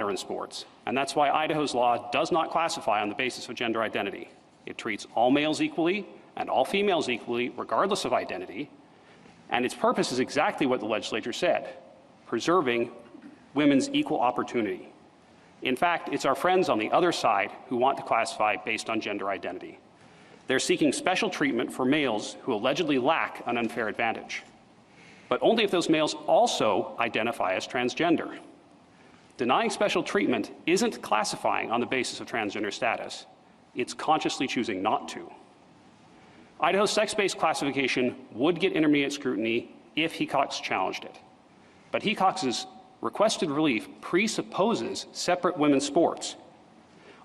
matter in sports, and that's why Idaho's law does not classify on the basis of gender identity. It treats all males equally and all females equally, regardless of identity, and its purpose is exactly what the legislature said: preserving women's equal opportunity. In fact, it's our friends on the other side who want to classify based on gender identity. They're seeking special treatment for males who allegedly lack an unfair advantage, but only if those males also identify as transgender. Denying special treatment isn't classifying on the basis of transgender status. It's consciously choosing not to. Idaho's sex-based classification would get intermediate scrutiny if Hecox challenged it. But Hecox's requested relief presupposes separate women's sports.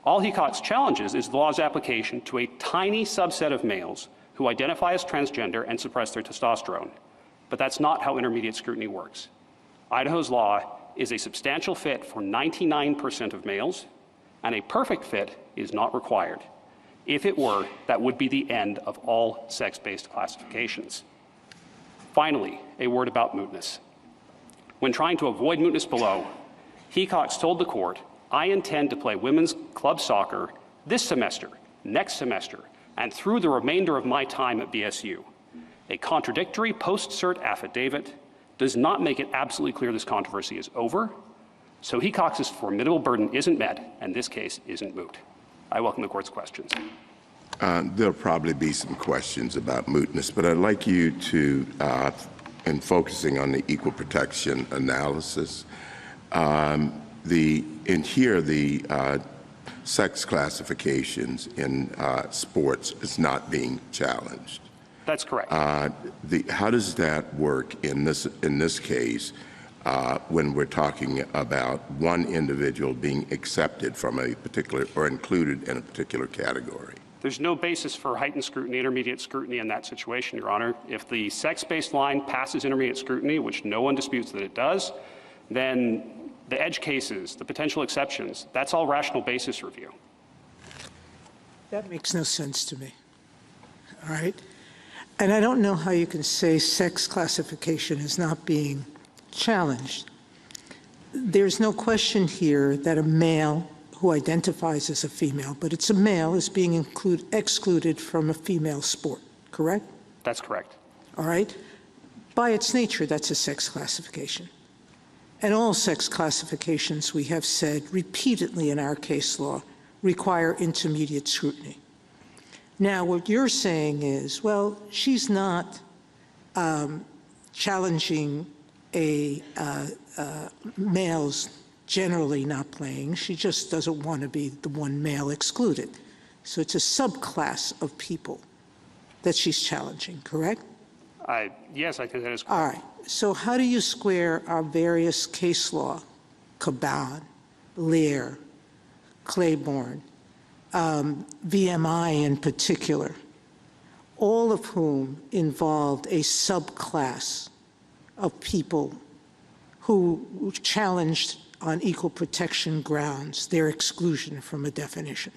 All Hecox challenges is the law's application to a tiny subset of males who identify as transgender and suppress their testosterone. But that's not how intermediate scrutiny works. Idaho's law is a substantial fit for 99% of males, and a perfect fit is not required. If it were, that would be the end of all sex-based classifications. Finally, a word about mootness. When trying to avoid mootness below, Hecox told the court, "I intend to play women's club soccer this semester, next semester, and through the remainder of my time at BSU." A contradictory post-cert affidavit does not make it absolutely clear this controversy is over, so Hecox's formidable burden isn't met, and this case isn't moot. I welcome the court's questions. There'll probably be some questions about mootness, but I'd like you to, in focusing on the equal protection analysis, the sex classifications in sports is not being challenged. That's correct. How does that work in this case when we're talking about one individual being accepted from a particular or included in a particular category? There's no basis for heightened scrutiny, intermediate scrutiny in that situation, Your Honor. If the sex-based line passes intermediate scrutiny, which no one disputes that it does, then the edge cases, the potential exceptions, that's all rational basis review. That makes no sense to me. All right? And I don't know how you can say sex classification is not being challenged. There's no question here that a male who identifies as a female, but it's a male, is being excluded from a female sport, correct? That's correct. All right? By its nature, that's a sex classification. And all sex classifications, we have said repeatedly in our case law, require intermediate scrutiny. Now, what you're saying is, well, she's not challenging a male's generally not playing. She just doesn't want to be the one male excluded. So it's a subclass of people that she's challenging, correct? Yes, I think that is correct. All right. So how do you square our various case law, Caban, Lear, Claiborne, VMI in particular, all of whom involved a subclass of people who challenged on equal protection grounds their exclusion from a definition?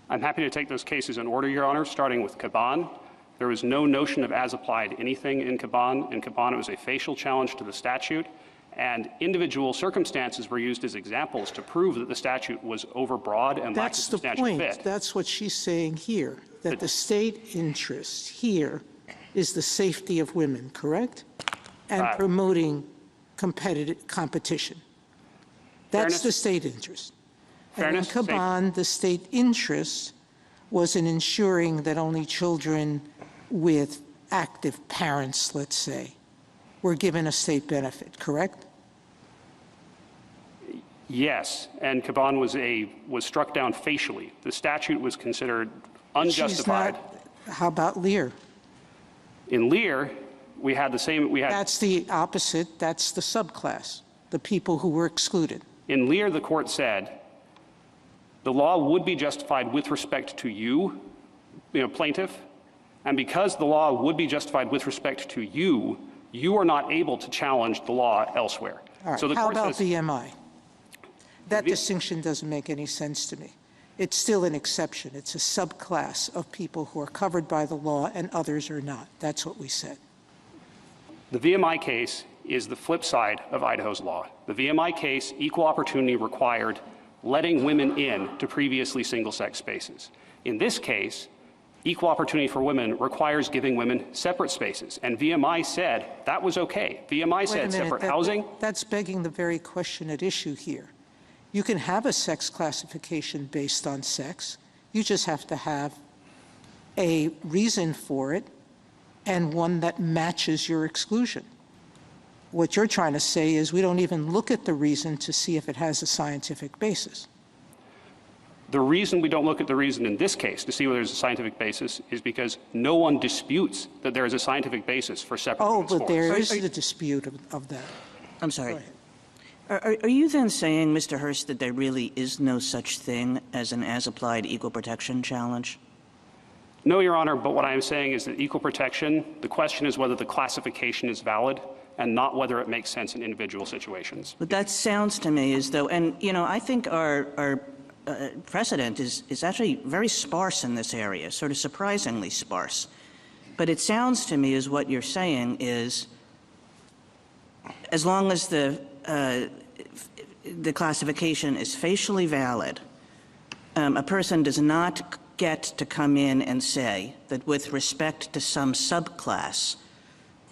I'm happy to take those cases in order, Your Honor, starting with Caban. There was no notion of as-applied anything in Caban. In Caban, it was a facial challenge to the statute, and individual circumstances were used as examples to prove that the statute was overbroad and lacked a substantial fit. That's the point. That's what she's saying here, that the state interest here is the safety of women, correct? And promoting competition. That's the state interest. And in Caban, the state interest was in ensuring that only children with active parents, let's say, were given a state benefit, correct? Yes, and Caban was struck down facially. The statute was considered unjustified. How about Lear? In Lear, we had the same. That's the opposite. That's the subclass, the people who were excluded. In Lear, the court said the law would be justified with respect to you, plaintiff, and because the law would be justified with respect to you, you are not able to challenge the law elsewhere. All right. So the How court about says, VMI? That distinction doesn't make any sense to me. It's still an exception. It's a subclass of people who are covered by the law and others are not. That's what we said. The VMI case is the flip side of Idaho's law. The VMI case, equal opportunity required letting women in to previously single-sex spaces. In this case, equal opportunity for women requires giving women separate spaces, and VMI said that was okay. VMI said separate housing. That's begging the very question at issue here. You can have a sex classification based on sex. You just have to have a reason for it and one that matches your exclusion. What you're trying to say is we don't even look at the reason to see if it has a scientific basis. The reason we don't look at the reason in this case to see whether there's a scientific basis is because no one disputes that there is a scientific basis for separate women's but forms. there is a dispute of that. I'm sorry. Are you then saying, Mr. Hurst, that there really is no such thing as an as-applied equal protection challenge? No, Your Honor, but what I am saying is that equal protection, the question is whether the classification is valid and not whether it makes sense in individual situations. But that sounds to me as though, and I think our precedent is actually very sparse in this area, sort of surprisingly sparse. But it sounds to me as what you're saying is, as long as the classification is facially valid, a person does not get to come in and say that with respect to some subclass,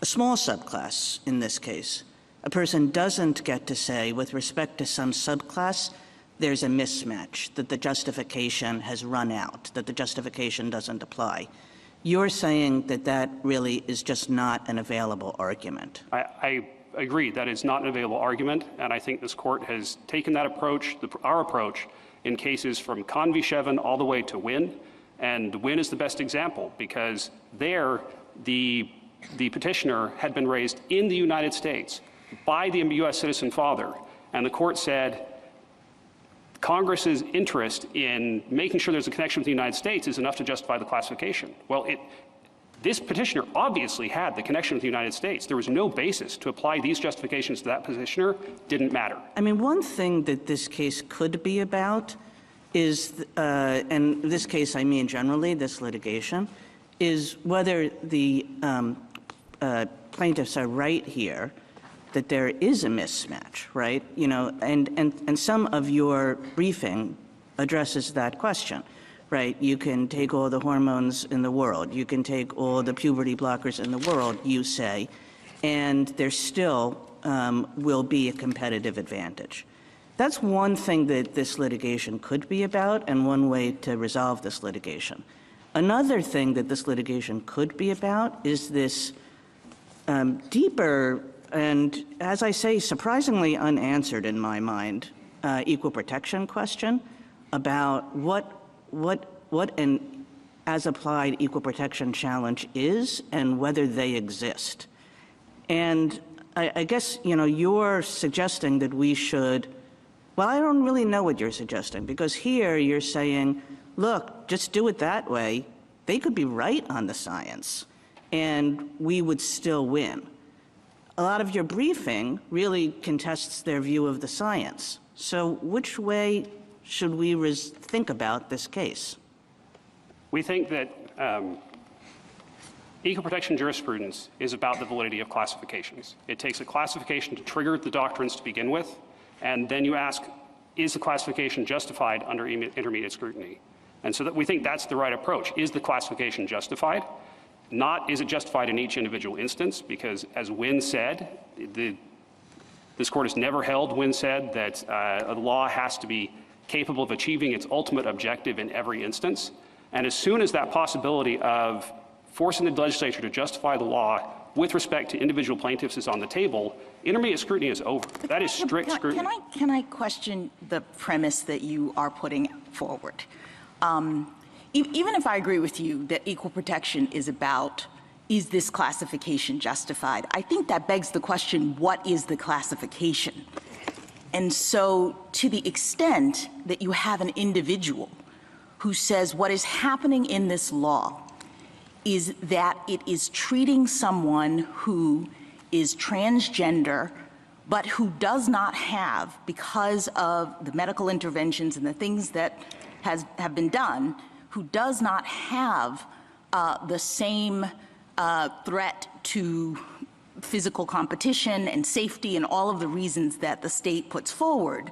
a small subclass in this case, a person doesn't get to say with respect to some subclass there's a mismatch, that the justification has run out, that the justification doesn't apply. You're saying that that really is just not an available argument. I agree that is not an available argument, and I think this court has taken that approach, our approach, in cases from Conn v. Shevin all the way to Wynn, and Wynn is the best example because there the petitioner had been raised in the United States by the U.S. citizen father, and the court said Congress's interest in making sure there's a connection with the United States is enough to justify the classification. Well, this petitioner obviously had the connection with the United States. There was no basis to apply these justifications to that petitioner. Didn't matter. I mean, one thing that this case could be about is, and this case I mean generally, this litigation, is whether the plaintiffs are right here that there is a mismatch, right? And some of your briefing addresses that question, right? You can take all the hormones in the world, you can take all the puberty blockers in the world, you say, and there still will be a competitive advantage. That's one thing that this litigation could be about and one way to resolve this litigation. Another thing that this litigation could be about is this deeper and, as I say, surprisingly unanswered in my mind, equal protection question about what an as-applied equal protection challenge is and whether they exist. And I guess, you're suggesting that we should, well, I don't really know what you're suggesting, because here you're saying, look, just do it that way. They could be right on the science, and we would still win. A lot of your briefing really contests their view of the science. So which way should we think about this case? We think that equal protection jurisprudence is about the validity of classifications. It takes a classification to trigger the doctrines to begin with, and then you ask, is the classification justified under intermediate scrutiny? And so that we think that's the right approach. Is the classification justified? Not is it justified in each individual instance, because as Wynn said, this court has never held, Wynn said, that a law has to be capable of achieving its ultimate objective in every instance. And as soon as that possibility of forcing the legislature to justify the law with respect to individual plaintiffs is on the table, intermediate scrutiny is over. That is strict scrutiny. Can I question the premise that you are putting forward? Even if I agree with you that equal protection is about, is this classification justified? I think that begs the question, what is the classification? And so to the extent that you have an individual who says what is happening in this law is that it is treating someone who is transgender but who does not have, because of the medical interventions and the things that have been done, who does not have the same threat to physical competition and safety and all of the reasons that the state puts forward,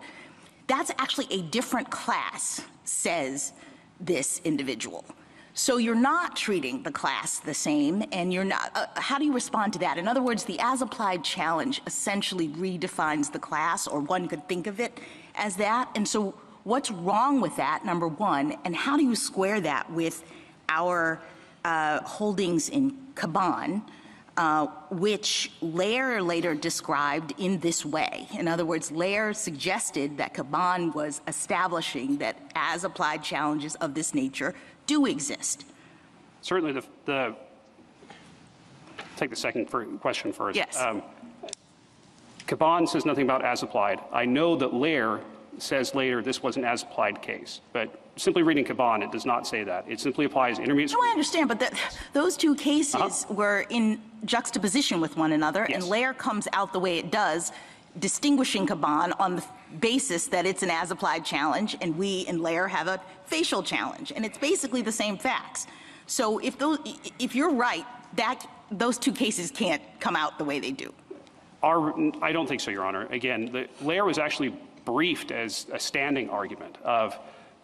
that's actually a different class, says this individual. So you're not treating the class the same, and you're not, how do you respond to that? In other words, the as-applied challenge essentially redefines the class, or one could think of it as that. And so what's wrong with that, number one, and how do you square that with our holdings in Caban, which Lair later described in this way? In other words, Lair suggested that Caban was establishing that as-applied challenges of this nature do exist. Certainly, take the second question first. Yes. Caban says nothing about as-applied. I know that Lair says later this was an as-applied case, but simply reading Caban, it does not say that. It simply applies intermediate. No, I understand, but those two cases were in juxtaposition with one another, Yes. and Lair comes out the way it does, distinguishing Caban on the basis that it's an as-applied challenge, and we in Lair have a facial challenge, and it's basically the same facts. So if you're right, those two cases can't come out the way they do. I don't think so, Your Honor. Again, Lair was actually briefed as a standing argument of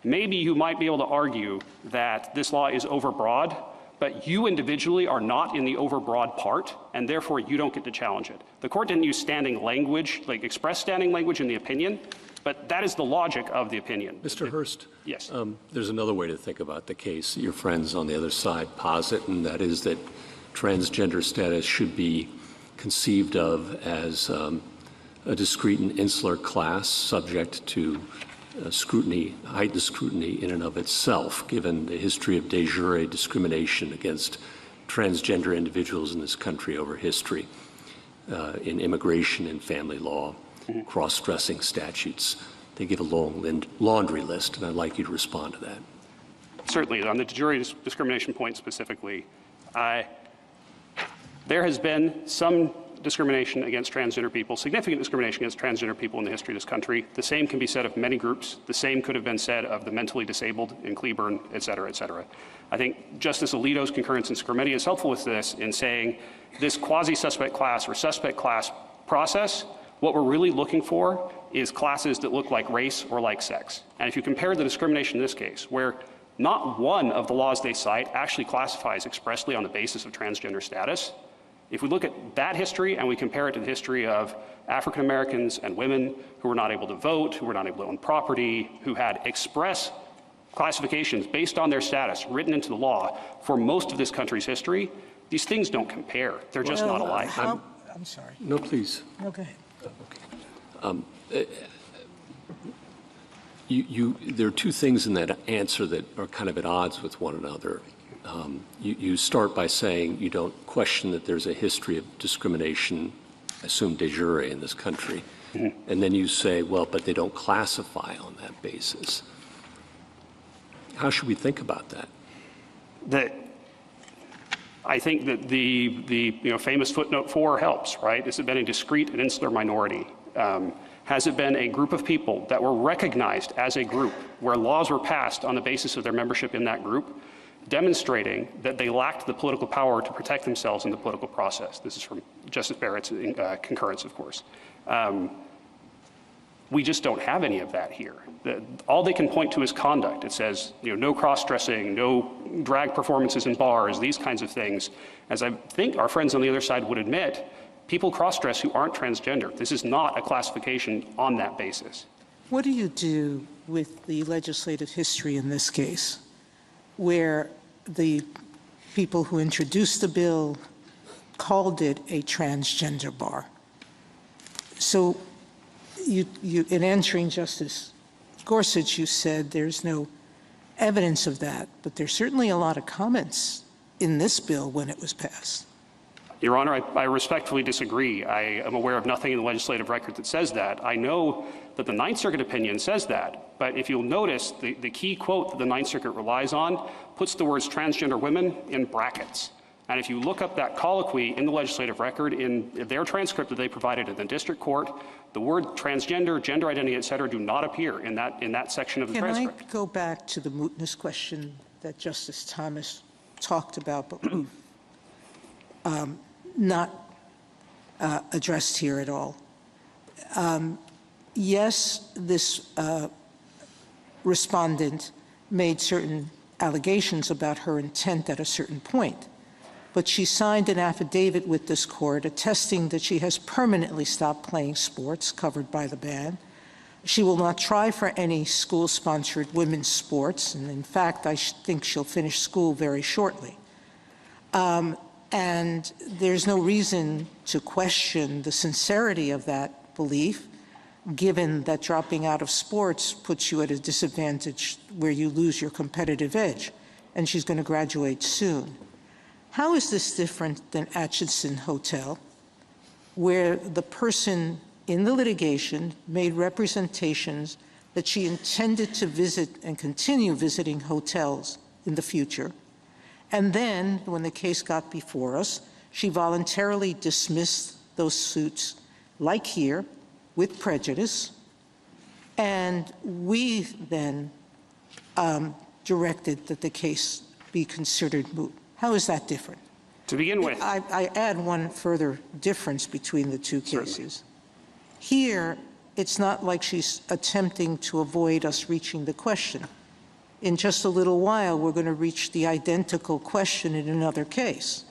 maybe you might be able to argue that this law is overbroad, but you individually are not in the overbroad part, and therefore you don't get to challenge it. The court didn't use standing language, like express standing language in the opinion, but that is the logic of the opinion. Mr. Hurst? Yes. There's another way to think about the case that your friends on the other side posit, and that is that transgender status should be conceived of as a discrete and insular class subject to scrutiny, heightened scrutiny in and of itself, given the history of de jure discrimination against transgender individuals in this country over history, in immigration and family law, cross-dressing statutes. They give a long laundry list, and I'd like you to respond to that. Certainly. On the de jure discrimination point specifically, there has been some discrimination against transgender people, significant discrimination against transgender people in the history of this country. The same can be said of many groups. The same could have been said of the mentally disabled in Cleburne, et cetera, et cetera. I think Justice Alito's concurrence in Scrutiny is helpful with this in saying this quasi-suspect class or suspect class process, what we're really looking for is classes that look like race or like sex. And if you compare the discrimination in this case, where not one of the laws they cite actually classifies expressly on the basis of transgender status, if we look at that history and we compare it to the history of African Americans and women who were not able to vote, who were not able to own property, who had express classifications based on their status written into the law for most of this country's history, these things don't compare. They're just not alike. I'm sorry. No, please. No, go ahead. There are two things in that answer that are kind of at odds with one another. You start by saying you don't question that there's a history of discrimination, I assume de jure, in this country. And then you say, well, but they don't classify on that basis. How should we think about that? I think that the famous footnote 4 helps, right? Has it been a discrete and insular minority? Has it been a group of people that were recognized as a group where laws were passed on the basis of their membership in that group, demonstrating that they lacked the political power to protect themselves in the political process? This is from Justice Barrett's concurrence, of course. We just don't have any of that here. All they can point to is conduct. It says, no cross-dressing, no drag performances in bars, these kinds of things. As I think our friends on the other side would admit, people cross-dress who aren't transgender. This is not a classification on that basis. What do you do with the legislative history in this case, where the people who introduced the bill called it a transgender bar? So in answering Justice Gorsuch, you said there's no evidence of that, but there's certainly a lot of comments in this bill when it was passed. Your Honor, I respectfully disagree. I am aware of nothing in the legislative record that says that. I know that the Ninth Circuit opinion says that, but if you'll notice, the key quote that the Ninth Circuit relies on puts the words transgender women in brackets. And if you look up that colloquy in the legislative record, in their transcript that they provided in the district court, the word transgender, gender identity, et cetera, do not appear in that section of the transcript. Can I go back to the mootness question that Justice Thomas talked about, but not addressed here at all. Yes, this respondent made certain allegations about her intent at a certain point, but she signed an affidavit with this court attesting that she has permanently stopped playing sports covered by the ban. She will not try for any school-sponsored women's sports, and in fact, I think she'll finish school very shortly. And there's no reason to question the sincerity of that belief, given that dropping out of sports puts you at a disadvantage where you lose your competitive edge, and she's going to graduate soon. How is this different than Atchison Hotel, where the person in the litigation made representations that she intended to visit and continue visiting hotels in the future, and then, when the case got before us, she voluntarily dismissed those suits, like here, with prejudice, and we then directed that the case be considered moot. How is that different? To begin with, I add one further difference between the two cases. Certainly. Here, it's not like she's attempting to avoid us reaching the question. In just a little while, we're going to reach the identical question in another case.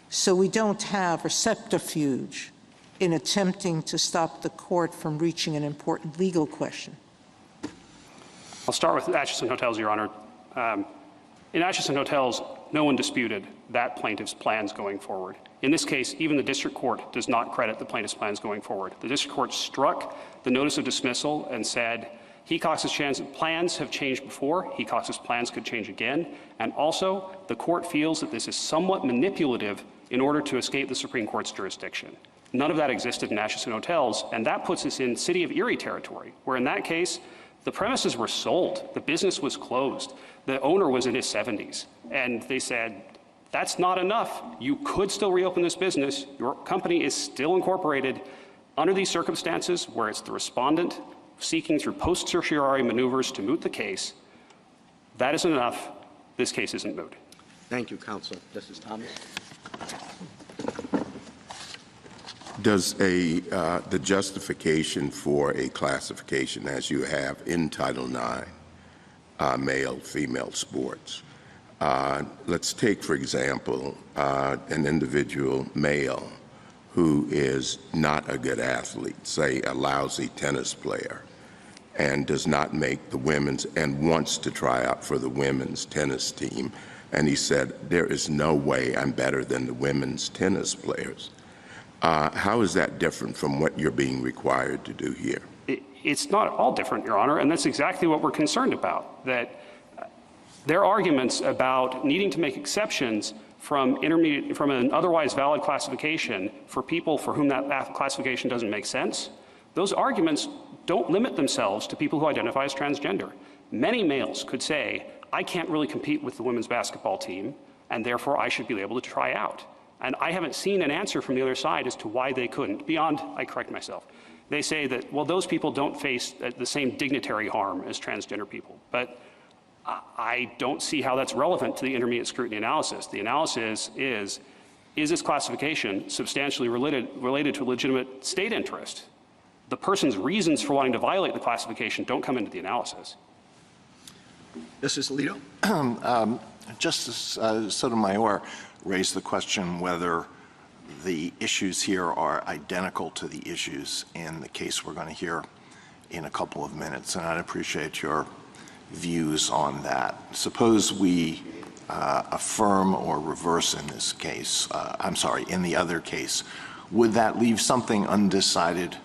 So we don't have a subterfuge in attempting to stop the court from reaching an important legal question. I'll start with Atchison Hotels, Your Honor. In Atchison Hotels, no one disputed that plaintiff's plans going forward. In this case, even the district court does not credit the plaintiff's plans going forward. The district court struck the notice of dismissal and said, Hecox's plans have changed before, Hecox's plans could change again, and also the court feels that this is somewhat manipulative in order to escape the Supreme Court's jurisdiction. None of that existed in Atchison Hotels, and that puts us in City of Erie territory, where in that case, the premises were sold, the business was closed, the owner was in his 70s, and they said, that's not enough. You could still reopen this business. Your company is still incorporated. Under these circumstances, where it's the respondent seeking through post-certiorari maneuvers to moot the case, that isn't enough. This case isn't moot. Thank you, counsel. Justice Thomas. Does the justification for a classification, as you have in Title IX, male-female sports, let's take, for example, an individual male who is not a good athlete, say a lousy tennis player, and does not make the women's and wants to try out for the women's tennis team, and he said, there is no way I'm better than the women's tennis players. How is that different from what you're being required to do here? It's not all different, Your Honor, and that's exactly what we're concerned about, that their arguments about needing to make exceptions from an otherwise valid classification for people for whom that classification doesn't make sense, those arguments don't limit themselves to people who identify as transgender. Many males could say, I can't really compete with the women's basketball team, and therefore I should be able to try out. And I haven't seen an answer from the other side as to why they couldn't, beyond, I correct myself. They say that, well, those people don't face the same dignitary harm as transgender people. But I don't see how that's relevant to the intermediate scrutiny analysis. The analysis is this classification substantially related to a legitimate state interest? The person's reasons for wanting to violate the classification don't come into the analysis. Justice Alito. Justice Sotomayor raised the question whether the issues here are identical to the issues in the case we're going to hear in a couple of minutes, and I'd appreciate your views on that. Suppose we affirm or reverse in this case, in the other case, would that leave something undecided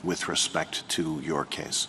with respect to your case?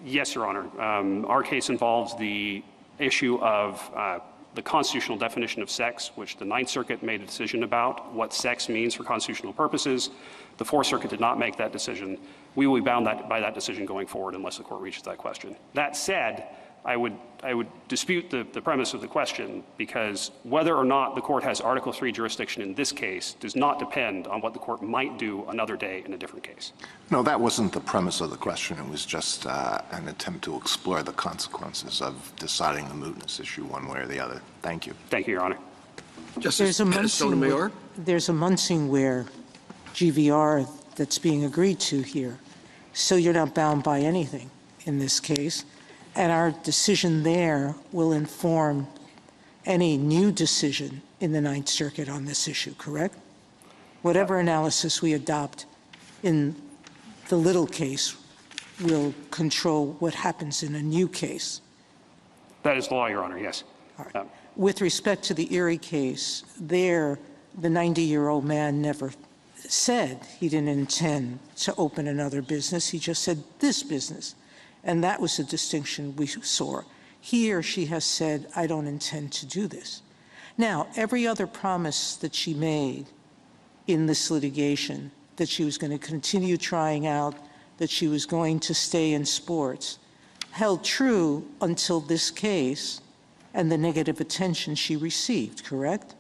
Yes, Your Honor. Our case involves the issue of the constitutional definition of sex, which the Ninth Circuit made a decision about, what sex means for constitutional purposes. The Fourth Circuit did not make that decision. We will be bound by that decision going forward unless the court reaches that question. That said, I would dispute the premise of the question, because whether or not the court has Article III jurisdiction in this case does not depend on what the court might do another day in a different case. No, that wasn't the premise of the question. It was just an attempt to explore the consequences of deciding the mootness issue one way or the other. Thank you. Thank you, Your Honor. Justice Sotomayor? There's a Munsingware GVR that's being agreed to here. So you're not bound by anything in this case. And our decision there will inform any new decision in the Ninth Circuit on this issue, correct? Whatever analysis we adopt in the Little case will control what happens in a new case. That is the law, Your Honor, yes. With respect to the Erie case, there, the 90-year-old man never said he didn't intend to open another business. He just said this business. And that was a distinction we saw. Here, she has said, I don't intend to do this. Now, every other promise that she made in this litigation, that she was going to continue trying out, that she was going to stay in sports, held true until this case and the negative attention she received, correct?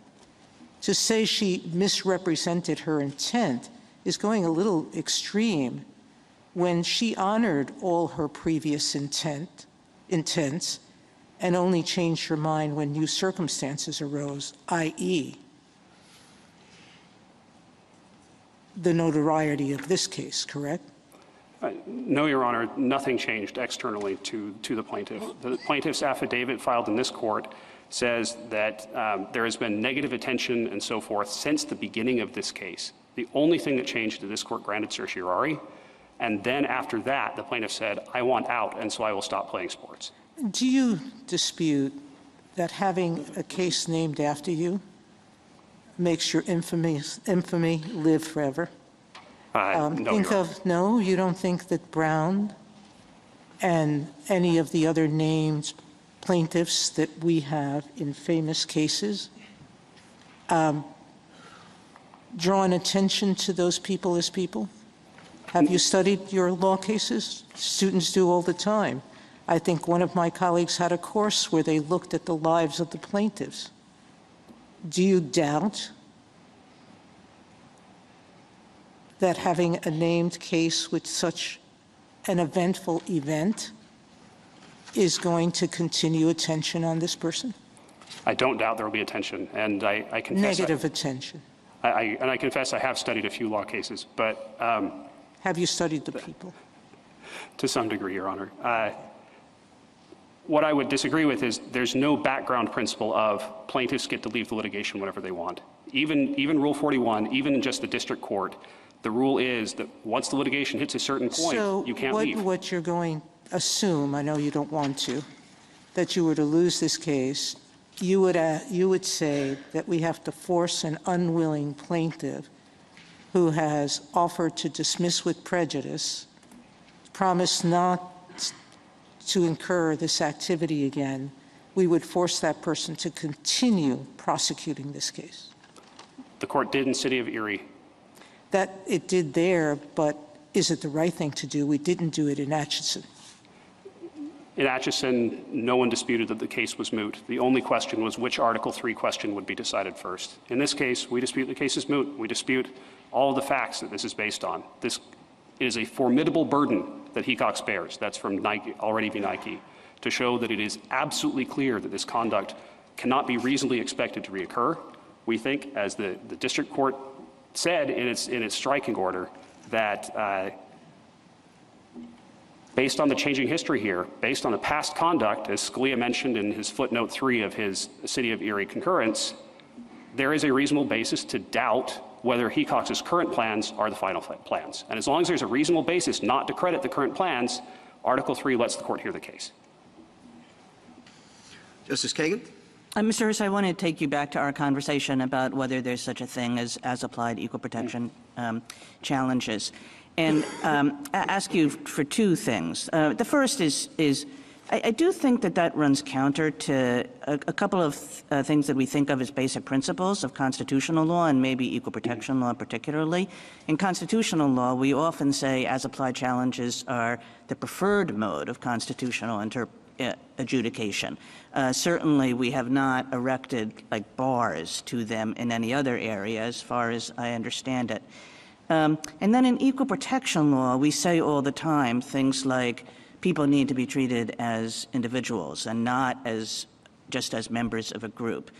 To say she misrepresented her intent is going a little extreme when she honored all her previous intents and only changed her mind when new circumstances arose, i.e., the notoriety of this case, correct? No, Your Honor, nothing changed externally to the plaintiff. The plaintiff's affidavit filed in this court says that there has been negative attention and so forth since the beginning of this case. The only thing that changed is this court granted certiorari, and then after that, the plaintiff said, I want out, and so I will stop playing sports. Do you dispute that having a case named after you makes your infamy live forever? No, you don't think that Brown and any of the other named plaintiffs that we have in famous cases drawn attention to those people as people? Have you studied your law cases? Students do all the time. I think one of my colleagues had a course where they looked at the lives of the plaintiffs. Do you doubt that having a named case with such an eventful event is going to continue attention on this person? I don't doubt there will be attention, and I confess— Negative attention. I confess I have studied a few law cases, but— have you studied the people? To some degree, Your Honor. What I would disagree with is there's no background principle of plaintiffs get to leave the litigation whenever they want. Even Rule 41, even in just the district court, the rule is that once the litigation hits a certain point, you can't leave. So what you're going to assume, I know you don't want to, that you were to lose this case, you would say that we have to force an unwilling plaintiff who has offered to dismiss with prejudice, promised not to incur this activity again, we would force that person to continue prosecuting this case. The court did in City of Erie. That it did there, but is it the right thing to do? We didn't do it in Atchison. In Atchison, no one disputed that the case was moot. The only question was which Article III question would be decided first. In this case, we dispute the case is moot. We dispute all of the facts that this is based on. This is a formidable burden that Hecox bears. That's from Nike, already be Nike, to show that it is absolutely clear that this conduct cannot be reasonably expected to reoccur. We think, as the district court said in its striking order, that based on the changing history here, based on the past conduct, as Scalia mentioned in his footnote 3 of his City of Erie concurrence, there is a reasonable basis to doubt whether Hecox's current plans are the final plans. And as long as there's a reasonable basis not to credit the current plans, Article III lets the court hear the case. Justice Kagan? Mr. Hurst, I want to take you back to our conversation about whether there's such a thing as applied equal protection challenges, and ask you for two things. The first is I do think that runs counter to a couple of things that we think of as basic principles of constitutional law and maybe equal protection law particularly. In constitutional law, we often say as-applied challenges are the preferred mode of constitutional adjudication. Certainly, we have not erected like bars to them in any other area as far as I understand it. And then in equal protection law, we say all the time things like people need to be treated as individuals and not as just as members of a group.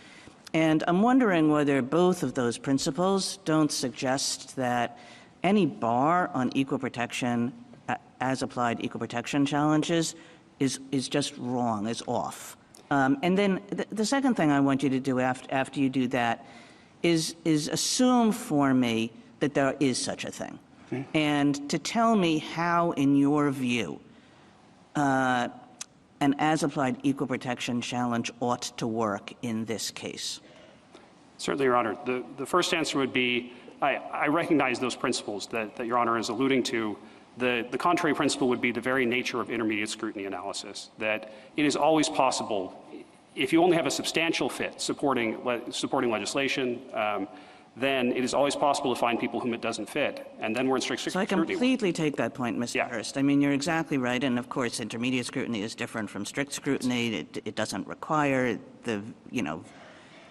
And I'm wondering whether both of those principles don't suggest that any bar on equal protection, as applied equal protection challenges, is just wrong, is off. And then the second thing I want you to do after you do that is assume for me that there is such a thing. Okay. And to tell me how, in your view, an as-applied equal protection challenge ought to work in this case. Certainly, Your Honor. The first answer would be, I recognize those principles that Your Honor is alluding to. The contrary principle would be the very nature of intermediate scrutiny analysis, that it is always possible, if you only have a substantial fit supporting legislation, then it is always possible to find people whom it doesn't fit, and then we're in strict scrutiny. So I completely take that point, Mr. Hurst. I mean, you're exactly right, and of course, intermediate scrutiny is different from strict scrutiny. It doesn't require the,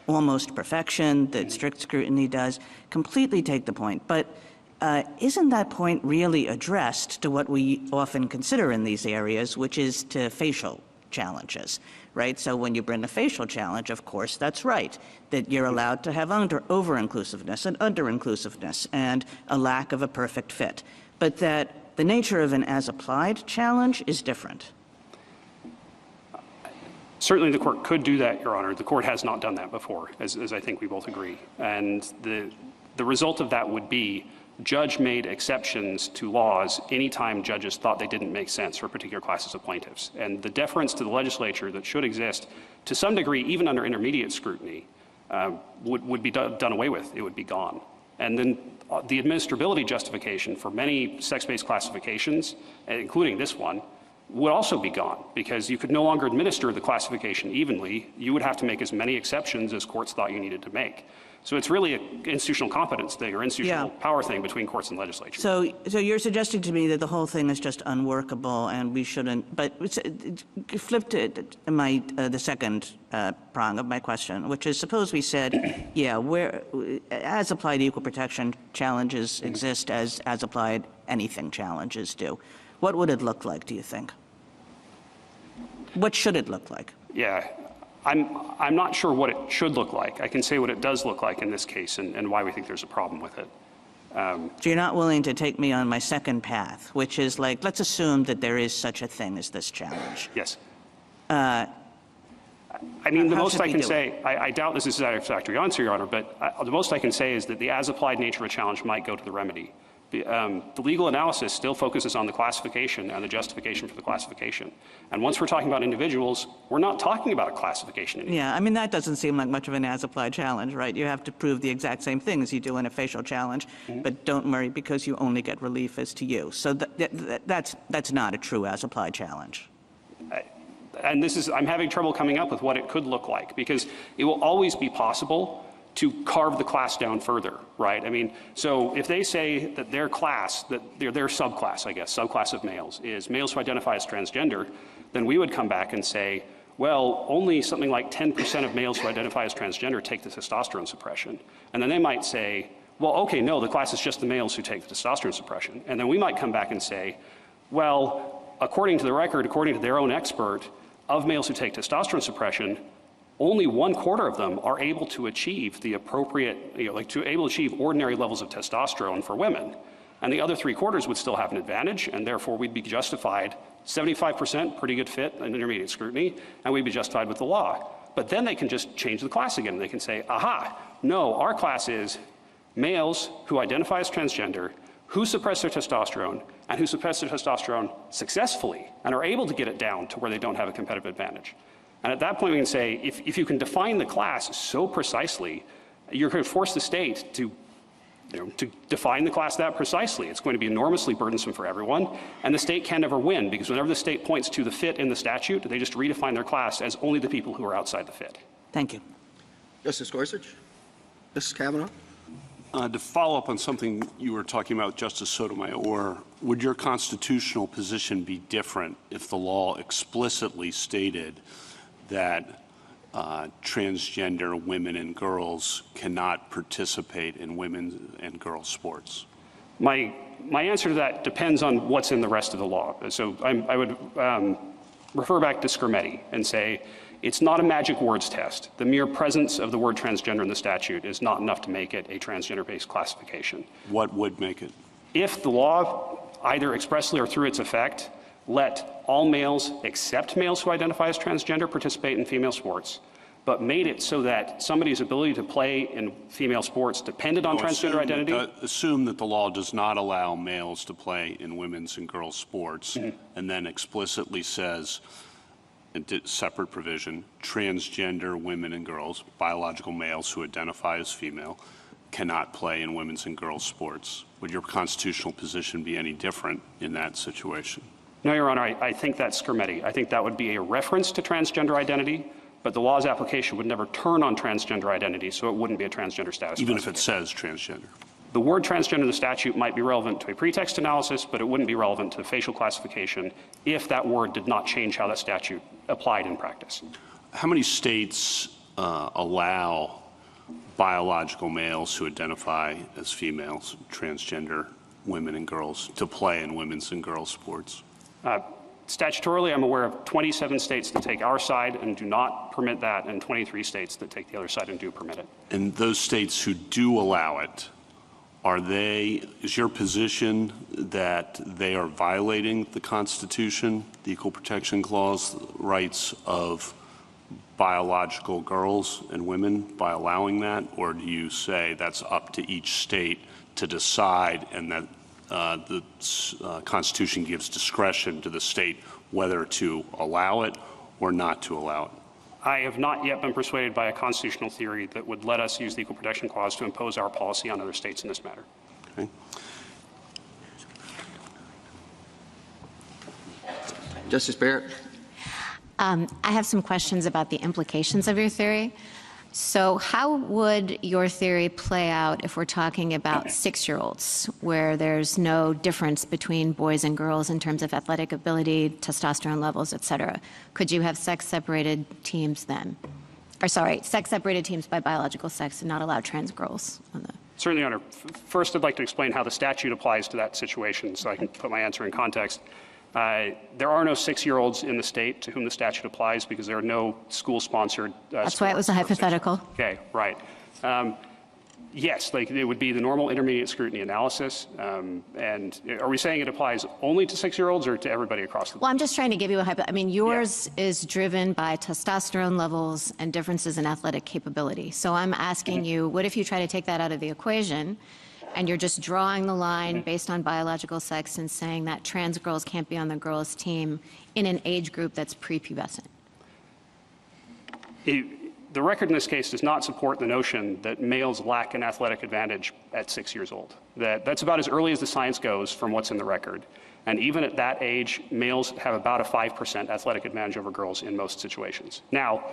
almost perfection that strict scrutiny does. Completely take the point, but isn't that point really addressed to what we often consider in these areas, which is to facial challenges, right? So when you bring a facial challenge, of course, that's right, that you're allowed to have over-inclusiveness and under-inclusiveness and a lack of a perfect fit, but that the nature of an as-applied challenge is different. Certainly the court could do that, Your Honor. The court has not done that before, as I think we both agree. And the result of that would be judge-made exceptions to laws anytime judges thought they didn't make sense for particular classes of plaintiffs. And the deference to the legislature that should exist, to some degree, even under intermediate scrutiny, would be done away with. It would be gone. And then the administrability justification for many sex-based classifications, including this one, would also be gone, because you could no longer administer the classification evenly. You would have to make as many exceptions as courts thought you needed to make. So it's really an institutional competence thing or institutional power thing between courts and legislature. So you're suggesting to me that the whole thing is just unworkable and we shouldn't, but flip to the second prong of my question, which is, suppose we said, where as applied equal protection challenges exist as applied anything challenges do. What would it look like, do you think? What should it look like? Yeah, I'm not sure what it should look like. I can say what it does look like in this case and why we think there's a problem with it. So you're not willing to take me on my second path, which is like, let's assume that there is such a thing as this challenge. Yes. I mean, the most I can say, I doubt this is a satisfactory answer, Your Honor, but the most I can say is that the as-applied nature of a challenge might go to the remedy. The legal analysis still focuses on the classification and the justification for the classification. And once we're talking about individuals, we're not talking about a classification anymore. Yeah, I mean, that doesn't seem like much of an as-applied challenge, right? You have to prove the exact same thing as you do in a facial challenge, but don't worry, because you only get relief as to you. So that's not a true as-applied challenge. And I'm having trouble coming up with what it could look like, because it will always be possible to carve the class down further, right? I mean, so if they say that their class, that their subclass, I guess, subclass of males, is males who identify as transgender, then we would come back and say, well, only something like 10% of males who identify as transgender take the testosterone suppression. And then they might say, well, okay, no, the class is just the males who take the testosterone suppression. And then we might come back and say, well, according to the record, according to their own expert, of males who take testosterone suppression, only 1/4 of them are able to achieve the appropriate, able to achieve ordinary levels of testosterone for women. And the other 3/4 would still have an advantage, and therefore we'd be justified 75% pretty good fit in intermediate scrutiny, and we'd be justified with the law. But then they can just change the class again. They can say, aha, no, our class is males who identify as transgender, who suppress their testosterone, and who suppress their testosterone successfully and are able to get it down to where they don't have a competitive advantage. And at that point, we can say, if you can define the class so precisely, you're going to force the state to define the class that precisely. It's going to be enormously burdensome for everyone, and the state can never win, because whenever the state points to the fit in the statute, they just redefine their class as only the people who are outside the fit. Thank you. Justice Gorsuch? Mrs. Kavanaugh? To follow up on something you were talking about, Justice Sotomayor, would your constitutional position be different if the law explicitly stated that transgender women and girls cannot participate in women's and girls' sports? My answer to that depends on what's in the rest of the law. So I would refer back to Discrimination and say, It's not a magic words test. The mere presence of the word transgender in the statute is not enough to make it a transgender-based classification. What would make it? If the law, either expressly or through its effect, let all males except males who identify as transgender participate in female sports, but made it so that somebody's ability to play in female sports depended on transgender identity. Assume that the law does not allow males to play in women's and girls' sports, and then explicitly says, in separate provision, transgender women and girls, biological males who identify as female, cannot play in women's and girls' sports. Would your constitutional position be any different in that situation? No, Your Honor, I think that's skirmety. I think that would be a reference to transgender identity, but the law's application would never turn on transgender identity, so it wouldn't be a transgender status. Even if it says transgender? The word transgender in the statute might be relevant to a pretext analysis, but it wouldn't be relevant to facial classification if that word did not change how that statute applied in practice. How many states allow biological males who identify as females, transgender women and girls, to play in women's and girls' sports? Statutorily, I'm aware of 27 states that take our side and do not permit that, and 23 states that take the other side and do permit it. And those states who do allow it, is your position that they are violating the Constitution, the Equal Protection Clause, rights of biological girls and women by allowing that? Or do you say that's up to each state to decide, and that the Constitution gives discretion to the state whether to allow it or not to allow it? I have not yet been persuaded by a constitutional theory that would let us use the Equal Protection Clause to impose our policy on other states in this matter. Okay. Justice Barrett? I have some questions about the implications of your theory. So how would your theory play out if we're talking about 6-year-olds, where there's no difference between boys and girls in terms of athletic ability, testosterone levels, et cetera? Could you have sex-separated teams then? Or sorry, sex-separated teams by biological sex and not allow trans girls on the... Certainly, Your Honor. First, I'd like to explain how the statute applies to that situation so I can put my answer in context. There are no 6-year-olds in the state to whom the statute applies because there are no school-sponsored. That's why it was a hypothetical. Okay, right. Yes, it would be the normal intermediate scrutiny analysis. And are we saying it applies only to 6-year-olds or to everybody across the board? Well, I'm just trying to give you a hypothetical. I mean, yours is driven by testosterone levels and differences in athletic capability. So I'm asking you, what if you try to take that out of the equation and you're just drawing the line based on biological sex and saying that trans girls can't be on the girls' team in an age group that's prepubescent? The record in this case does not support the notion that males lack an athletic advantage at 6 years old. That's about as early as the science goes from what's in the record. And even at that age, males have about a 5% athletic advantage over girls in most situations. Now,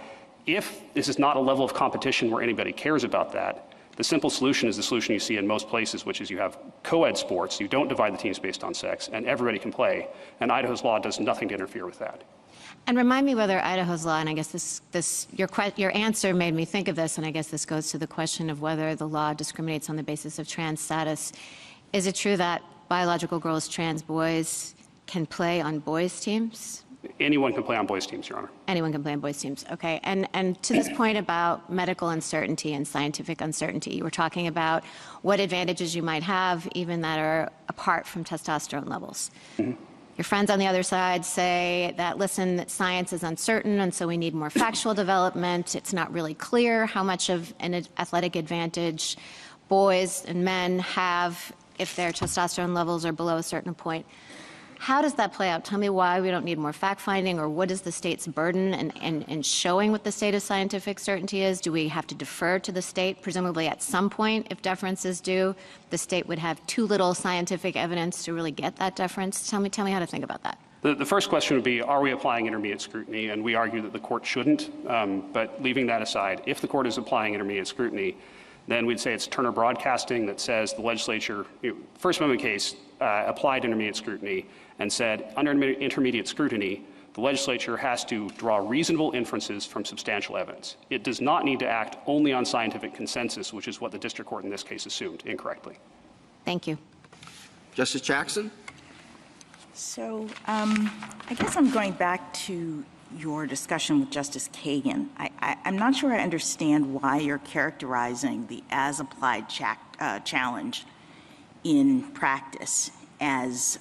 if this is not a level of competition where anybody cares about that, the simple solution is the solution you see in most places, which is you have co-ed sports, you don't divide the teams based on sex, and everybody can play. And Idaho's law does nothing to interfere with that. And remind me whether Idaho's law, and I guess your answer made me think of this, and I guess this goes to the question of whether the law discriminates on the basis of trans status. Is it true that biological girls, trans boys, can play on boys' teams? Anyone can play on boys' teams, Your Honor. Anyone can play on boys' teams. Okay. And to this point about medical uncertainty and scientific uncertainty, you were talking about what advantages you might have even that are apart from testosterone levels. Mm-hmm. Your friends on the other side say that, listen, that science is uncertain, and so we need more factual development. It's not really clear how much of an athletic advantage boys and men have if their testosterone levels are below a certain point. How does that play out? Tell me why we don't need more fact-finding, or what is the state's burden in showing what the state of scientific certainty is? Do we have to defer to the state? Presumably at some point, if deference is due, the state would have too little scientific evidence to really get that deference. Tell me how to think about that. The first question would be, are we applying intermediate scrutiny? And we argue that the court shouldn't. But leaving that aside, if the court is applying intermediate scrutiny, then we'd say it's Turner Broadcasting that says the legislature, First Amendment case, applied intermediate scrutiny and said under intermediate scrutiny, the legislature has to draw reasonable inferences from substantial evidence. It does not need to act only on scientific consensus, which is what the district court in this case assumed incorrectly. Thank you. Justice Jackson? So I guess I'm going back to your discussion with Justice Kagan, I'm not sure I understand why you're characterizing the as-applied challenge in practice as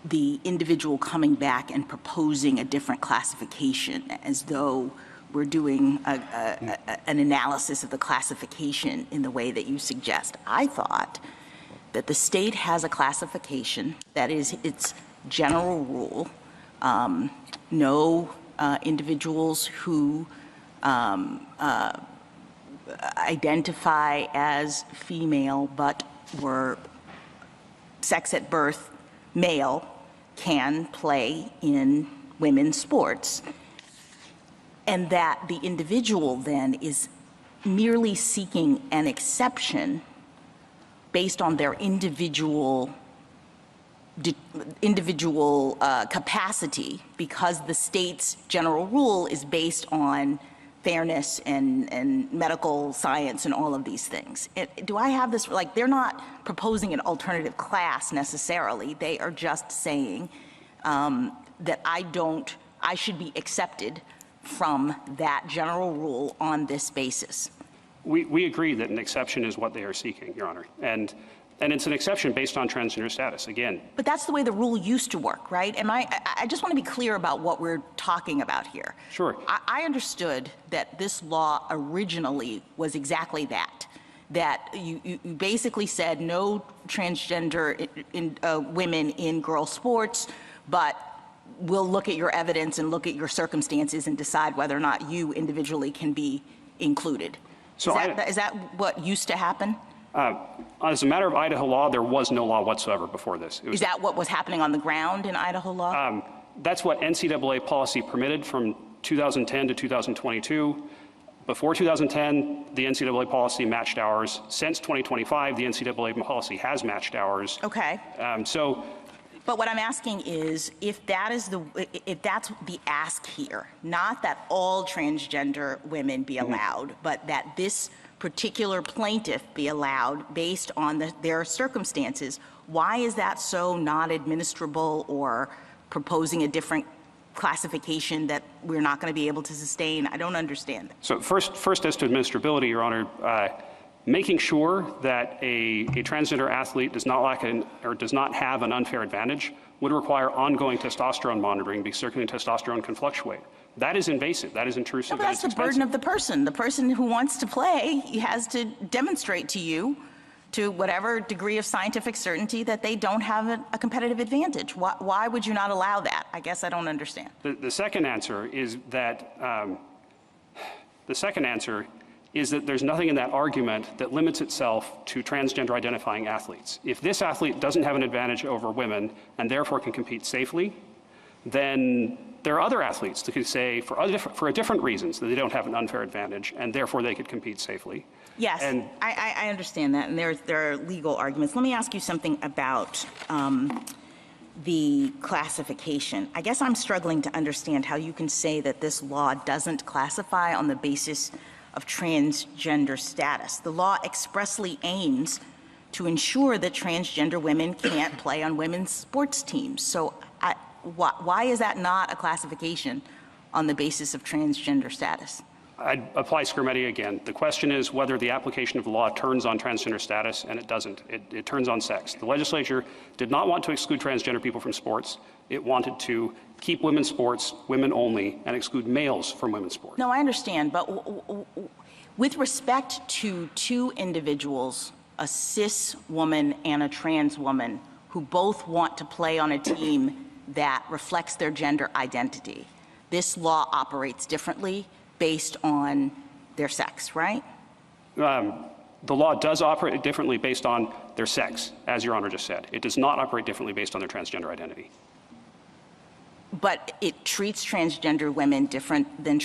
the individual coming back and proposing a different classification, as though we're doing an analysis of the classification in the way that you suggest. I thought that the state has a classification that is its general rule. No individuals who identify as female but were sex at birth male can play in women's sports, and that the individual then is merely seeking an exception based on their individual capacity, because the state's general rule is based on fairness and medical science and all of these things. Do I have this, like, they're not proposing an alternative class necessarily. They are just saying that I should be accepted from that general rule on this basis. We agree that an exception is what they are seeking, Your Honor. And it's an exception based on transgender status, again. But that's the way the rule used to work, right? I just want to be clear about what we're talking about here. Sure. I understood that this law originally was exactly that. That you basically said no transgender women in girls' sports, but we'll look at your evidence and look at your circumstances and decide whether or not you individually can be included. So is that what used to happen? As a matter of Idaho law, there was no law whatsoever before this. Is that what was happening on the ground in Idaho law? That's what NCAA policy permitted from 2010 to 2022. Before 2010, the NCAA policy matched ours. Since 2025, the NCAA policy has matched ours. Okay. But what I'm asking is, if that's the ask here, not that all transgender women be allowed, but that this particular plaintiff be allowed based on their circumstances, why is that so not administrable or proposing a different classification that we're not going to be able to sustain? I don't understand that. So first as to administrability, Your Honor, making sure that a transgender athlete does not have an unfair advantage would require ongoing testosterone monitoring, because circulating testosterone can fluctuate. That is invasive. That is intrusive. No, but that's the burden of the person. The person who wants to play has to demonstrate to you, to whatever degree of scientific certainty, that they don't have a competitive advantage. Why would you not allow that? I guess I don't understand. The second answer is that there's nothing in that argument that limits itself to transgender identifying athletes. If this athlete doesn't have an advantage over women and therefore can compete safely, then there are other athletes that could say for different reasons that they don't have an unfair advantage and therefore they could compete safely. Yes, I understand that, and there are legal arguments. Let me ask you something about the classification. I guess I'm struggling to understand how you can say that this law doesn't classify on the basis of transgender status. The law expressly aims to ensure that transgender women can't play on women's sports teams. So why is that not a classification on the basis of transgender status? I'd apply scrutiny again. The question is whether the application of the law turns on transgender status, and it doesn't. It turns on sex. The legislature did not want to exclude transgender people from sports. It wanted to keep women's sports women only and exclude males from women's sports. No, I understand, but with respect to two individuals, a cis woman and a trans woman, who both want to play on a team that reflects their gender identity, this law operates differently based on their sex, right? The law does operate differently based on their sex, as Your Honor just said. It does not operate differently based on their transgender identity. But it treats transgender women different than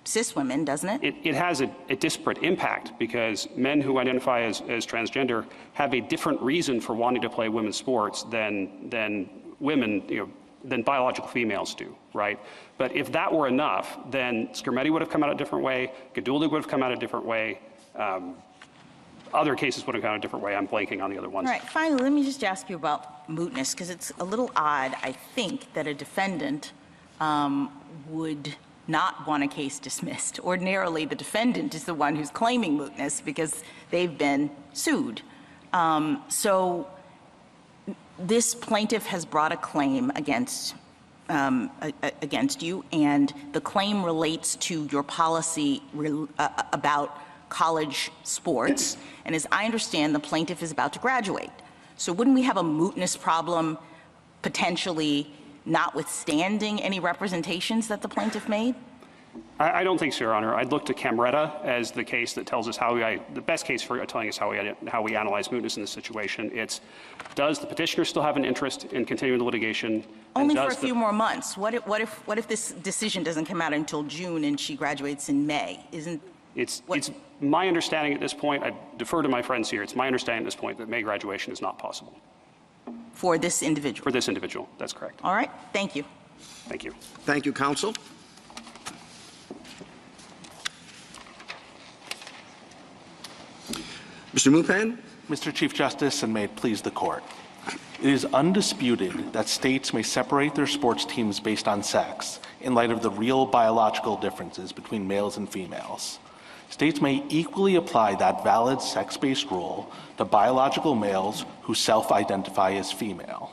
cis women, doesn't it? It has a disparate impact, because men who identify as transgender have a different reason for wanting to play women's sports than women, than biological females do, right? But if that were enough, then Scrutiny would have come out a different way, Gaduldig would have come out a different way, other cases would have come out a different way. I'm blanking on the other ones. All right, finally, let me just ask you about mootness, because it's a little odd, I think, that a defendant would not want a case dismissed. Ordinarily, the defendant is the one who's claiming mootness because they've been sued. So this plaintiff has brought a claim against you, and the claim relates to your policy about college sports. And as I understand, the plaintiff is about to graduate. So wouldn't we have a mootness problem potentially notwithstanding any representations that the plaintiff made? I don't think so, Your Honor. I'd look to Camreta as the case that tells us the best case for telling us how we analyze mootness in this situation. It's, does the petitioner still have an interest in continuing the litigation? Only for a few more months. What if this decision doesn't come out until June and she graduates in May? It's my understanding at this point, I defer to my friends here, it's my understanding at this point that May graduation is not possible. For this individual? For this individual, that's correct. All right, thank you. Thank you. Thank you, counsel. Mr. Mupan. Mr. Chief Justice, and may it please the court. It is undisputed that states may separate their sports teams based on sex in light of the real biological differences between males and females. States may equally apply that valid sex-based rule to biological males who self-identify as female.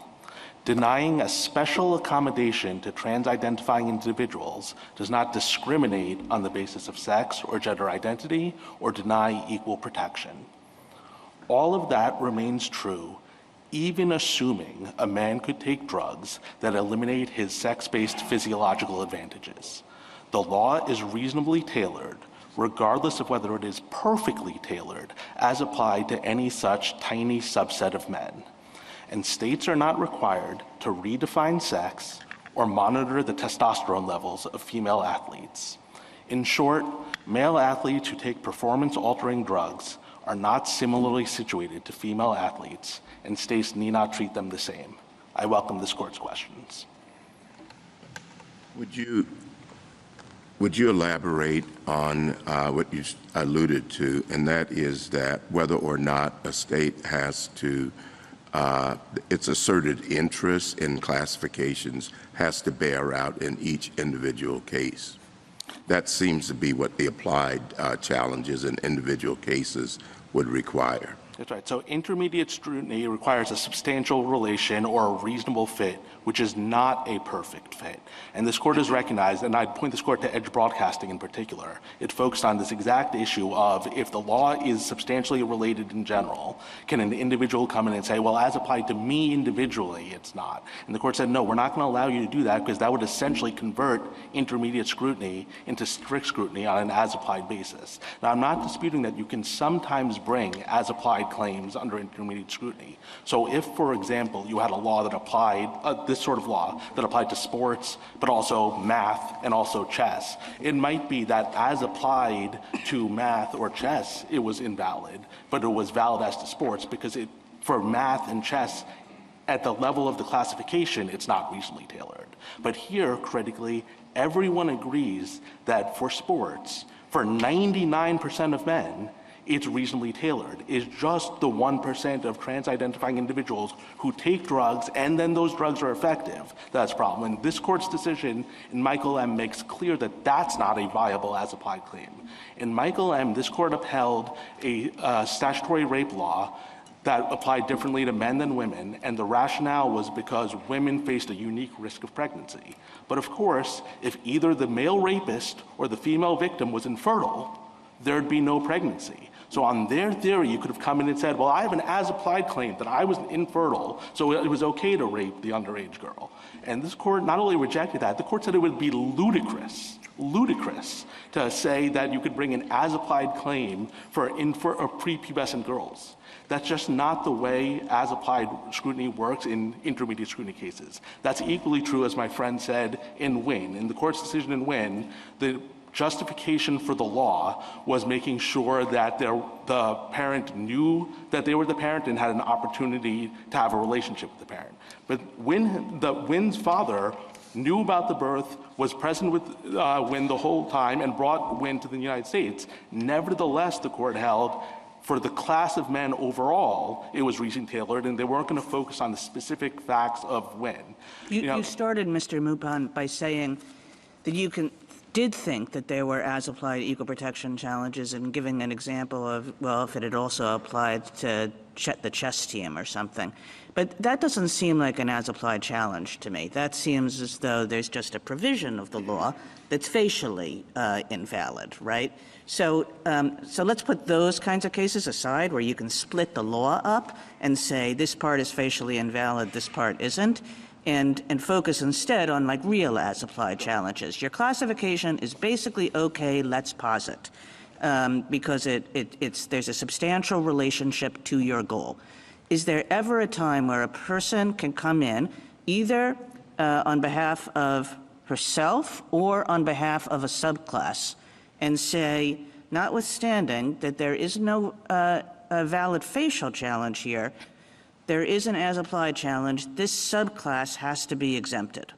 Denying a special accommodation to trans-identifying individuals does not discriminate on the basis of sex or gender identity or deny equal protection. All of that remains true, even assuming a man could take drugs that eliminate his sex-based physiological advantages. The law is reasonably tailored, regardless of whether it is perfectly tailored as applied to any such tiny subset of men. And states are not required to redefine sex or monitor the testosterone levels of female athletes. In short, male athletes who take performance-altering drugs are not similarly situated to female athletes, and states need not treat them the same. I welcome this court's questions. Would you elaborate on what you alluded to, and that is that whether or not a state has to, its asserted interest in classifications has to bear out in each individual case? That seems to be what the applied challenges in individual cases would require. That's right. So intermediate scrutiny requires a substantial relation or a reasonable fit, which is not a perfect fit. And this court has recognized, and I'd point this court to Edge Broadcasting in particular, it focused on this exact issue of if the law is substantially related in general, can an individual come in and say, well, as applied to me individually, it's not. And the court said, no, we're not going to allow you to do that because that would essentially convert intermediate scrutiny into strict scrutiny on an as-applied basis. Now, I'm not disputing that you can sometimes bring as-applied claims under intermediate scrutiny. So if, for example, you had a law that applied, this sort of law that applied to sports, but also math and also chess, it might be that as applied to math or chess, it was invalid, but it was valid as to sports because for math and chess, at the level of the classification, it's not reasonably tailored. But here, critically, everyone agrees that for sports, for 99% of men, it's reasonably tailored. It's just the 1% of trans-identifying individuals who take drugs and then those drugs are effective that's a problem. And this court's decision in Michael M. makes clear that that's not a viable as-applied claim. In Michael M., this court upheld a statutory rape law that applied differently to men than women, and the rationale was because women faced a unique risk of pregnancy. But of course, if either the male rapist or the female victim was infertile, there'd be no pregnancy. So on their theory, you could have come in and said, well, I have an as-applied claim that I was infertile, so it was okay to rape the underage girl. And this court not only rejected that, the court said it would be ludicrous to say that you could bring an as-applied claim for prepubescent girls. That's just not the way as-applied scrutiny works in intermediate scrutiny cases. That's equally true, as my friend said, in Wynn. In the court's decision in Wynn, the justification for the law was making sure that the parent knew that they were the parent and had an opportunity to have a relationship with the parent. But Wynn's father knew about the birth, was present with Wynn the whole time, and brought Wynn to the United States. Nevertheless, the court held for the class of men overall, it was reasonably tailored, and they weren't going to focus on the specific facts of when. You started, Mr. Mupon, by saying that you did think that there were as-applied equal protection challenges and giving an example of, well, if it had also applied to the chess team or something. But that doesn't seem like an as-applied challenge to me. That seems as though there's just a provision of the law that's facially invalid, right? So let's put those kinds of cases aside where you can split the law up and say this part is facially invalid, this part isn't, and focus instead on like real as-applied challenges. Your classification is basically okay, let's posit, because there's a substantial relationship to your goal. Is there ever a time where a person can come in either on behalf of herself or on behalf of a subclass and say, notwithstanding that there is no a valid facial challenge here, there is an as-applied challenge, this subclass has to be exempted?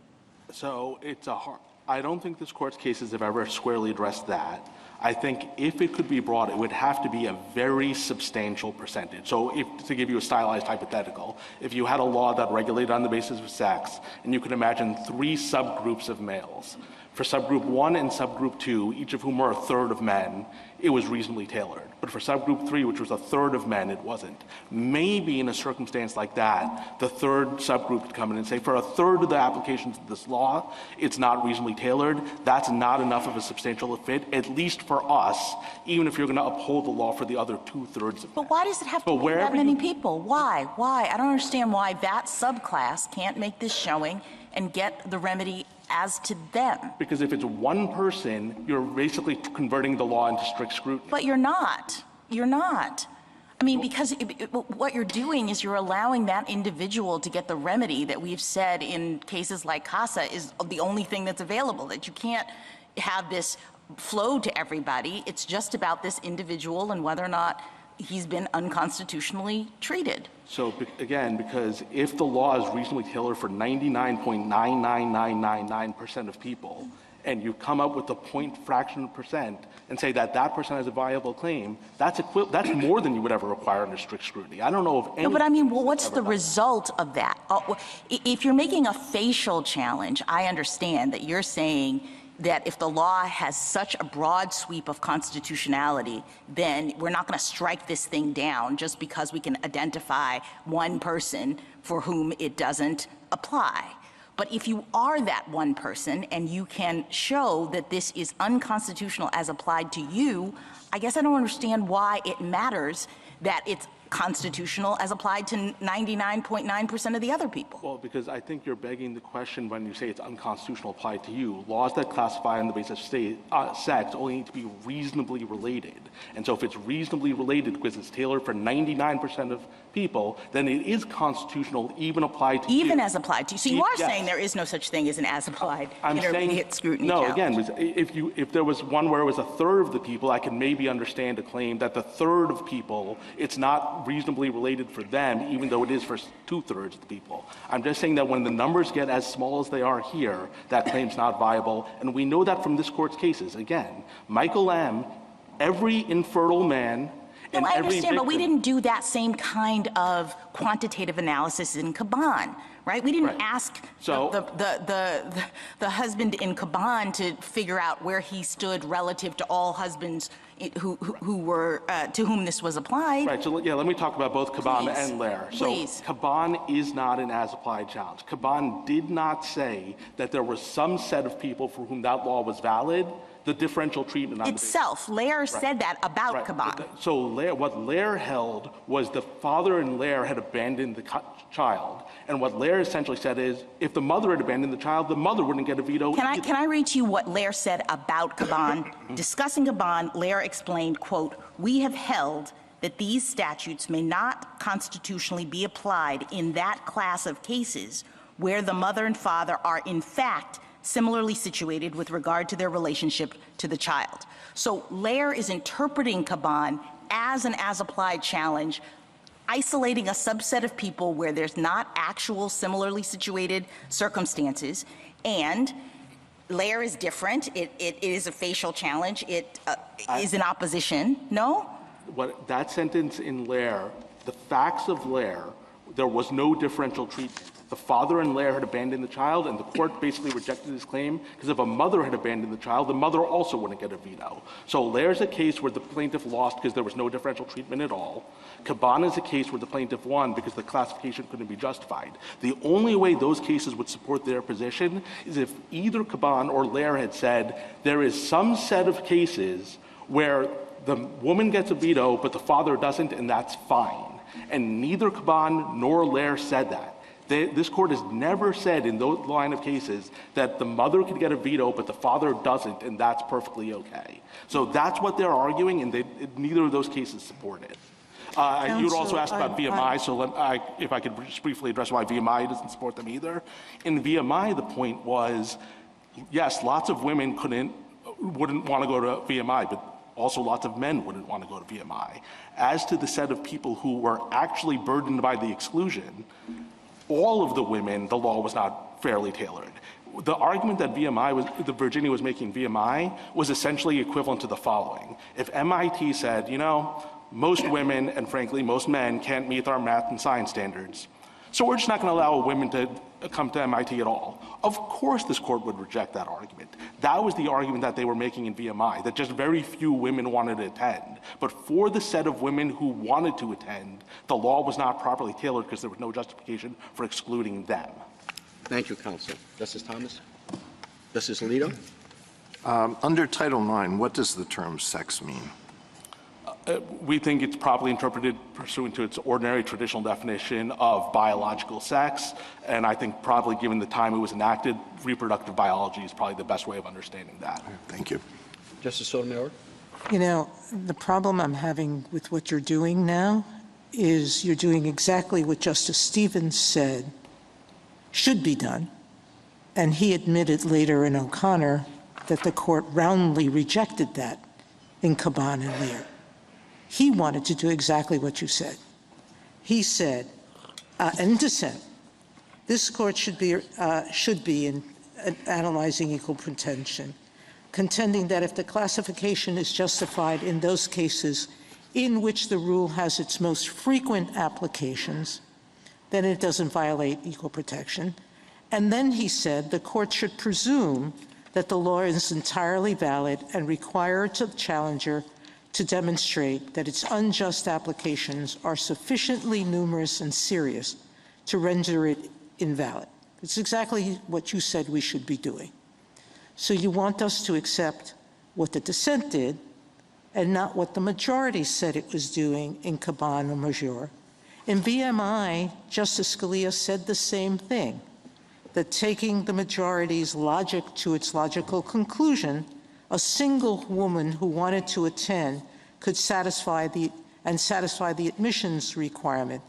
So I don't think this court's cases have ever squarely addressed that. I think if it could be brought, it would have to be a very substantial percentage. So to give you a stylized hypothetical, if you had a law that regulated on the basis of sex, and you could imagine 3 subgroups of males, for subgroup 1 and subgroup 2, each of whom were a third of men, it was reasonably tailored. But for subgroup 3, which was a third of men, it wasn't. Maybe in a circumstance like that, the third subgroup could come in and say, for a third of the applications of this law, it's not reasonably tailored. That's not enough of a substantial fit, at least for us, even if you're going to uphold the law for the other 2/3 of But why does it have to be that many people? Why? I don't understand why that subclass can't make this showing and get the remedy as to them. Because if it's one person, you're basically converting the law into strict scrutiny. But you're not. You're not. I mean, because what you're doing is you're allowing that individual to get the remedy that we've said in cases like CASA is the only thing that's available, that you can't have this flow to everybody. It's just about this individual and whether or not he's been unconstitutionally treated. So again, because if the law is reasonably tailored for 99.99999% of people, and you come up with a point fraction of percent and say that that person has a viable claim, that's more than you would ever require under strict scrutiny. I don't know of any. No, but I mean, well, what's the result of that? If you're making a facial challenge, I understand that you're saying that if the law has such a broad sweep of constitutionality, then we're not going to strike this thing down just because we can identify one person for whom it doesn't apply. But if you are that one person and you can show that this is unconstitutional as applied to you, I guess I don't understand why it matters that it's constitutional as applied to 99.9% of the other people. Well, because I think you're begging the question when you say it's unconstitutional applied to you. Laws that classify on the basis of sex only need to be reasonably related. And so if it's reasonably related because it's tailored for 99% of people, then it is constitutional even applied to you. Even as applied to you. So you are saying there is no such thing as an as applied intermediate scrutiny challenge. No, again, if there was one where it was a third of the people, I can maybe understand a claim that the third of people, it's not reasonably related for them, even though it is for 2/3 of the people. I'm just saying that when the numbers get as small as they are here, that claim's not viable. And we know that from this court's cases. Again, Michael M., every infertile man, no, I understand, but we didn't do that same kind of quantitative analysis in Caban, right? We didn't ask the husband in Caban to figure out where he stood relative to all husbands who were to whom this was applied. Right. So yeah, let me talk about both Caban and Lair. So Caban is not an as-applied challenge. Caban did not say that there was some set of people for whom that law was valid. The differential treatment on itself. Lair said that about Caban. So what Lair held was the father in Lair had abandoned the child. And what Lair essentially said is, if the mother had abandoned the child, the mother wouldn't get a veto. Can I read to you what Lair said about Caban? Discussing Caban, Lair explained, quote, "We have held that these statutes may not constitutionally be applied in that class of cases where the mother and father are in fact similarly situated with regard to their relationship to the child." So Lair is interpreting Caban as an as-applied challenge, isolating a subset of people where there's not actual similarly situated circumstances, and Lair is different. It is a facial challenge. It is in opposition. No? What that sentence in Lair, the facts of Lair, there was no differential treatment. The father in Lair had abandoned the child, and the court basically rejected his claim because if a mother had abandoned the child, the mother also wouldn't get a veto. So Lair's a case where the plaintiff lost because there was no differential treatment at all. Caban is a case where the plaintiff won because the classification couldn't be justified. The only way those cases would support their position is if either Caban or Lair had said there is some set of cases where the woman gets a veto but the father doesn't, and that's fine. And neither Caban nor Lair said that. This court has never said in those line of cases that the mother could get a veto but the father doesn't, and that's perfectly okay. So that's what they're arguing, and neither of those cases support it. You would also ask about VMI, so if I could just briefly address why VMI doesn't support them either. In VMI, the point was, yes, lots of women wouldn't want to go to VMI, but also lots of men wouldn't want to go to VMI. As to the set of people who were actually burdened by the exclusion, all of the women, the law was not fairly tailored. The argument that Virginia was making VMI was essentially equivalent to the following. If MIT said, most women and frankly most men can't meet our math and science standards, so we're just not going to allow women to come to MIT at all. Of course this court would reject that argument. That was the argument that they were making in VMI, that just very few women wanted to attend. But for the set of women who wanted to attend, the law was not properly tailored because there was no justification for excluding them. Thank you, counsel. Justice Thomas? Justice Alito? Under Title IX, what does the term sex mean? We think it's properly interpreted pursuant to its ordinary traditional definition of biological sex, and I think probably given the time it was enacted, reproductive biology is probably the best way of understanding that. Thank you. Justice Sotomayor? The problem I'm having with what you're doing now is you're doing exactly what Justice Stevens said should be done, and he admitted later in O'Connor that the court roundly rejected that in Caban and Lear. He wanted to do exactly what you said. He said, in dissent, this court should be in analyzing equal protection, contending that if the classification is justified in those cases in which the rule has its most frequent applications, then it doesn't violate equal protection. And then he said the court should presume that the law is entirely valid and require the challenger to demonstrate that its unjust applications are sufficiently numerous and serious to render it invalid. It's exactly what you said we should be doing. So you want us to accept what the dissent did and not what the majority said it was doing in Caban or Major. In VMI, Justice Scalia said the same thing, that taking the majority's logic to its logical conclusion, a single woman who wanted to attend could satisfy the admissions requirement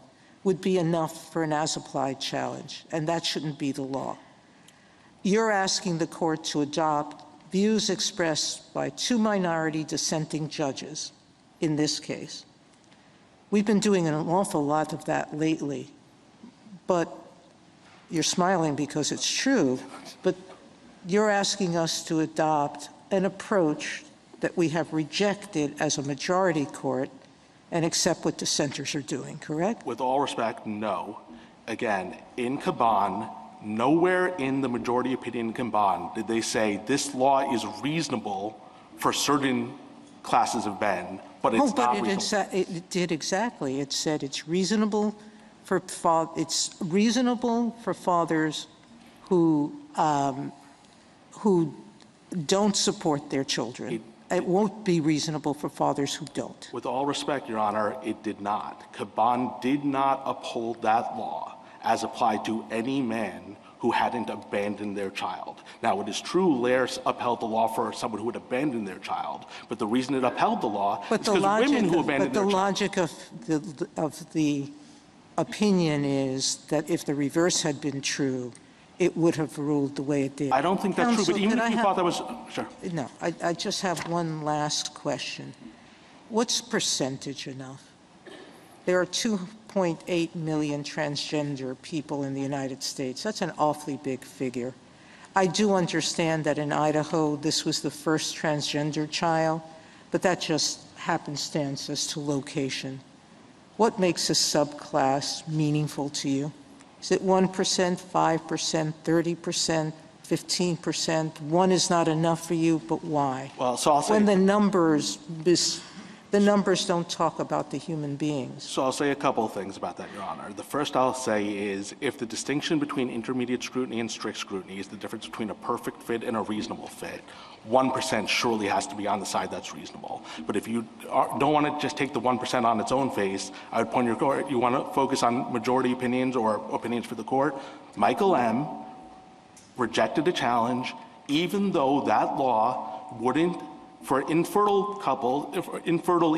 would be enough for an as-applied challenge, and that shouldn't be the law. You're asking the court to adopt views expressed by two minority dissenting judges in this case. We've been doing an awful lot of that lately, but you're smiling because it's true, but you're asking us to adopt an approach that we have rejected as a majority court and accept what dissenters are doing, correct? With all respect, no. Again, in Caban, nowhere in the majority opinion in Caban did they say this law is reasonable for certain classes of men, but it's not reasonable. It did exactly. It said it's reasonable for fathers who don't support their children. It won't be reasonable for fathers who don't. With all respect, Your Honor, it did not. Caban did not uphold that law as applied to any man who hadn't abandoned their child. Now, it is true Lair upheld the law for someone who had abandoned their child, but the reason it upheld the law is because women who abandoned their child. But the logic of the opinion is that if the reverse had been true, it would have ruled the way it did. I don't think that's true, but even if you thought that was... Sure. No, I just have one last question. What's percentage enough? There are 2.8 million transgender people in the United States. That's an awfully big figure. I do understand that in Idaho, this was the first transgender child but that just happenstance as to location. What makes a subclass meaningful to you? Is it 1%, 5%, 30%, 15%? One is not enough for you, but why? Well, so I'll say, When the numbers don't talk about the human beings. So I'll say a couple of things about that, Your Honor. The first I'll say is if the distinction between intermediate scrutiny and strict scrutiny is the difference between a perfect fit and a reasonable fit, 1% surely has to be on the side that's reasonable. But if you don't want to just take the 1% on its own face, I would point your court, you want to focus on majority opinions or opinions for the court. Michael M. rejected a challenge even though that law wouldn't, for infertile couples, either infertile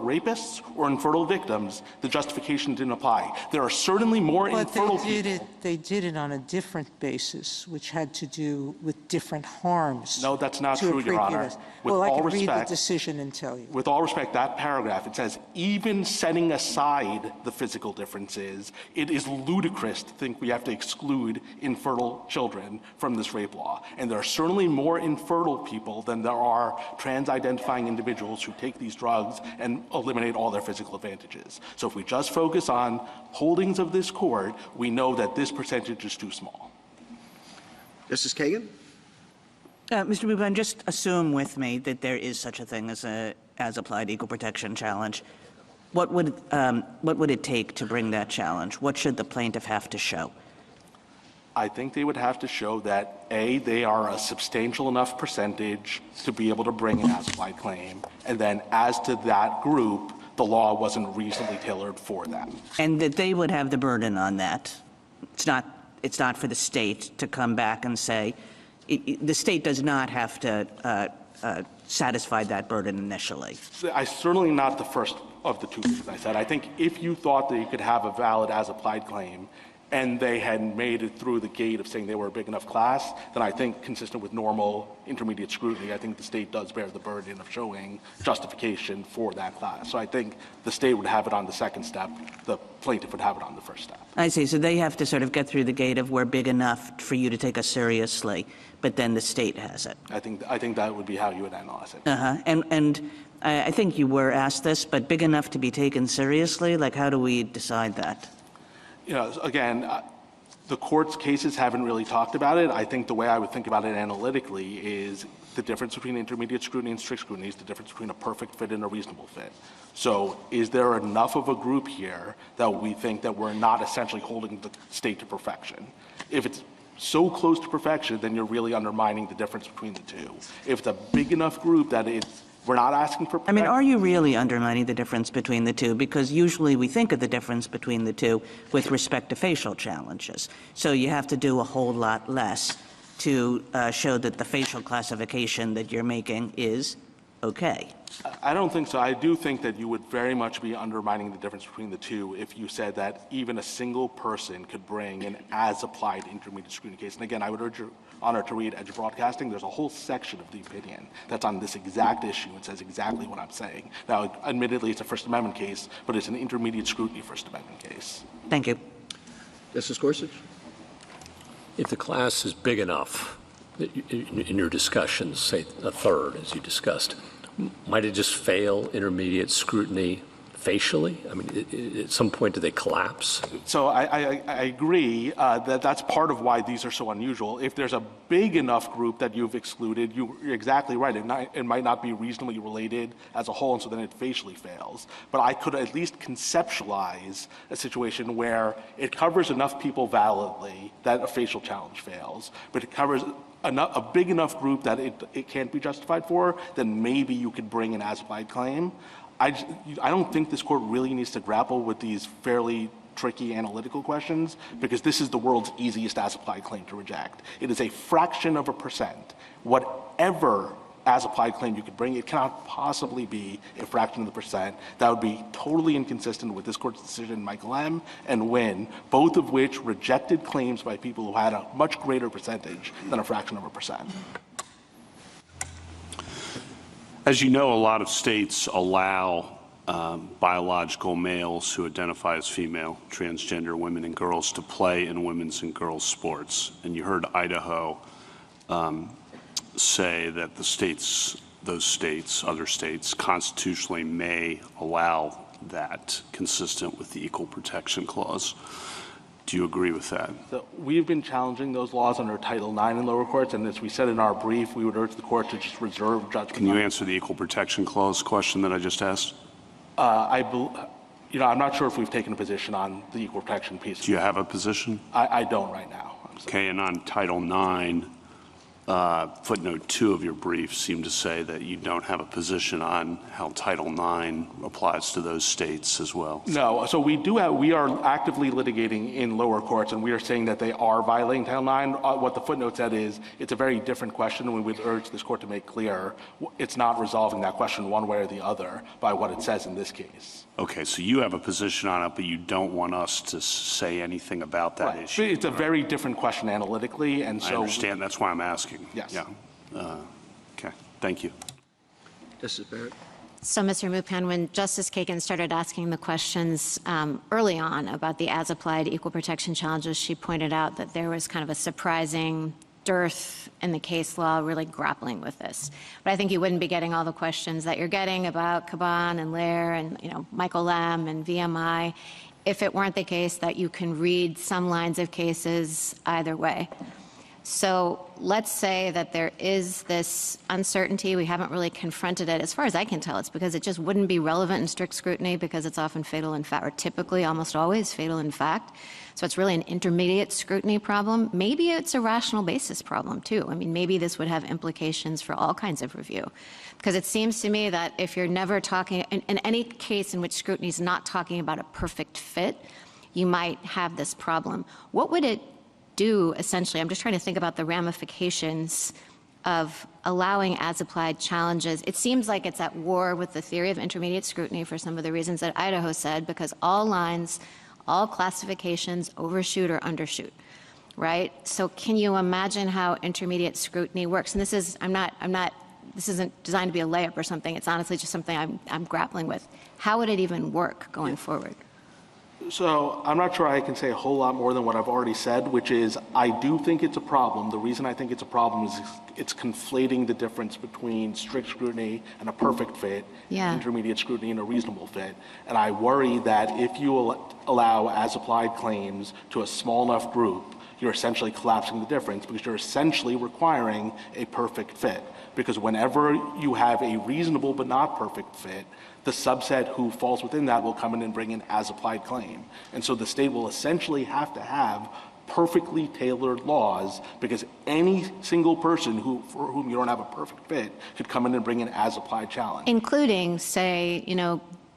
rapists or infertile victims, the justification didn't apply. There are certainly more infertile people. They did it on a different basis, which had to do with different harms. No, that's not true, Your Honor. Well, I can read the decision and tell you. With all respect, that paragraph, it says, even setting aside the physical differences, it is ludicrous to think we have to exclude infertile children from this rape law. And there are certainly more infertile people than there are trans-identifying individuals who take these drugs and eliminate all their physical advantages. So if we just focus on holdings of this court, we know that this percentage is too small. Justice Kagan? Mr. Bubin, just assume with me that there is such a thing as a as-applied equal protection challenge. What would it take to bring that challenge? What should the plaintiff have to show? I think they would have to show that, A, they are a substantial enough percentage to be able to bring an as-applied claim, and then as to that group, the law wasn't reasonably tailored for them. And that they would have the burden on that. It's not for the state to come back and say, the state does not have to satisfy that burden initially. Certainly not the first of the two things I said. I think if you thought that you could have a valid as-applied claim and they had made it through the gate of saying they were a big enough class, then I think consistent with normal intermediate scrutiny, I think the state does bear the burden of showing justification for that class. So I think the state would have it on the second step, the plaintiff would have it on the first step. I see. So they have to sort of get through the gate of we're big enough for you to take us seriously, but then the state has it. I think that would be how you would analyze it. And I think you were asked this, but big enough to be taken seriously? Like, how do we decide that? You know, again, the court's cases haven't really talked about it. I think the way I would think about it analytically is the difference between intermediate scrutiny and strict scrutiny is the difference between a perfect fit and a reasonable fit. So is there enough of a group here that we think that we're not essentially holding the state to perfection? If it's so close to perfection, then you're really undermining the difference between the two. If it's a big enough group that we're not asking for perfection. I mean, are you really undermining the difference between the two? Because usually we think of the difference between the two with respect to facial challenges. So you have to do a whole lot less to show that the facial classification that you're making is okay. I don't think so. I do think that you would very much be undermining the difference between the two if you said that even a single person could bring an as-applied intermediate scrutiny case. And again, I would urge Your Honor to read Edge Broadcasting. There's a whole section of the opinion that's on this exact issue and says exactly what I'm saying. Now, admittedly, it's a First Amendment case, but it's an intermediate scrutiny First Amendment case. Thank you. Justice Gorsuch? If the class is big enough, in your discussions, say a third, as you discussed, might it just fail intermediate scrutiny facially? I mean, at some point, do they collapse? So I agree that that's part of why these are so unusual. If there's a big enough group that you've excluded, you're exactly right. It might not be reasonably related as a whole, and so then it facially fails. But I could at least conceptualize a situation where it covers enough people validly that a facial challenge fails, but it covers a big enough group that it can't be justified for, then maybe you could bring an as-applied claim. I don't think this court really needs to grapple with these fairly tricky analytical questions because this is the world's easiest as-applied claim to reject. It is a fraction of a percent. Whatever as-applied claim you could bring, it cannot possibly be a fraction of the percent. That would be totally inconsistent with this court's decision, Michael M. and Wynn, both of which rejected claims by people who had a much greater percentage than a fraction of a percent. As you know, a lot of states allow biological males who identify as female, transgender women and girls to play in women's and girls' sports. And you heard Idaho say that the those states, other states, constitutionally may allow that consistent with the Equal Protection Clause. Do you agree with that? So we've been challenging those laws under Title IX in lower courts, and as we said in our brief, we would urge the court to just reserve judgment. Can you answer the Equal Protection Clause question that I just asked? I'm not sure if we've taken a position on the equal protection piece. Do you have a position? I don't right now. Okay, and on Title IX, footnote 2 of your brief seemed to say that you don't have a position on how Title IX applies to those states as well. No, so we are actively litigating in lower courts, and we are saying that they are violating Title IX. What the footnote said is it's a very different question, and we would urge this court to make clear it's not resolving that question one way or the other by what it says in this case. Okay, so you have a position on it, but you don't want us to say anything about that issue. It's a very different question analytically, and so— I understand. That's why I'm asking. Yes. Yeah. Okay. Thank you. Justice Barrett. So, Mr. Mupan, when Justice Kagan started asking the questions early on about the as-applied equal protection challenges, she pointed out that there was kind of a surprising dearth in the case law really grappling with this. But I think you wouldn't be getting all the questions that you're getting about Caban and Lair and, Michael Lamb and VMI if it weren't the case that you can read some lines of cases either way. So let's say that there is this uncertainty. We haven't really confronted it. As far as I can tell, it's because it just wouldn't be relevant in strict scrutiny because it's often fatal in fact, or typically almost always fatal in fact. So it's really an intermediate scrutiny problem. Maybe it's a rational basis problem too. I mean, maybe this would have implications for all kinds of review. Because it seems to me that if you're never talking, in any case in which scrutiny is not talking about a perfect fit, you might have this problem. What would it do, essentially? I'm just trying to think about the ramifications of allowing as-applied challenges. It seems like it's at war with the theory of intermediate scrutiny for some of the reasons that Idaho said, because all lines, all classifications overshoot or undershoot, right? So can you imagine how intermediate scrutiny works? And this is, this isn't designed to be a layup or something. It's honestly just something I'm grappling with. How would it even work going forward? So I'm not sure I can say a whole lot more than what I've already said, which is I do think it's a problem. The reason I think it's a problem is it's conflating the difference between strict scrutiny and a perfect fit, intermediate scrutiny and a reasonable fit. And I worry that if you allow as-applied claims to a small enough group, you're essentially collapsing the difference because you're essentially requiring a perfect fit. Because whenever you have a reasonable but not perfect fit, the subset who falls within that will come in and bring an as-applied claim. And so the state will essentially have to have perfectly tailored laws because any single person for whom you don't have a perfect fit could come in and bring an as-applied challenge. Including, say,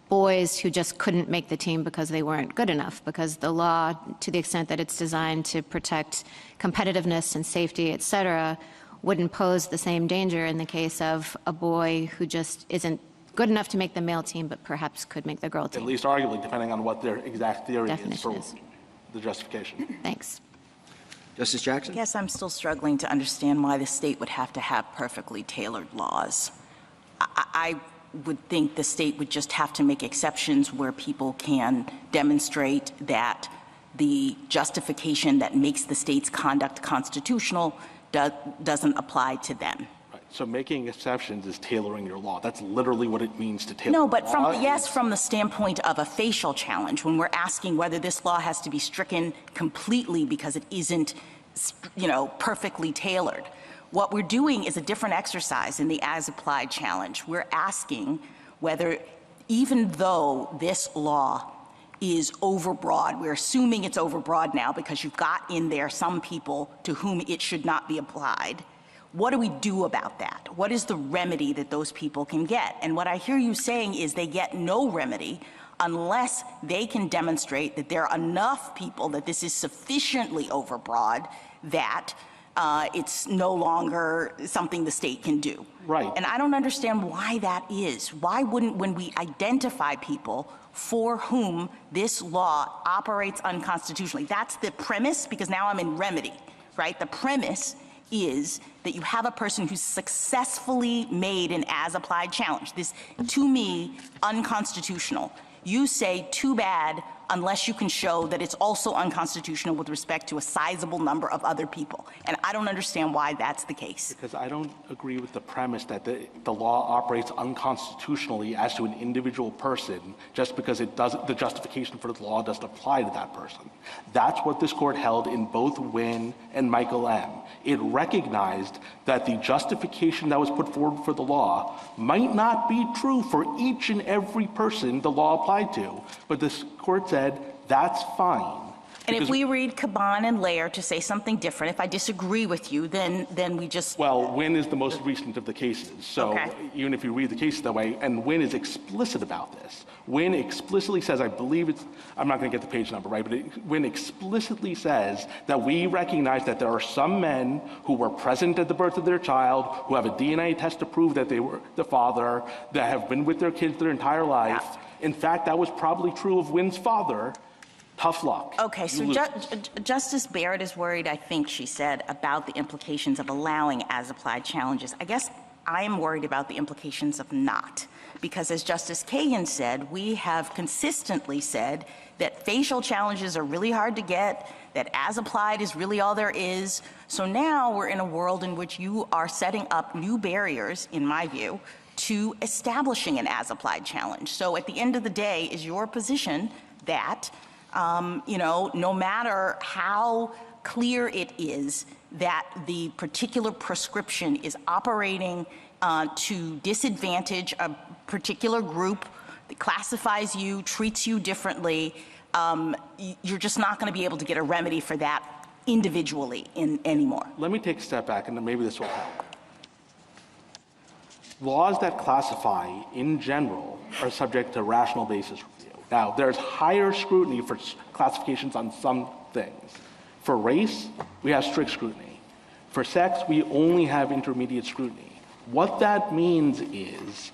boys who just couldn't make the team because they weren't good enough, because the law, to the extent that it's designed to protect competitiveness and safety, et cetera, wouldn't pose the same danger in the case of a boy who just isn't good enough to make the male team, but perhaps could make the girl team. At least arguably, depending on what their exact theory is for the justification. Thanks. Justice Jackson? Yes, I'm still struggling to understand why the state would have to have perfectly tailored laws. I would think the state would just have to make exceptions where people can demonstrate that the justification that makes the state's conduct constitutional doesn't apply to them. Right. So making exceptions is tailoring your law. That's literally what it means to tailor. No, but from the standpoint of a facial challenge, when we're asking whether this law has to be stricken completely because it isn't, perfectly tailored. What we're doing is a different exercise in the as-applied challenge. We're asking whether, even though this law is overbroad, we're assuming it's overbroad now because you've got in there some people to whom it should not be applied. What do we do about that? What is the remedy that those people can get? And what I hear you saying is they get no remedy unless they can demonstrate that there are enough people that this is sufficiently overbroad that it's no longer something the state can do. Right. And I don't understand why that is. Why wouldn't, when we identify people for whom this law operates unconstitutionally, that's the premise, because now I'm in remedy, right? The premise is that you have a person who's successfully made an as-applied challenge. This, to me, unconstitutional. You say, too bad, unless you can show that it's also unconstitutional with respect to a sizable number of other people. And I don't understand why that's the case. Because I don't agree with the premise that the law operates unconstitutionally as to an individual person just because the justification for the law doesn't apply to that person. That's what this court held in both Wynne and Michael M. It recognized that the justification that was put forward for the law might not be true for each and every person the law applied to, but this court said that's fine. And if we read Caban and Lair to say something different, if I disagree with you, then we just... Well, Wynne is the most recent of the cases. So even if you read the cases that way, and Wynne is explicit about this. Wynne explicitly says, I believe it's, I'm not going to get the page number right, but Wynne explicitly says that we recognize that there are some men who were present at the birth of their child, who have a DNA test to prove that they were the father, that have been with their kids their entire life. Yeah. In fact, that was probably true of Wynne's father. Tough luck. Okay, so Justice Barrett is worried, I think she said, about the implications of allowing as-applied challenges. I guess I am worried about the implications of not. Because as Justice Kagan said, we have consistently said that facial challenges are really hard to get, that as-applied is really all there is. So now we're in a world in which you are setting up new barriers, in my view, to establishing an as-applied challenge. So at the end of the day, is your position that no matter how clear it is that the particular prescription is operating to disadvantage a particular group, that classifies you, treats you differently, you're just not going to be able to get a remedy for that individually anymore. Let me take a step back, and then maybe this will help. Laws that classify, in general, are subject to rational basis review. Now, there's higher scrutiny for classifications on some things. For race, we have strict scrutiny. For sex, we only have intermediate scrutiny. What that means is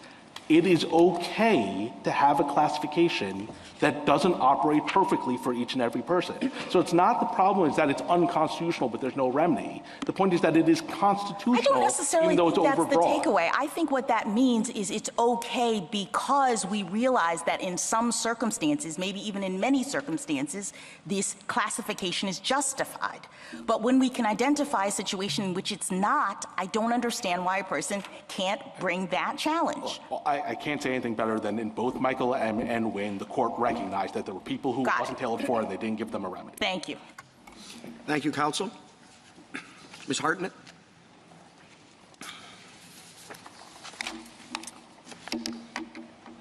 it is okay to have a classification that doesn't operate perfectly for each and every person. So it's not the problem is that it's unconstitutional, but there's no remedy. The point is that it is constitutional, I don't necessarily even though it's think that's overbroad. the takeaway. I think what that means is it's okay because we realize that in some circumstances, maybe even in many circumstances, this classification is justified. But when we can identify a situation in which it's not, I don't understand why a person can't bring that challenge. Well, I can't say anything better than in both Michael M. and Wynne, the court recognized that there were people who wasn't tailored for and they didn't give them a remedy. Thank you. Thank you, counsel. Ms. Hartnett.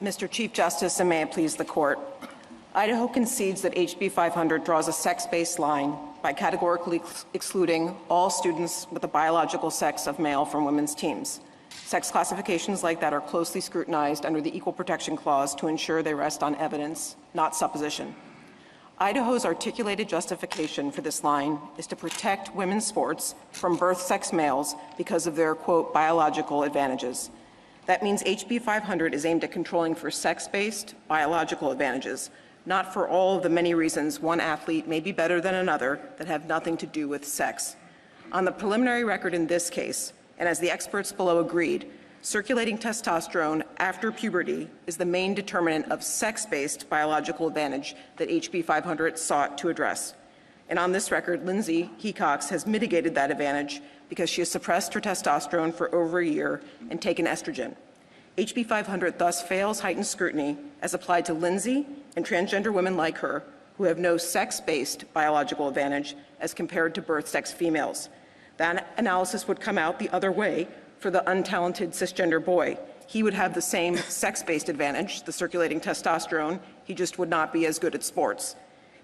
Mr. Chief Justice, and may it please the court, Idaho concedes that HB 500 draws a sex-based line by categorically excluding all students with the biological sex of male from women's teams. Sex classifications like that are closely scrutinized under the Equal Protection Clause to ensure they rest on evidence, not supposition. Idaho's articulated justification for this line is to protect women's sports from birth sex males because of their, quote, biological advantages. That means HB 500 is aimed at controlling for sex-based biological advantages, not for all of the many reasons one athlete may be better than another that have nothing to do with sex. On the preliminary record in this case, and as the experts below agreed, circulating testosterone after puberty is the main determinant of sex-based biological advantage that HB 500 sought to address. And on this record, Lindsay Hecox has mitigated that advantage because she has suppressed her testosterone for over a year and taken estrogen. HB 500 thus fails heightened scrutiny as applied to Lindsay and transgender women like her who have no sex-based biological advantage as compared to birth sex females. That analysis would come out the other way for the untalented cisgender boy. He would have the same sex-based advantage, the circulating testosterone, he just would not be as good at sports.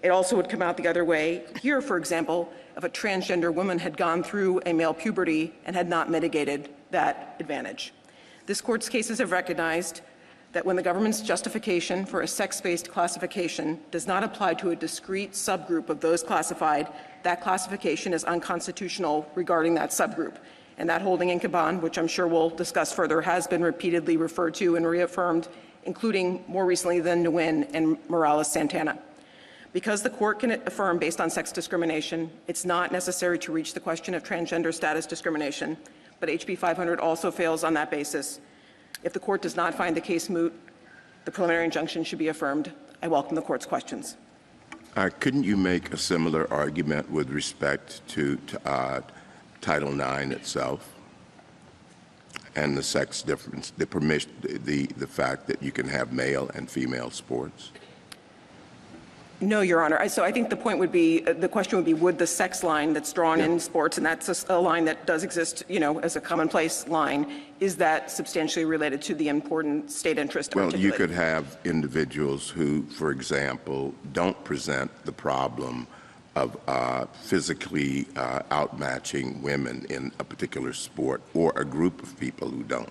It also would come out the other way here, for example, if a transgender woman had gone through a male puberty and had not mitigated that advantage. This court's cases have recognized that when the government's justification for a sex-based classification does not apply to a discrete subgroup of those classified, that classification is unconstitutional regarding that subgroup. And that holding in Caban, which I'm sure we'll discuss further, has been repeatedly referred to and reaffirmed, including more recently than Nguyen and Morales-Santana. Because the court can affirm based on sex discrimination, it's not necessary to reach the question of transgender status discrimination, but HB 500 also fails on that basis. If the court does not find the case moot, the preliminary injunction should be affirmed. I welcome the court's questions. Couldn't you make a similar argument with respect to Title IX itself and the sex difference, the fact that you can have male and female sports? No, Your Honor. So I think the point would be, the question would be, would the sex line that's drawn in sports, and that's a line that does exist, as a commonplace line, is that substantially related to the important state interest? Well, you could have individuals who, for example, don't present the problem of physically outmatching women in a particular sport, or a group of people who don't.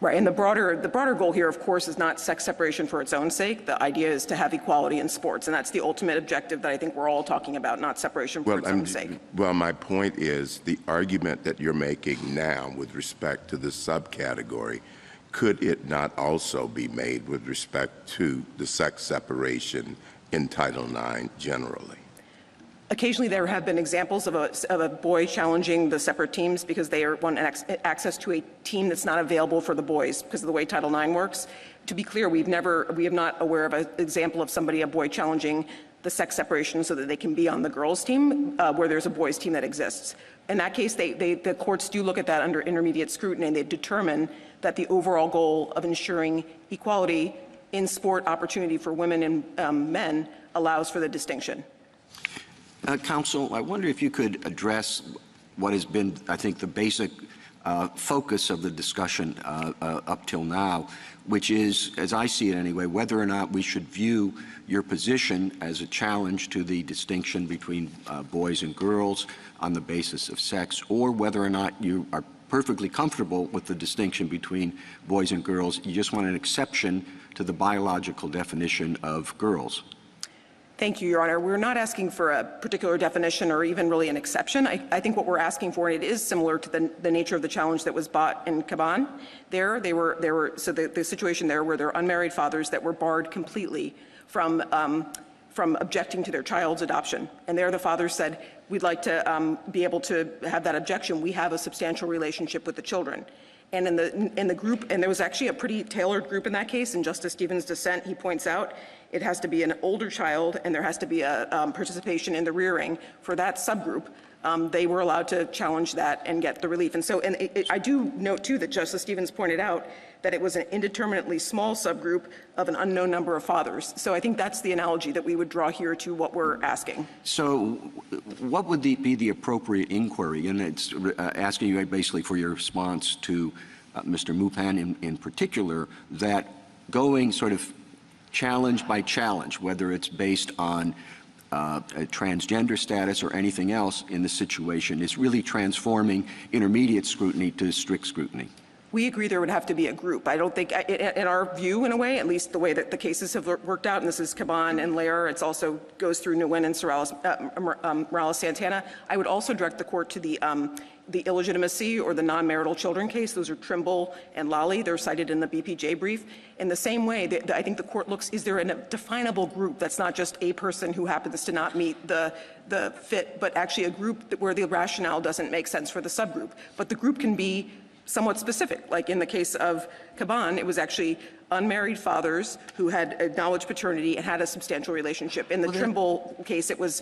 Right, and the broader goal here, of course, is not sex separation for its own sake. The idea is to have equality in sports, and that's the ultimate objective that I think we're all talking about, not separation for its own sake. Well, my point is the argument that you're making now with respect to this subcategory, could it not also be made with respect to the sex separation in Title IX generally? Occasionally, there have been examples of a boy challenging the separate teams because they want access to a team that's not available for the boys because of the way Title IX works. To be clear, we have not aware of an example of a boy challenging the sex separation so that they can be on the girls' team where there's a boys' team that exists. In that case, the courts do look at that under intermediate scrutiny, and they determine that the overall goal of ensuring equality in sport opportunity for women and men allows for the distinction. Counsel, I wonder if you could address what has been, I think, the basic focus of the discussion up till now, which is, as I see it anyway, whether or not we should view your position as a challenge to the distinction between boys and girls on the basis of sex, or whether or not you are perfectly comfortable with the distinction between boys and girls. You just want an exception to the biological definition of girls. Thank you, Your Honor. We're not asking for a particular definition or even really an exception. I think what we're asking for, and it is similar to the nature of the challenge that was brought in Caban. The situation there where there are unmarried fathers that were barred completely from objecting to their child's adoption. And there the father said, we'd like to be able to have that objection. We have a substantial relationship with the children. And in the group, and there was actually a pretty tailored group in that case. In Justice Stevens' dissent, he points out it has to be an older child, and there has to be a participation in the rearing. For that subgroup, they were allowed to challenge that and get the relief. And so, I do note too that Justice Stevens pointed out that it was an indeterminately small subgroup of an unknown number of fathers. So I think that's the analogy that we would draw here to what we're asking. So what would be the appropriate inquiry? And it's asking you basically for your response to Mr. Mupan in particular, that going sort of challenge by challenge, whether it's based on a transgender status or anything else in the situation, is really transforming intermediate scrutiny to strict scrutiny. We agree there would have to be a group. I don't think, in our view, in a way, at least the way that the cases have worked out, and this is Caban and Lair, it also goes through Nguyen and Morales-Santana. I would also direct the court to the illegitimacy or the non-marital children case. Those are Trimble and Lally. They're cited in the B.P.J. brief. In the same way, I think the court looks, is there a definable group that's not just a person who happens to not meet the fit, but actually a group where the rationale doesn't make sense for the subgroup. But the group can be somewhat specific. Like in the case of Caban, it was actually unmarried fathers who had acknowledged paternity and had a substantial relationship. In the Trimble case, it was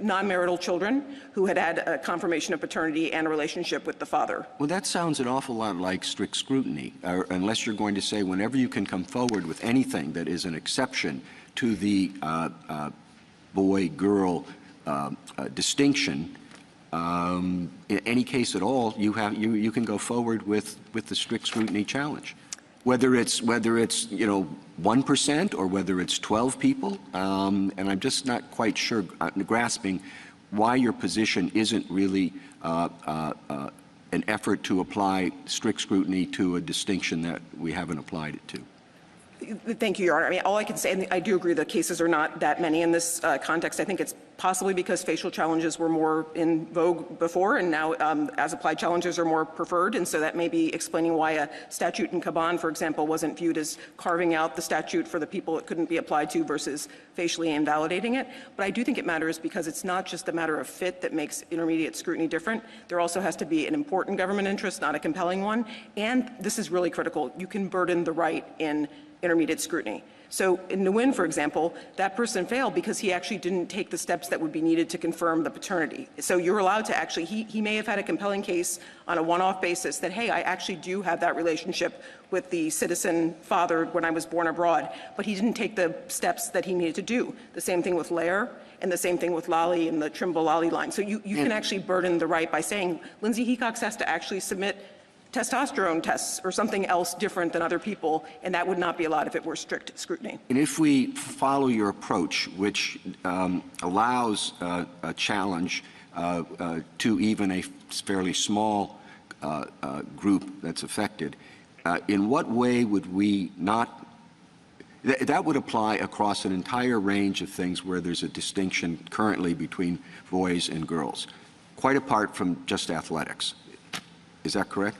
non-marital children who had a confirmation of paternity and a relationship with the father. Well, that sounds an awful lot like strict scrutiny, unless you're going to say whenever you can come forward with anything that is an exception to the boy-girl distinction. In any case at all, you can go forward with the strict scrutiny challenge, whether it's 1% or whether it's 12 people, and I'm just not quite sure, grasping why your position isn't really an effort to apply strict scrutiny to a distinction that we haven't applied it to. Thank you, Your Honor. I mean, all I can say, and I do agree the cases are not that many in this context. I think it's possibly because facial challenges were more in vogue before, and now as-applied challenges are more preferred, and so that may be explaining why a statute in Caban, for example, wasn't viewed as carving out the statute for the people it couldn't be applied to versus facially invalidating it. But I do think it matters because it's not just a matter of fit that makes intermediate scrutiny different. There also has to be an important government interest, not a compelling one, and this is really critical. You can burden the right in intermediate scrutiny. So in Nguyen, for example, that person failed because he actually didn't take the steps that would be needed to confirm the paternity. So you're allowed to actually, he may have had a compelling case on a one-off basis that, hey, I actually do have that relationship with the citizen father when I was born abroad, but he didn't take the steps that he needed to do. The same thing with Lair, and the same thing with Lally and the Trimble-Lally line. So you can actually burden the right by saying, Lindsay Hecox has to actually submit testosterone tests or something else different than other people, and that would not be allowed if it were strict scrutiny. And if we follow your approach, which allows a challenge to even a fairly small group that's affected, in what way would we not that would apply across an entire range of things where there's a distinction currently between boys and girls, quite apart from just athletics. Is that correct?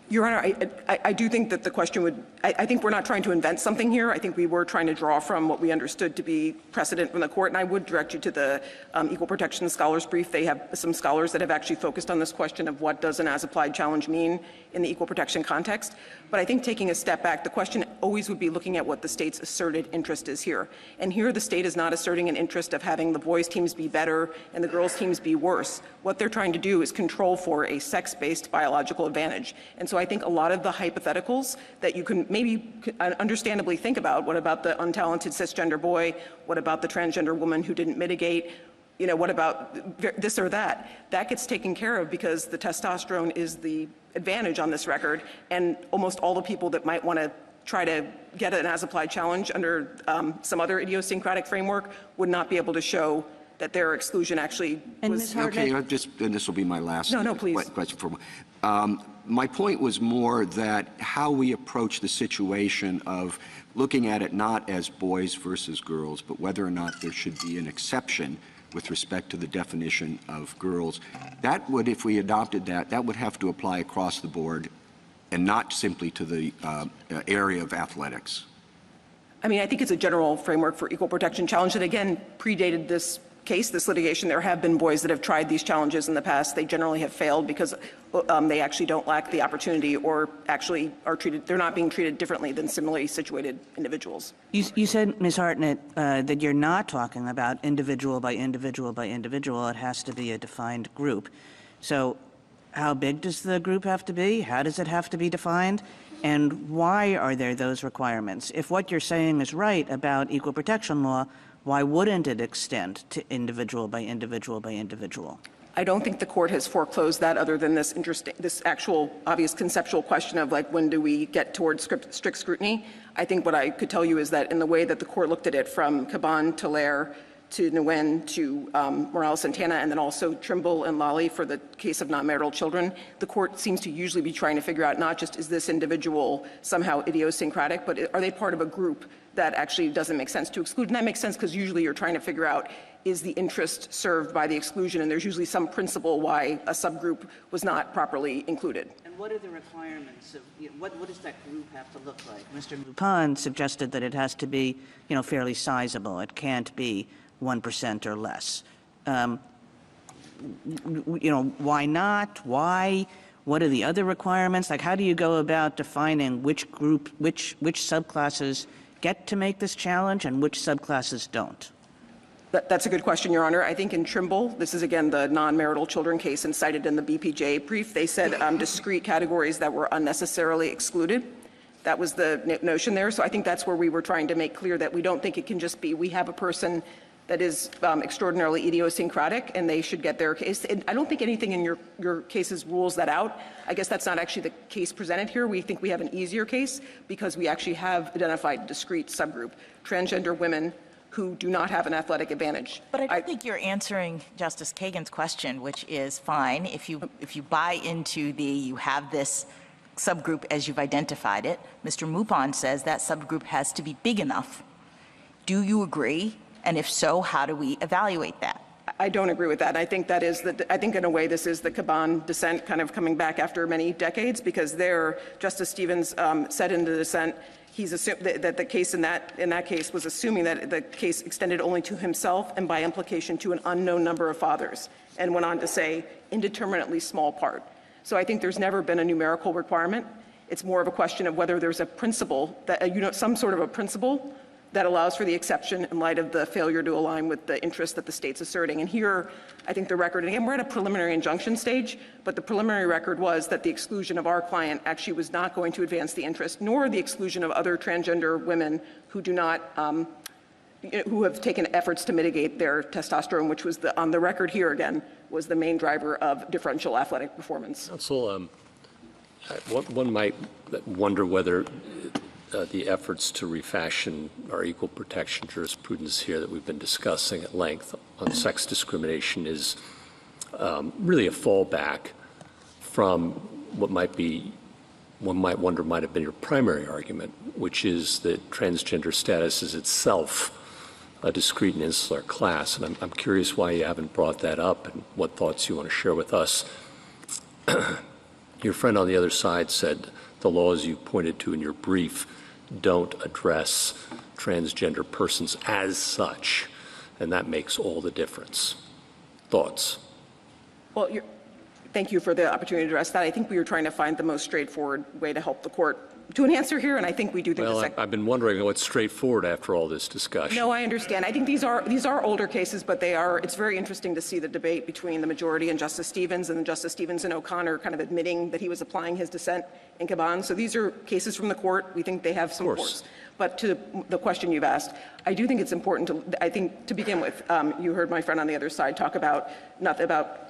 Your Honor, I do think that the question would, I think we're not trying to invent something here. I think we were trying to draw from what we understood to be precedent from the court, and I would direct you to the Equal Protection Scholars Brief. They have some scholars that have actually focused on this question of what does an as-applied challenge mean in the equal protection context. But I think taking a step back, the question always would be looking at what the state's asserted interest is here. And here the state is not asserting an interest of having the boys' teams be better and the girls' teams be worse. What they're trying to do is control for a sex-based biological advantage. And so I think a lot of the hypotheticals that you can maybe understandably think about, what about the untalented cisgender boy? What about the transgender woman who didn't mitigate? You know, what about this or that? That gets taken care of because the testosterone is the advantage on this record, and almost all the people that might want to try to get an as-applied challenge under some other idiosyncratic framework would not be able to show that their exclusion actually was. Okay, and this will be my last question for my point was more that how we approach the situation of looking at it not as boys versus girls, but whether or not there should be an exception with respect to the definition of girls. That would, if we adopted that, that would have to apply across the board and not simply to the area of athletics. I mean, I think it's a general framework for equal protection challenge that, again, predated this case, this litigation. There have been boys that have tried these challenges in the past. They generally have failed because they actually don't lack the opportunity or actually are treated, they're not being treated differently than similarly situated individuals. You said, Ms. Hartnett, that you're not talking about individual by individual by individual. It has to be a defined group. So how big does the group have to be? How does it have to be defined? And why are there those requirements? If what you're saying is right about equal protection law, why wouldn't it extend to individual by individual by individual? I don't think the court has foreclosed that other than this actual obvious conceptual question of like when do we get towards strict scrutiny. I think what I could tell you is that in the way that the court looked at it from Caban to Lair to Nguyen to Morales-Santana and then also Trimble and Lally for the case of non-marital children, the court seems to usually be trying to figure out not just is this individual somehow idiosyncratic, but are they part of a group that actually doesn't make sense to exclude. And that makes sense because usually you're trying to figure out is the interest served by the exclusion, and there's usually some principle why a subgroup was not properly included. And what are the requirements of, what does that group have to look like? Mr. Lupin suggested that it has to be, fairly sizable. It can't be 1% or less. Why not? Why? What are the other requirements? Like, how do you go about defining which group, which subclasses get to make this challenge and which subclasses don't? That's a good question, Your Honor. I think in Trimble, this is again the non-marital children case and cited in the B.P.J. brief, they said discrete categories that were unnecessarily excluded. That was the notion there. So I think that's where we were trying to make clear that we don't think it can just be we have a person that is extraordinarily idiosyncratic and they should get their case. And I don't think anything in your cases rules that out. I guess that's not actually the case presented here. We think we have an easier case because we actually have identified a discrete subgroup, transgender women who do not have an athletic advantage. But I don't think you're answering Justice Kagan's question, which is fine. If you buy into you have this subgroup as you've identified it, Mr. Mupon says that subgroup has to be big enough. Do you agree? And if so, how do we evaluate that? I don't agree with that. I think that is I think in a way this is the Caban dissent kind of coming back after many decades because there, Justice Stevens said in the dissent, he's assumed that the case in that case was assuming that the case extended only to himself and by implication to an unknown number of fathers, and went on to say indeterminately small part. So I think there's never been a numerical requirement. It's more of a question of whether there's a principle, that some sort of a principle that allows for the exception in light of the failure to align with the interest that the state's asserting. And here, I think the record, and again, we're at a preliminary injunction stage, but the preliminary record was that the exclusion of our client actually was not going to advance the interest, nor the exclusion of other transgender women who do not, who have taken efforts to mitigate their testosterone, which was on the record here again, was the main driver of differential athletic performance. Counsel, one might wonder whether the efforts to refashion our equal protection jurisprudence here that we've been discussing at length on sex discrimination is really a fallback from what one might wonder might have been your primary argument, which is that transgender status is itself a discrete and insular class. And I'm curious why you haven't brought that up and what thoughts you want to share with us. Your friend on the other side said the laws you pointed to in your brief don't address transgender persons as such, and that makes all the difference. Thoughts? Well, thank you for the opportunity to address that. I think we were trying to find the most straightforward way to help the court to an answer here, and I think we do think well, I've been wondering what's straightforward after all this discussion. No, I understand. I think these are older cases, but it's very interesting to see the debate between the majority and Justice Stevens, and then Justice Stevens and O'Connor kind of admitting that he was applying his dissent in Caban. So these are cases from the court. We think they have some force. But to the question you've asked, I do think it's important to begin with, you heard my friend on the other side talk about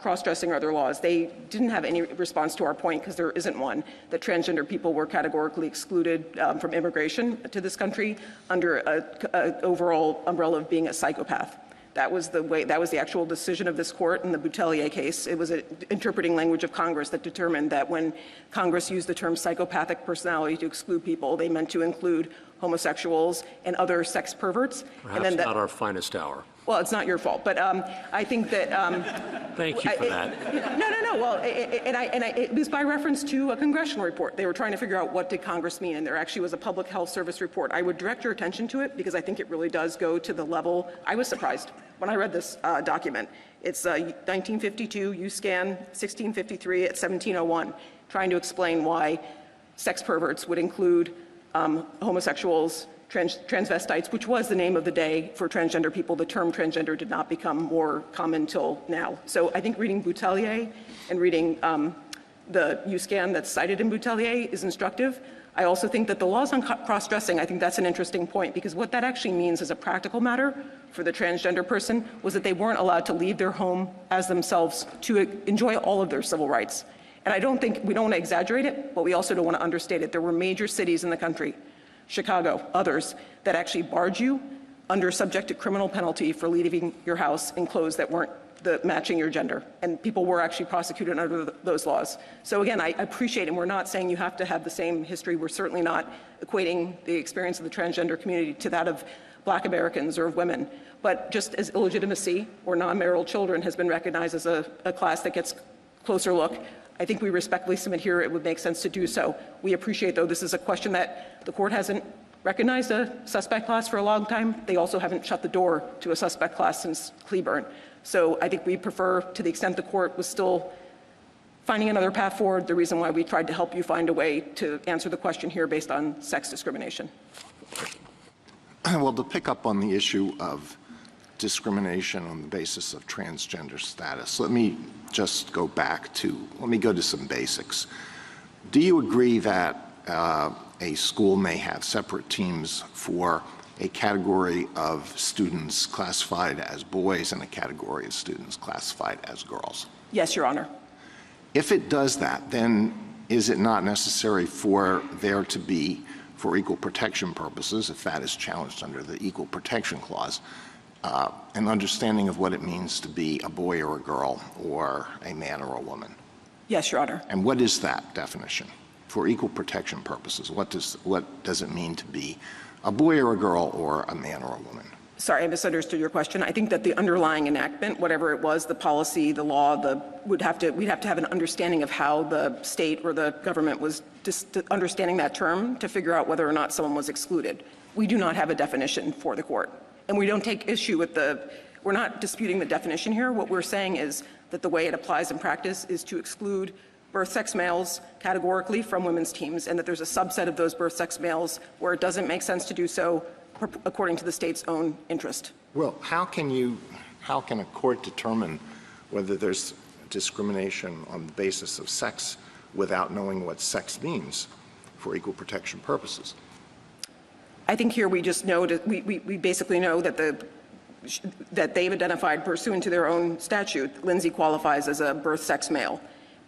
cross-dressing or other laws. They didn't have any response to our point, because there isn't one, that transgender people were categorically excluded from immigration to this country under an overall umbrella of being a psychopath. That was the actual decision of this court in the Boutelier case. It was interpreting language of Congress that determined that when Congress used the term psychopathic personality to exclude people, they meant to include homosexuals and other sex perverts. Perhaps and not our finest hour. Well, it's not your fault, but I think that. Thank you for that. No. Well, it was by reference to a congressional report. They were trying to figure out what did Congress mean, and there actually was a public health service report. I would direct your attention to it because I think it really does go to the level. I was surprised when I read this document. It's 1952 USCAN 1653 at 1701, trying to explain why sex perverts would include homosexuals, transvestites, which was the name of the day for transgender people. The term transgender did not become more common till now. So I think reading Boutelier and reading the USCAN that's cited in Boutelier is instructive. I also think that the laws on cross-dressing, I think that's an interesting point, because what that actually means as a practical matter for the transgender person was that they weren't allowed to leave their home as themselves to enjoy all of their civil rights. And we don't want to exaggerate it, but we also don't want to understate it. There were major cities in the country, Chicago, others, that actually barred you under subject to criminal penalty for leaving your house in clothes that weren't matching your gender. And people were actually prosecuted under those laws. So again, I appreciate, and we're not saying you have to have the same history. We're certainly not equating the experience of the transgender community to that of Black Americans or of women. But just as illegitimacy or non-marital children has been recognized as a class that gets closer look, I think we respectfully submit here it would make sense to do so. We appreciate, though, this is a question that the court hasn't recognized a suspect class for a long time. They also haven't shut the door to a suspect class since Cleburne. So I think we prefer, to the extent the court was still finding another path forward, the reason why we tried to help you find a way to answer the question here based on sex discrimination. Well, to pick up on the issue of discrimination on the basis of transgender status, let me just go to some basics. Do you agree that a school may have separate teams for a category of students classified as boys and a category of students classified as girls? Yes, Your Honor. If it does that, then is it not necessary for there to be, for equal protection purposes, if that is challenged under the Equal Protection Clause, an understanding of what it means to be a boy or a girl or a man or a woman? Yes, Your Honor. And what is that definition? For equal protection purposes, what does it mean to be a boy or a girl or a man or a woman? Sorry, I misunderstood your question. I think that the underlying enactment, whatever it was, the policy, the law, we'd have to have an understanding of how the state or the government was understanding that term to figure out whether or not someone was excluded. We do not have a definition for the court. And we don't take issue with we're not disputing the definition here. What we're saying is that the way it applies in practice is to exclude birth sex males categorically from women's teams, and that there's a subset of those birth sex males where it doesn't make sense to do so according to the state's own interest. Well, how can a court determine whether there's discrimination on the basis of sex without knowing what sex means for equal protection purposes? I think here we just know that we basically know that that they've identified pursuant to their own statute, Lindsay qualifies as a birth sex male,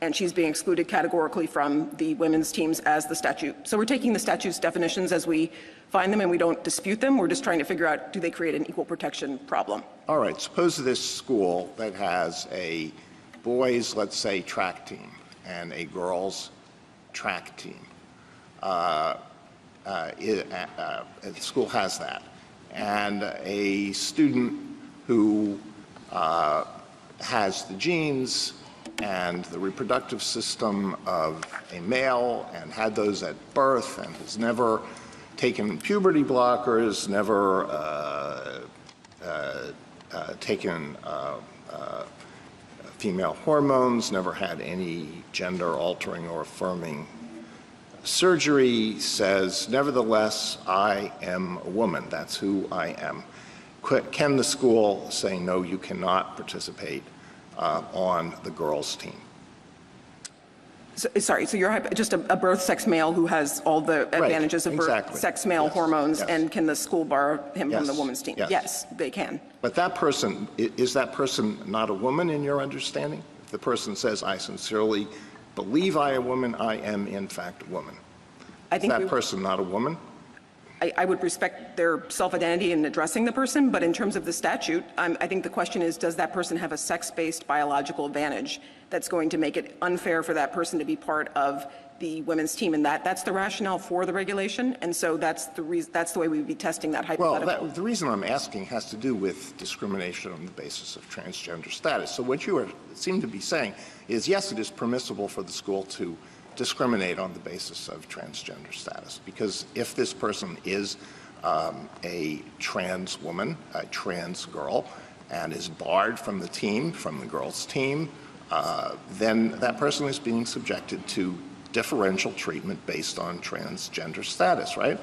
and she's being excluded categorically from the women's teams as the statute. So we're taking the statute's definitions as we find them, and we don't dispute them. We're just trying to figure out, do they create an equal protection problem? All right, suppose this school that has a boys, let's say, track team and a girls track team. The school has that. And a student who has the genes and the reproductive system of a male and had those at birth and has never taken puberty blockers, never taken female hormones, never had any gender altering or affirming surgery, says, nevertheless, I am a woman. That's who I am. Can the school say, no, you cannot participate on the girls' team? So you're just a birth sex male who has all the advantages of birth sex male hormones, and can the school bar him from the women's team? Yes, they can. But that person, is that person not a woman in your understanding? If the person says, I sincerely believe I am a woman, I am in fact a woman. Is that person not a woman? I would respect their self-identity in addressing the person, but in terms of the statute, I think the question is, does that person have a sex-based biological advantage that's going to make it unfair for that person to be part of the women's team? And that's the rationale for the regulation, and so that's the way we would be testing that hypothetical. Well, the reason I'm asking has to do with discrimination on the basis of transgender status. So what you seem to be saying is, yes, it is permissible for the school to discriminate on the basis of transgender status, because if this person is a trans woman, a trans girl, and is barred from the team, from the girls' team, then that person is being subjected to differential treatment based on transgender status, right?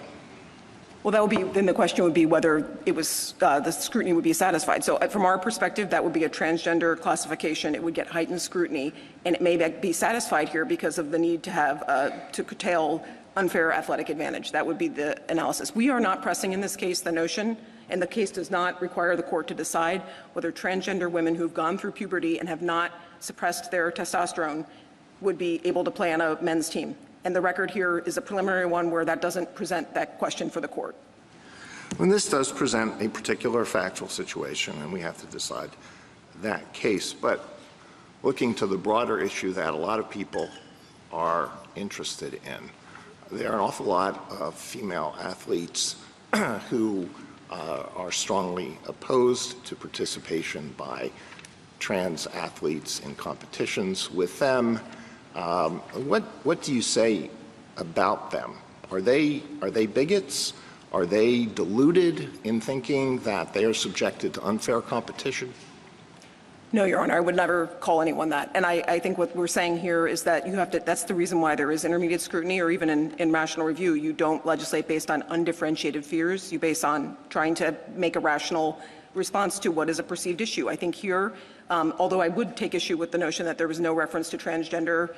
Well, that would be, then the question would be whether it was, the scrutiny would be satisfied. So from our perspective, that would be a transgender classification. It would get heightened scrutiny, and it may be satisfied here because of the need to have, to curtail unfair athletic advantage. That would be the analysis. We are not pressing in this case the notion, and the case does not require the court to decide whether transgender women who've gone through puberty and have not suppressed their testosterone would be able to play on a men's team. And the record here is a preliminary one where that doesn't present that question for the court. When this does present a particular factual situation, and we have to decide that case, but looking to the broader issue that a lot of people are interested in, there are an awful lot of female athletes who are strongly opposed to participation by trans athletes in competitions with them. What do you say about them? Are they bigots? Are they deluded in thinking that they are subjected to unfair competition? No, Your Honor, I would never call anyone that. And I think what we're saying here is that you have to, that's the reason why there is intermediate scrutiny, or even in rational review, you don't legislate based on undifferentiated fears. You base on trying to make a rational response to what is a perceived issue. I think here, although I would take issue with the notion that there was no reference to transgender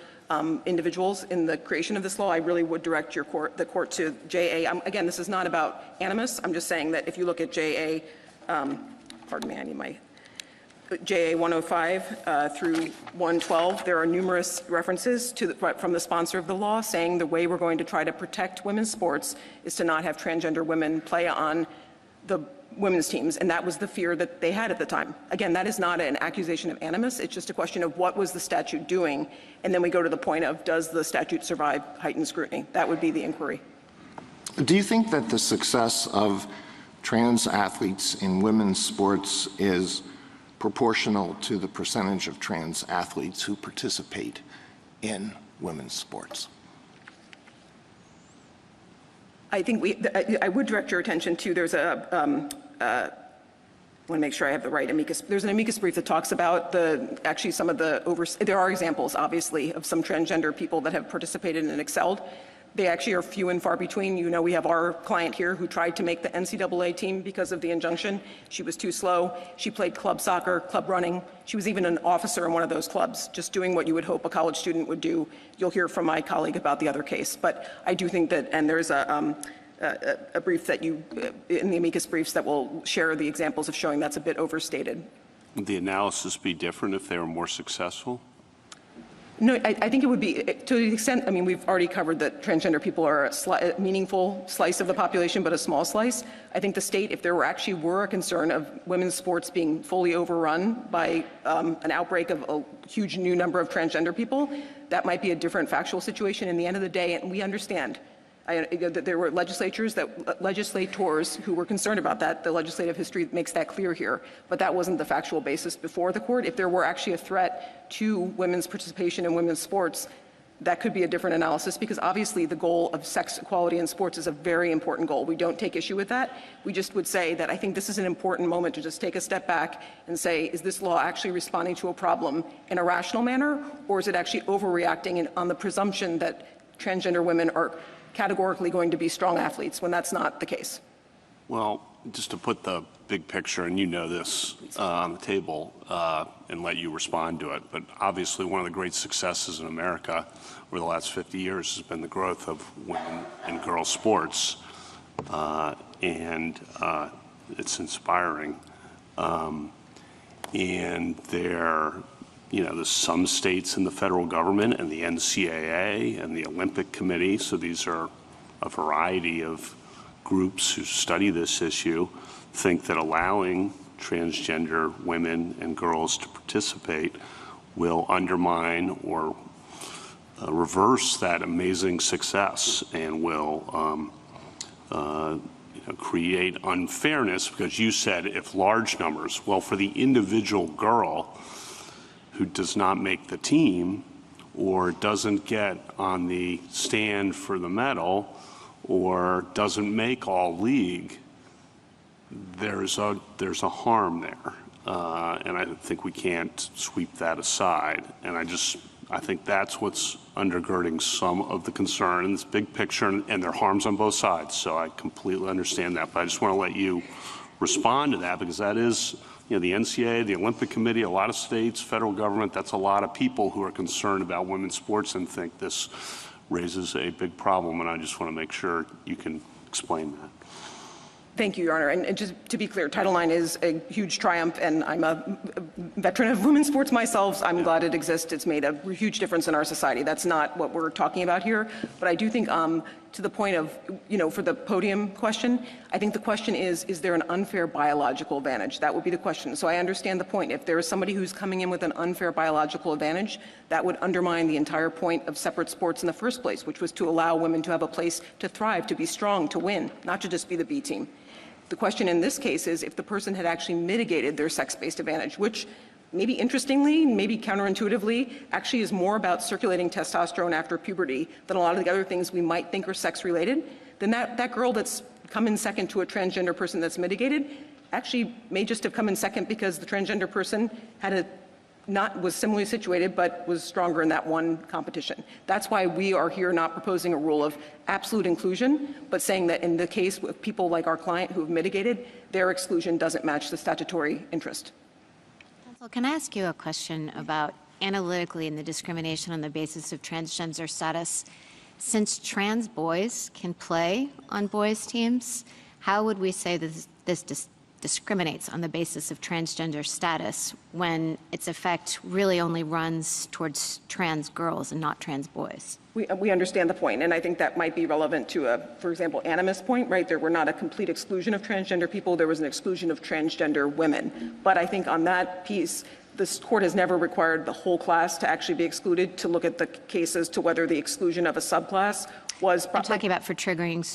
individuals in the creation of this law, I really would direct the court to JA. Again, this is not about animus. I'm just saying that if you look at JA, pardon me, I need my JA 105 through 112, there are numerous references from the sponsor of the law saying the way we're going to try to protect women's sports is to not have transgender women play on the women's teams, and that was the fear that they had at the time. Again, that is not an accusation of animus. It's just a question of what was the statute doing, and then we go to the point of, does the statute survive heightened scrutiny? That would be the inquiry. Do you think that the success of trans athletes in women's sports is proportional to the percentage of trans athletes who participate in women's sports? I think I would direct your attention to, there's a want to make sure I have the right amicus. There's an amicus brief that talks about actually some of there are examples, obviously, of some transgender people that have participated and excelled. They actually are few and far between. You know, we have our client here who tried to make the NCAA team because of the injunction. She was too slow. She played club soccer, club running. She was even an officer in one of those clubs, just doing what you would hope a college student would do. You'll hear from my colleague about the other case. But I do think that, and there's a brief that in the amicus briefs that will share the examples of showing that's a bit overstated. Would the analysis be different if they were more successful? No, I think it would be, to the extent, I mean, we've already covered that transgender people are a meaningful slice of the population, but a small slice. I think the state, if there were a concern of women's sports being fully overrun by an outbreak of a huge new number of transgender people, that might be a different factual situation. In the end of the day, and we understand that there were legislators who were concerned about that. The legislative history makes that clear here. But that wasn't the factual basis before the court. If there were actually a threat to women's participation in women's sports, that could be a different analysis, because obviously the goal of sex equality in sports is a very important goal. We don't take issue with that. We just would say that I think this is an important moment to just take a step back and say, is this law actually responding to a problem in a rational manner, or is it actually overreacting on the presumption that transgender women are categorically going to be strong athletes when that's not the case? Well, just to put the big picture, and you know this, on the table, and let you respond to it, but obviously one of the great successes in America over the last 50 years has been the growth of women and girls sports, and it's inspiring. And there's some states in the federal government and the NCAA and the Olympic Committee, so these are a variety of groups who study this issue, think that allowing transgender women and girls to participate will undermine or reverse that amazing success and will create unfairness, because you said if large numbers, well, for the individual girl who does not make the team or doesn't get on the stand for the medal or doesn't make all league, there's a harm there. And I think we can't sweep that aside. And I think that's what's undergirding some of the concern in this big picture, and there are harms on both sides. So I completely understand that, but I just want to let you respond to that, because that is, the NCAA, the Olympic Committee, a lot of states, federal government, that's a lot of people who are concerned about women's sports and think this raises a big problem, and I just want to make sure you can explain that. Thank you, Your Honor. And just to be clear, Title IX is a huge triumph, and I'm a veteran of women's sports myself. I'm glad it exists. It's made a huge difference in our society. That's not what we're talking about here. But I do think, to the point of, for the podium question, I think the question is there an unfair biological advantage? That would be the question. So I understand the point. If there is somebody who's coming in with an unfair biological advantage, that would undermine the entire point of separate sports in the first place, which was to allow women to have a place to thrive, to be strong, to win, not to just be the B team. The question in this case is if the person had actually mitigated their sex-based advantage, which maybe interestingly, maybe counterintuitively, actually is more about circulating testosterone after puberty than a lot of the other things we might think are sex-related, then that girl that's come in second to a transgender person that's mitigated actually may just have come in second because the transgender person was similarly situated but was stronger in that one competition. That's why we are here not proposing a rule of absolute inclusion, but saying that in the case with people like our client who have mitigated, their exclusion doesn't match the statutory interest. Counsel, can I ask you a question about analytically in the discrimination on the basis of transgender status? Since trans boys can play on boys' teams, how would we say that this discriminates on the basis of transgender status when its effect really only runs towards trans girls and not trans boys? We understand the point, and I think that might be relevant to for example, animus point, right? There were not a complete exclusion of transgender people, there was an exclusion of transgender women. But I think on that piece, this court has never required the whole class to actually be excluded to look at the cases to whether the exclusion of a subclass was I'm talking about for triggering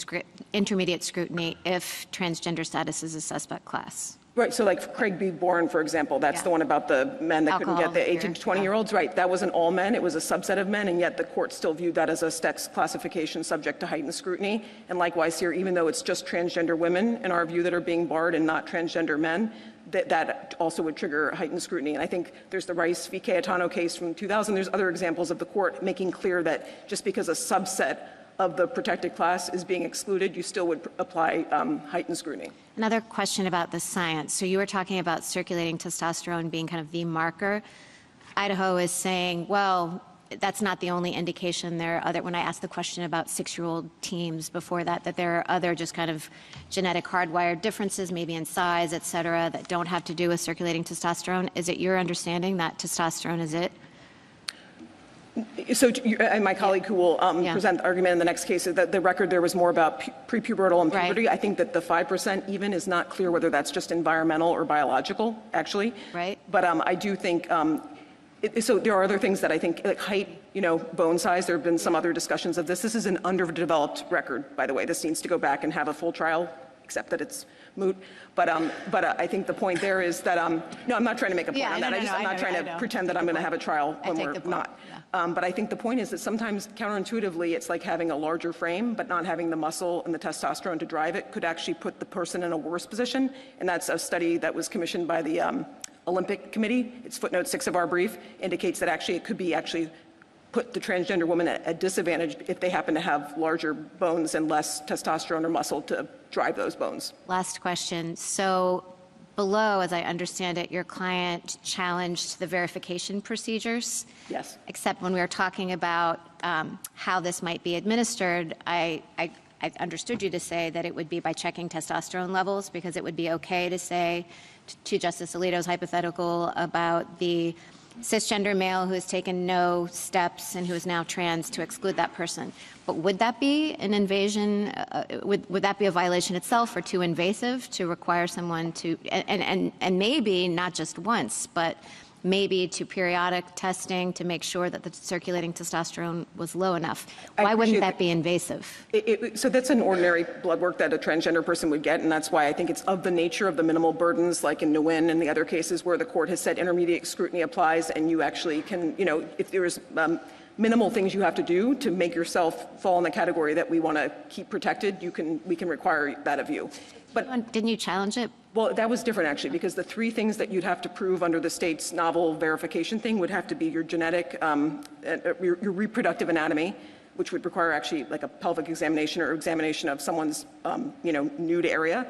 intermediate scrutiny if transgender status is a suspect class. Right, so like Craig B. Bourne, for example, that's the one about the men that couldn't get the 18 to 20-year-olds, right? That wasn't all men, it was a subset of men, and yet the court still viewed that as a sex classification subject to heightened scrutiny. And likewise here, even though it's just transgender women, in our view, that are being barred and not transgender men, that also would trigger heightened scrutiny. And I think there's the Rice v. Cayetano case from 2000. There's other examples of the court making clear that just because a subset of the protected class is being excluded, you still would apply heightened scrutiny. Another question about the science. So you were talking about circulating testosterone being kind of the marker. Idaho is saying, well, that's not the only indication. There are other, when I asked the question about 6-year-old teens before that there are other just kind of genetic hardwired differences, maybe in size, et cetera, that don't have to do with circulating testosterone. Is it your understanding that testosterone is it? So, and my colleague who will present the argument in the next case, is that the record there was more about prepubertal and puberty. Right. I think that the 5% even is not clear whether that's just environmental or biological, actually. Right. But I do think, so there are other things that I think, like height, bone size. There have been some other discussions of this. This is an underdeveloped record, by the way. This needs to go back and have a full trial, except that it's moot. But I think the point there is that, no, I'm not trying to make a point on that. I'm not trying to pretend that I'm going to have a trial when we're not. Yeah. But I think the point is that sometimes counterintuitively, it's like having a larger frame, but not having the muscle and the testosterone to drive it could actually put the person in a worse position. And that's a study that was commissioned by the Olympic Committee. It's footnote 6 of our brief, indicates that actually it could be put the transgender woman at a disadvantage if they happen to have larger bones and less testosterone or muscle to drive those bones. Last question. So below, as I understand it, your client challenged the verification procedures. Yes. Except when we were talking about how this might be administered, I understood you to say that it would be by checking testosterone levels, because it would be okay to say, to Justice Alito's hypothetical about the cisgender male who has taken no steps and who is now trans, to exclude that person. But would that be an invasion? Would that be a violation itself, or too invasive to require someone to, and maybe not just once, but maybe to periodic testing to make sure that the circulating testosterone was low enough? Why wouldn't that be invasive? So that's an ordinary blood work that a transgender person would get, and that's why I think it's of the nature of the minimal burdens, like in Nguyen and the other cases where the court has said intermediate scrutiny applies, and you actually can, if there's minimal things you have to do to make yourself fall in the category that we want to keep protected, we can require that of you. But didn't you challenge it? Well, that was different, actually, because the 3 things that you'd have to prove under the state's novel verification thing would have to be your genetic, your reproductive anatomy, which would require actually like a pelvic examination or examination of someone's, nude area.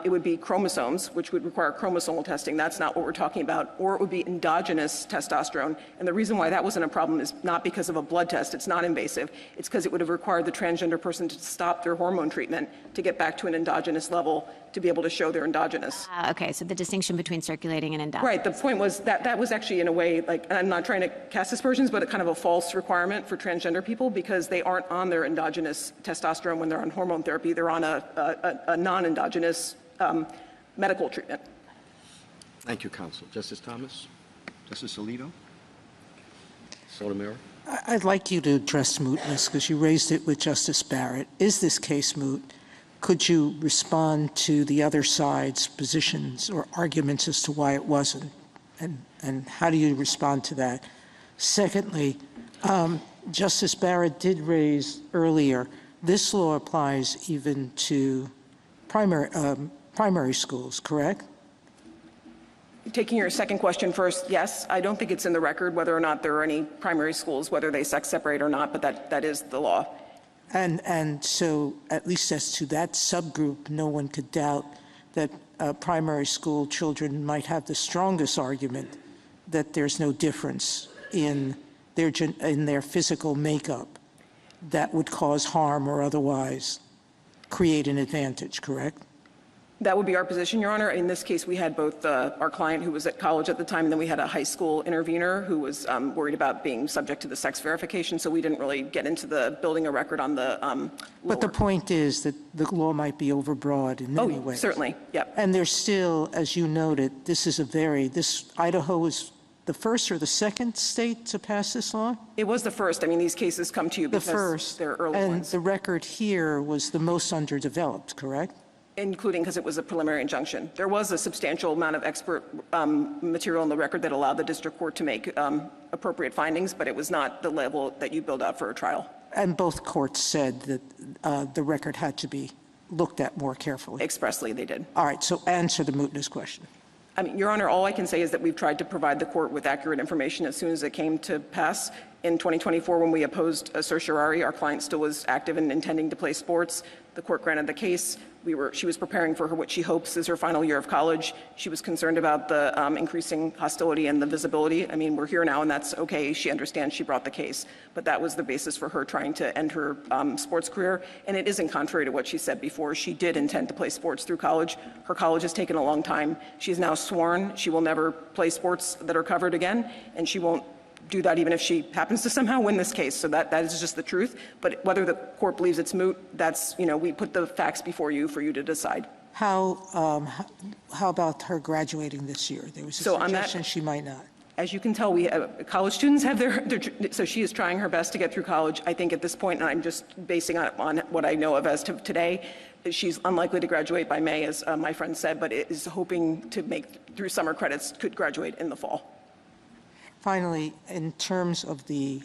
It would be chromosomes, which would require chromosomal testing. That's not what we're talking about. Or it would be endogenous testosterone. And the reason why that wasn't a problem is not because of a blood test. It's not invasive. It's because it would have required the transgender person to stop their hormone treatment to get back to an endogenous level to be able to show they're endogenous. Okay, so the distinction between circulating and endogenous. Right, the point was that was actually in a way, like, and I'm not trying to cast aspersions, but a kind of a false requirement for transgender people, because they aren't on their endogenous testosterone when they're on hormone therapy. They're on a non-endogenous medical treatment. Thank you, counsel. Justice Thomas? Justice Alito? Sotomayor? I'd like you to address mootness, because you raised it with Justice Barrett. Is this case moot? Could you respond to the other side's positions or arguments as to why it wasn't? And how do you respond to that? Secondly, Justice Barrett did raise earlier, this law applies even to primary schools, correct? Taking your second question first, yes. I don't think it's in the record whether or not there are any primary schools, whether they sex separate or not, but that is the law. And so, at least as to that subgroup, no one could doubt that primary school children might have the strongest argument that there's no difference in their physical makeup that would cause harm or otherwise create an advantage, correct? That would be our position, Your Honor. In this case, we had both our client, who was at college at the time, and then we had a high school intervener who was worried about being subject to the sex verification, so we didn't really get into the building a record on the But the point is that the law might be overbroad in many ways. Certainly, yep. And there's still, as you noted, Idaho was the first or the second state to pass this law? It was the first. I mean, these cases come to you because they're early ones. And the record here was the most underdeveloped, correct? Including because it was a preliminary injunction. There was a substantial amount of expert material in the record that allowed the district court to make appropriate findings, but it was not the level that you build out for a trial. And both courts said that the record had to be looked at more carefully. Expressly, they did. All right, so answer the mootness question. I mean, Your Honor, all I can say is that we've tried to provide the court with accurate information as soon as it came to pass. In 2024, when we opposed certiorari, our client still was active and intending to play sports. The court granted the case. She was preparing for what she hopes is her final year of college. She was concerned about the increasing hostility and the visibility. I mean, we're here now, and that's okay. She understands she brought the case. But that was the basis for her trying to end her sports career. And it isn't contrary to what she said before. She did intend to play sports through college. Her college has taken a long time. She is now sworn she will never play sports that are covered again, and she won't do that even if she happens to somehow win this case. So that is just the truth. But whether the court believes it's moot, that's, we put the facts before you for you to decide. How about her graduating this year? There was a suggestion she might not. As you can tell, college students have so she is trying her best to get through college. I think at this point, and I'm just basing on what I know of as to today, she's unlikely to graduate by May, as my friend said, but is hoping to make through summer credits, could graduate in the fall. Finally, in terms of the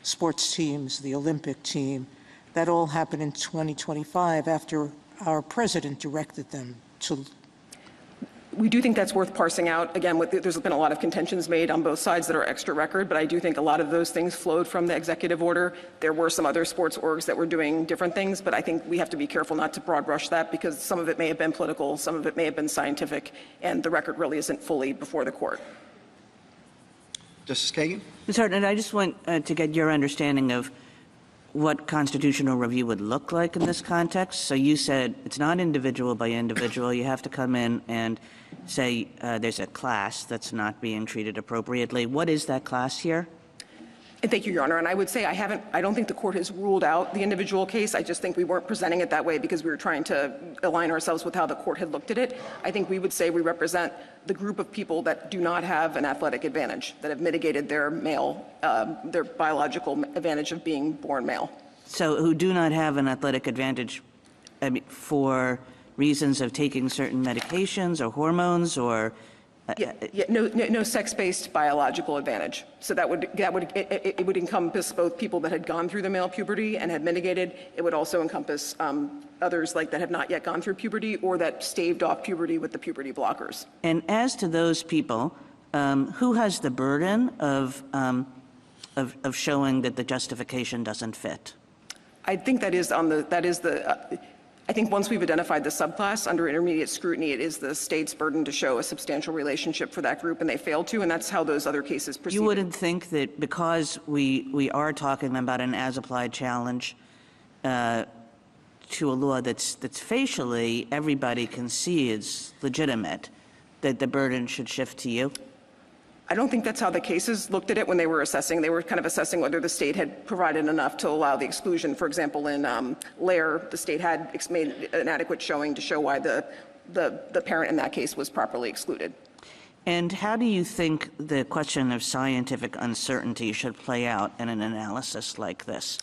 sports teams, the Olympic team, that all happened in 2025 after our president directed them to. We do think that's worth parsing out. Again, there's been a lot of contentions made on both sides that are extra record, but I do think a lot of those things flowed from the executive order. There were some other sports orgs that were doing different things, but I think we have to be careful not to broad brush that because some of it may have been political, some of it may have been scientific, and the record really isn't fully before the court. Justice Kagan? Ms. Hartnett, I just want to get your understanding of what constitutional review would look like in this context. So you said it's not individual by individual. You have to come in and say there's a class that's not being treated appropriately. What is that class here? Thank you, Your Honor. And I would say I don't think the court has ruled out the individual case. I just think we weren't presenting it that way because we were trying to align ourselves with how the court had looked at it. I think we would say we represent the group of people that do not have an athletic advantage, that have mitigated their their biological advantage of being born male. So who do not have an athletic advantage for reasons of taking certain medications or hormones or no sex-based biological advantage. So it would encompass both people that had gone through the male puberty and had mitigated. It would also encompass others that have not yet gone through puberty or that staved off puberty with the puberty blockers. And as to those people, who has the burden of showing that the justification doesn't fit? I think I think once we've identified the subclass under intermediate scrutiny, it is the state's burden to show a substantial relationship for that group, and they failed to, and that's how those other cases proceeded. You wouldn't think that because we are talking about an as-applied challenge to a law that's facially everybody concedes legitimate, that the burden should shift to you? I don't think that's how the cases looked at it when they were assessing. They were kind of assessing whether the state had provided enough to allow the exclusion. For example, in Lair, the state had made an adequate showing to show why the parent in that case was properly excluded. And how do you think the question of scientific uncertainty should play out in an analysis like this?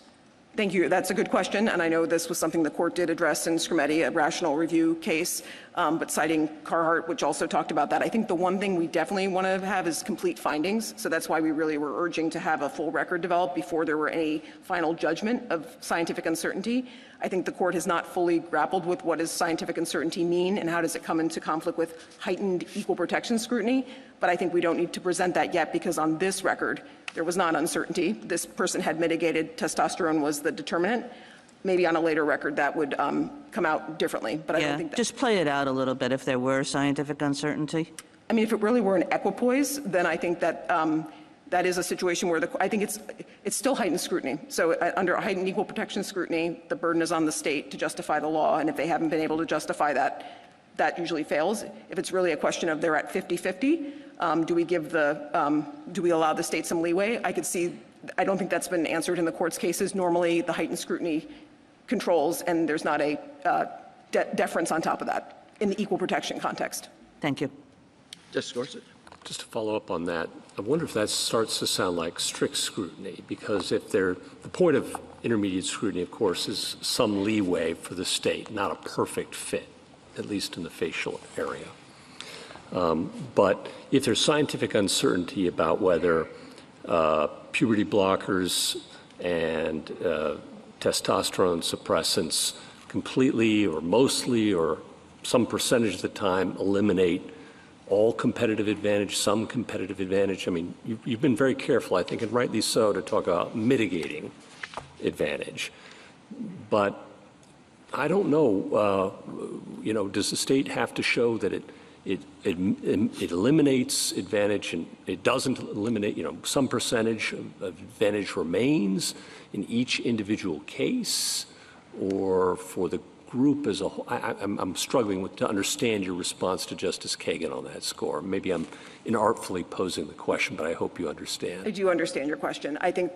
Thank you. That's a good question, and I know this was something the court did address in Scrutiny, a rational review case, but citing Carhart, which also talked about that. I think the one thing we definitely want to have is complete findings, so that's why we really were urging to have a full record developed before there were any final judgment of scientific uncertainty. I think the court has not fully grappled with what does scientific uncertainty mean and how does it come into conflict with heightened equal protection scrutiny, but I think we don't need to present that yet because on this record, there was not uncertainty. This person had mitigated. Testosterone was the determinant. Maybe on a later record that would come out differently, but I don't think that. Just play it out a little bit if there were scientific uncertainty. I mean, if it really were an equipoise, then I think that that is a situation where I think it's still heightened scrutiny. So under heightened equal protection scrutiny, the burden is on the state to justify the law, and if they haven't been able to justify that, that usually fails. If it's really a question of they're at 50-50, do we allow the state some leeway? I don't think that's been answered in the court's cases. Normally, the heightened scrutiny controls, and there's not a deference on top of that in the equal protection context. Thank you. Justice Gorsuch? Just to follow up on that, I wonder if that starts to sound like strict scrutiny, because the point of intermediate scrutiny, of course, is some leeway for the state, not a perfect fit, at least in the facial area. But if there's scientific uncertainty about whether puberty blockers and testosterone suppressants completely or mostly or some percentage of the time eliminate all competitive advantage, some competitive advantage? I mean, you've been very careful, I think, and rightly so, to talk about mitigating advantage. But I don't know, does the state have to show that it eliminates advantage and it doesn't eliminate, some percentage of advantage remains in each individual case, or for the group as a whole? I'm struggling to understand your response to Justice Kagan on that score. Maybe I'm inartfully posing the question, but I hope you understand. I do understand your question. I think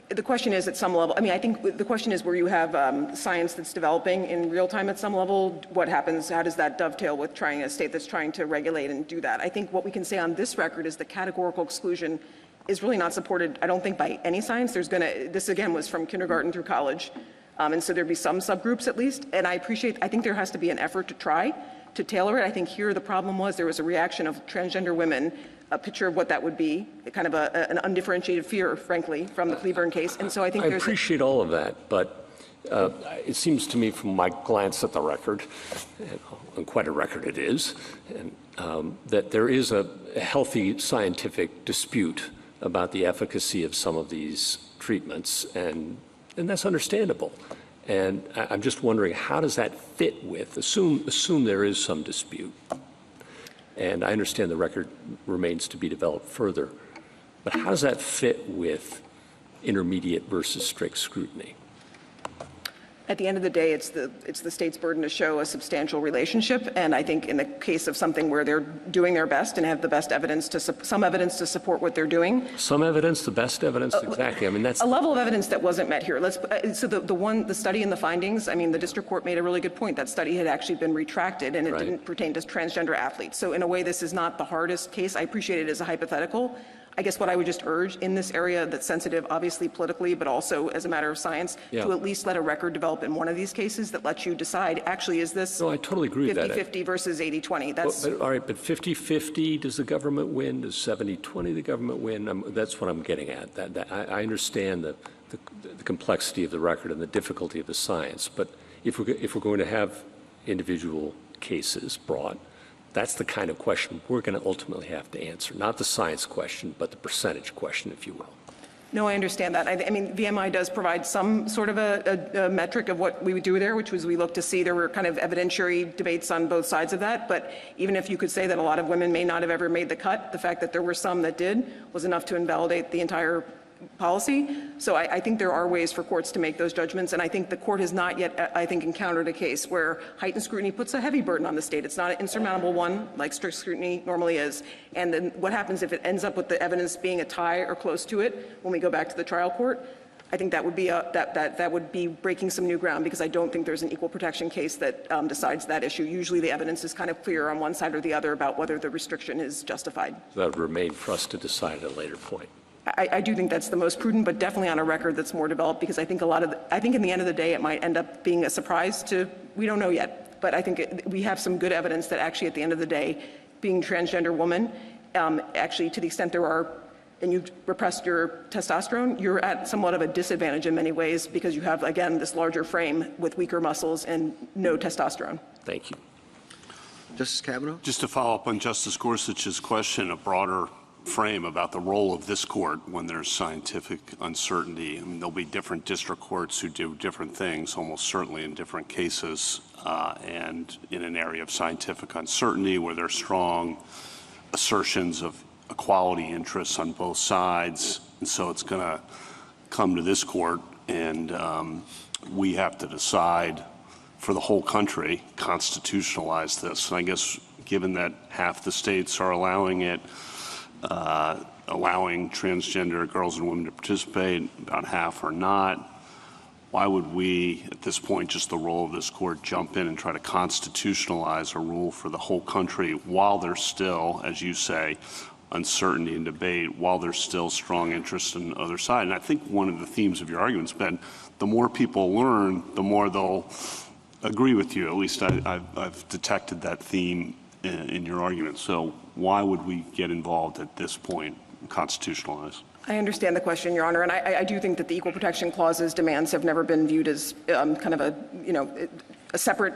the question is at some level, I think the question is where you have science that's developing in real time at some level, what happens, how does that dovetail with a state that's trying to regulate and do that? I think what we can say on this record is the categorical exclusion is really not supported, I don't think, by any science. This again was from kindergarten through college. And so there'd be some subgroups at least. And I think there has to be an effort to try to tailor it. I think here the problem was there was a reaction of transgender women, a picture of what that would be, kind of an undifferentiated fear, frankly, from the Cleburne case. And so I think I appreciate all of that, but it seems to me from my glance at the record, and quite a record it is, that there is a healthy scientific dispute about the efficacy of some of these treatments, and that's understandable. And I'm just wondering, how does that fit with, assume there is some dispute, and I understand the record remains to be developed further, but how does that fit with intermediate versus strict scrutiny? At the end of the day, it's the state's burden to show a substantial relationship, and I think in the case of something where they're doing their best and have the best evidence some evidence to support what they're doing. Some evidence, the best evidence, exactly. I mean, that's a level of evidence that wasn't met here. So the study and the findings. I mean, the district court made a really good point. That study had actually been retracted, and it didn't pertain to transgender athletes. So in a way, this is not the hardest case. I appreciate it as a hypothetical. I guess what I would just urge in this area that's sensitive, obviously politically, but also as a matter of science, to at least let a record develop in one of these cases that lets you decide, actually, is this I totally agree with that. 50-50 versus 80-20? That's all right, but 50-50, does the government win? Does 70-20 the government win? That's what I'm getting at. I understand the complexity of the record and the difficulty of the science, but if we're going to have individual cases brought, that's the kind of question we're going to ultimately have to answer, not the science question, but the percentage question, if you will. No, I understand that. I mean, VMI does provide some sort of a metric of what we would do there, which was we looked to see there were kind of evidentiary debates on both sides of that. But even if you could say that a lot of women may not have ever made the cut, the fact that there were some that did was enough to invalidate the entire policy. So I think there are ways for courts to make those judgments, and I think the court has not yet, I think, encountered a case where heightened scrutiny puts a heavy burden on the state. It's not an insurmountable one like strict scrutiny normally is. And then what happens if it ends up with the evidence being a tie or close to it when we go back to the trial court? I think that would be that would be breaking some new ground, because I don't think there's an equal protection case that decides that issue. Usually the evidence is kind of clear on one side or the other about whether the restriction is justified. So that would remain for us to decide at a later point. I do think that's the most prudent, but definitely on a record that's more developed, because I think I think in the end of the day it might end up being a surprise to, we don't know yet, but I think we have some good evidence that actually at the end of the day, being a transgender woman, actually to the extent there are, and you've repressed your testosterone, you're at somewhat of a disadvantage in many ways, because you have, again, this larger frame with weaker muscles and no testosterone. Thank you. Justice Kavanaugh? Just to follow up on Justice Gorsuch's question, a broader frame about the role of this court when there's scientific uncertainty. I mean, there'll be different district courts who do different things, almost certainly in different cases, and in an area of scientific uncertainty where there's strong assertions of equality interests on both sides. And so it's going to come to this court, and we have to decide for the whole country, constitutionalize this. And I guess given that half the states are allowing it, allowing transgender girls and women to participate, about half are not. Why would we, at this point, just the role of this court, jump in and try to constitutionalize a rule for the whole country while there's still, as you say, uncertainty and debate, while there's still strong interest on the other side? And I think one of the themes of your argument's been the more people learn, the more they'll agree with you. At least I've detected that theme in your argument. So why would we get involved at this point, constitutionalize? I understand the question, Your Honor, and I do think that the Equal Protection Clause's demands have never been viewed as kind of a separate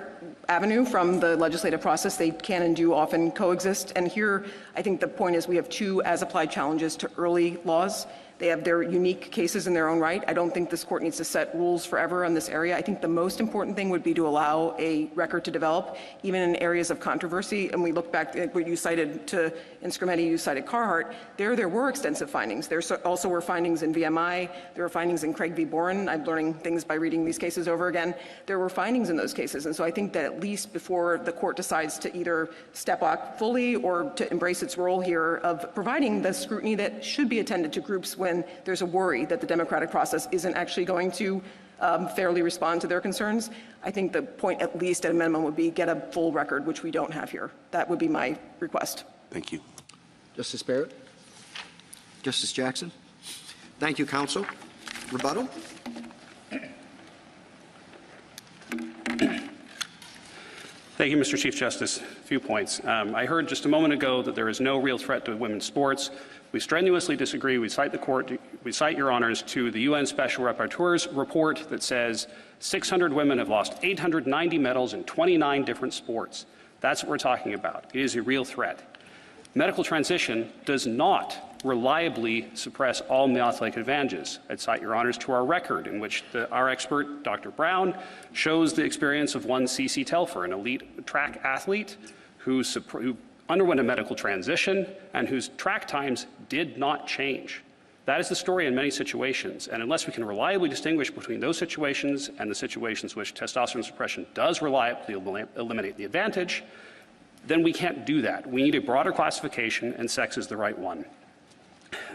avenue from the legislative process. They can and do often coexist. And here, I think the point is we have two as-applied challenges to early laws. They have their unique cases in their own right. I don't think this court needs to set rules forever on this area. I think the most important thing would be to allow a record to develop, even in areas of controversy. And we look back at what you cited in Scrutiny, you cited Carhart. There were extensive findings. There also were findings in VMI. There were findings in Craig v. Boren. I'm learning things by reading these cases over again. There were findings in those cases. And so I think that at least before the court decides to either step back fully or to embrace its role here of providing the scrutiny that should be attended to groups when there's a worry that the democratic process isn't actually going to fairly respond to their concerns, I think the point, at least at a minimum, would be get a full record, which we don't have here. That would be my request. Thank you. Justice Barrett? Justice Jackson? Thank you, counsel. Rebuttal? Thank you, Mr. Chief Justice. A few points. I heard just a moment ago that there is no real threat to women's sports. We strenuously disagree. We cite Your Honors to the UN Special Rapporteur's report that says 600 women have lost 890 medals in 29 different sports. That's what we're talking about. It is a real threat. Medical transition does not reliably suppress all male athletic advantages. I'd cite Your Honors to our record in which our expert, Dr. Brown, shows the experience of one C.C. Telfer, an elite track athlete who underwent a medical transition and whose track times did not change. That is the story in many situations, and unless we can reliably distinguish between those situations and the situations which testosterone suppression does reliably eliminate the advantage, then we can't do that. We need a broader classification, and sex is the right one.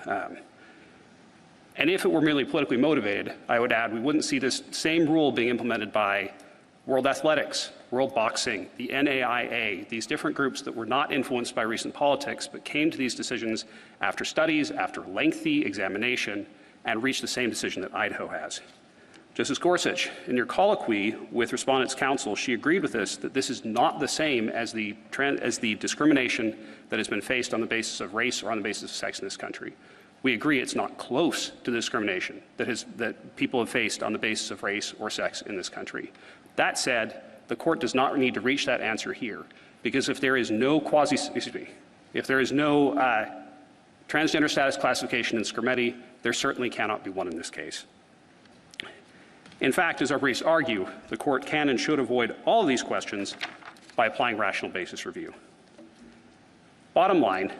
And if it were merely politically motivated, I would add we wouldn't see this same rule being implemented by World Athletics, World Boxing, the NAIA, these different groups that were not influenced by recent politics but came to these decisions after studies, after lengthy examination, and reached the same decision that Idaho has. Justice Gorsuch, in your colloquy with Respondents' Counsel, she agreed with us that this is not the same as the discrimination that has been faced on the basis of race or on the basis of sex in this country. We agree it's not close to the discrimination that people have faced on the basis of race or sex in this country. That said, the court does not need to reach that answer here, because if there is no transgender status classification in scrutiny, there certainly cannot be one in this case. In fact, as our briefs argue, the court can and should avoid all of these questions by applying rational basis review. Bottom line,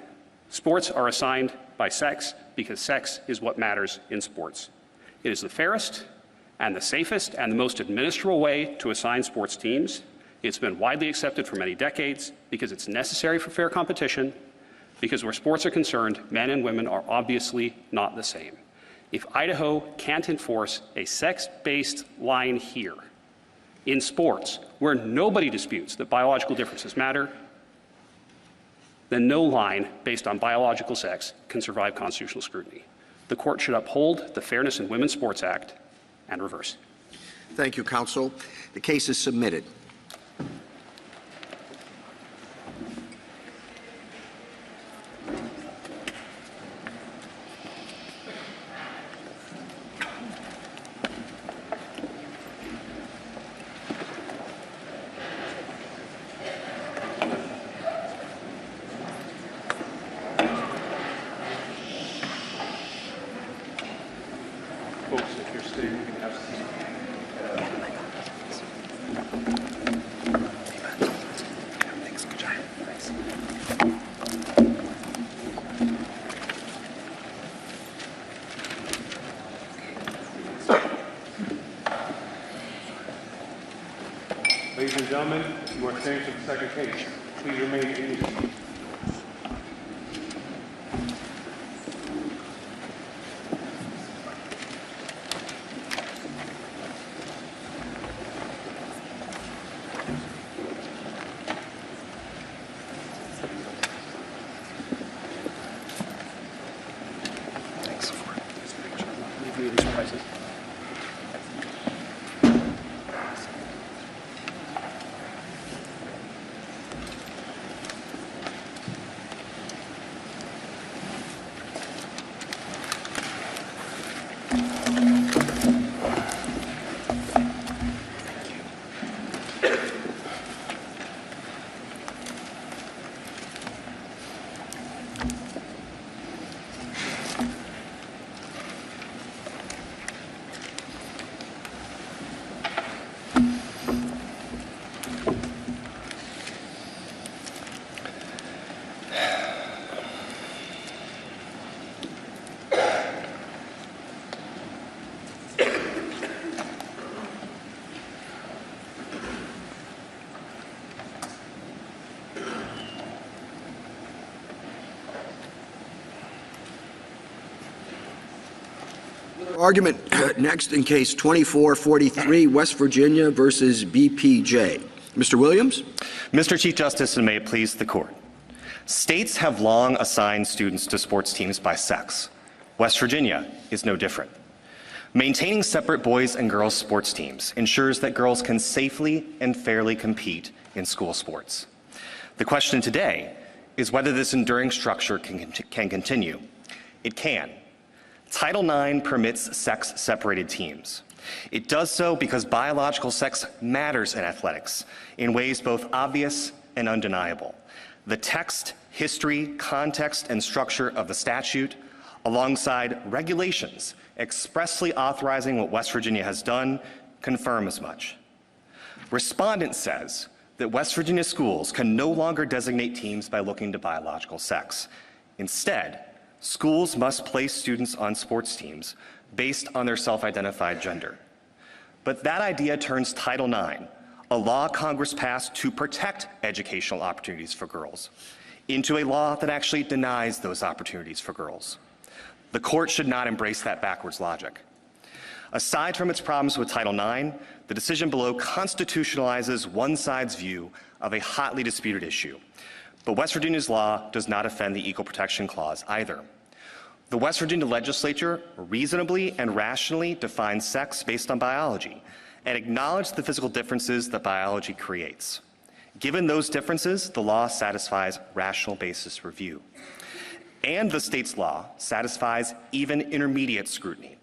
sports are assigned by sex because sex is what matters in sports. It is the fairest and the safest and the most administrable way to assign sports teams. It's been widely accepted for many decades because it's necessary for fair competition, because where sports are concerned, men and women are obviously not the same. If Idaho can't enforce a sex-based line here in sports where nobody disputes that biological differences matter, then no line based on biological sex can survive constitutional scrutiny. The court should uphold the Fairness in Women's Sports Act and reverse. Thank you, counsel. The case is submitted. Ladies and gentlemen, you are changed to the second case. Please remain in your seat. Argument next in case 2443, West Virginia versus B.P.J. Mr. Williams? Mr. Chief Justice, and may it please the Court. States have long assigned students to sports teams by sex. West Virginia is no different. Maintaining separate boys and girls sports teams ensures that girls can safely and fairly compete in school sports. The question today is whether this enduring structure can continue. It can. Title IX permits sex-separated teams. It does so because biological sex matters in athletics in ways both obvious and undeniable. The text, history, context, and structure of the statute, alongside regulations expressly authorizing what West Virginia has done, confirm as much. Respondent says that West Virginia schools can no longer designate teams by looking to biological sex. Instead, schools must place students on sports teams based on their self-identified gender. But that idea turns Title IX, a law Congress passed to protect educational opportunities for girls, into a law that actually denies those opportunities for girls. The Court should not embrace that backwards logic. Aside from its problems with Title IX, the decision below constitutionalizes one side's view of a hotly disputed issue. But West Virginia's law does not offend the Equal Protection Clause either. The West Virginia legislature reasonably and rationally defines sex based on biology and acknowledged the physical differences that biology creates. Given those differences, the law satisfies rational basis review. And the state's law satisfies even intermediate scrutiny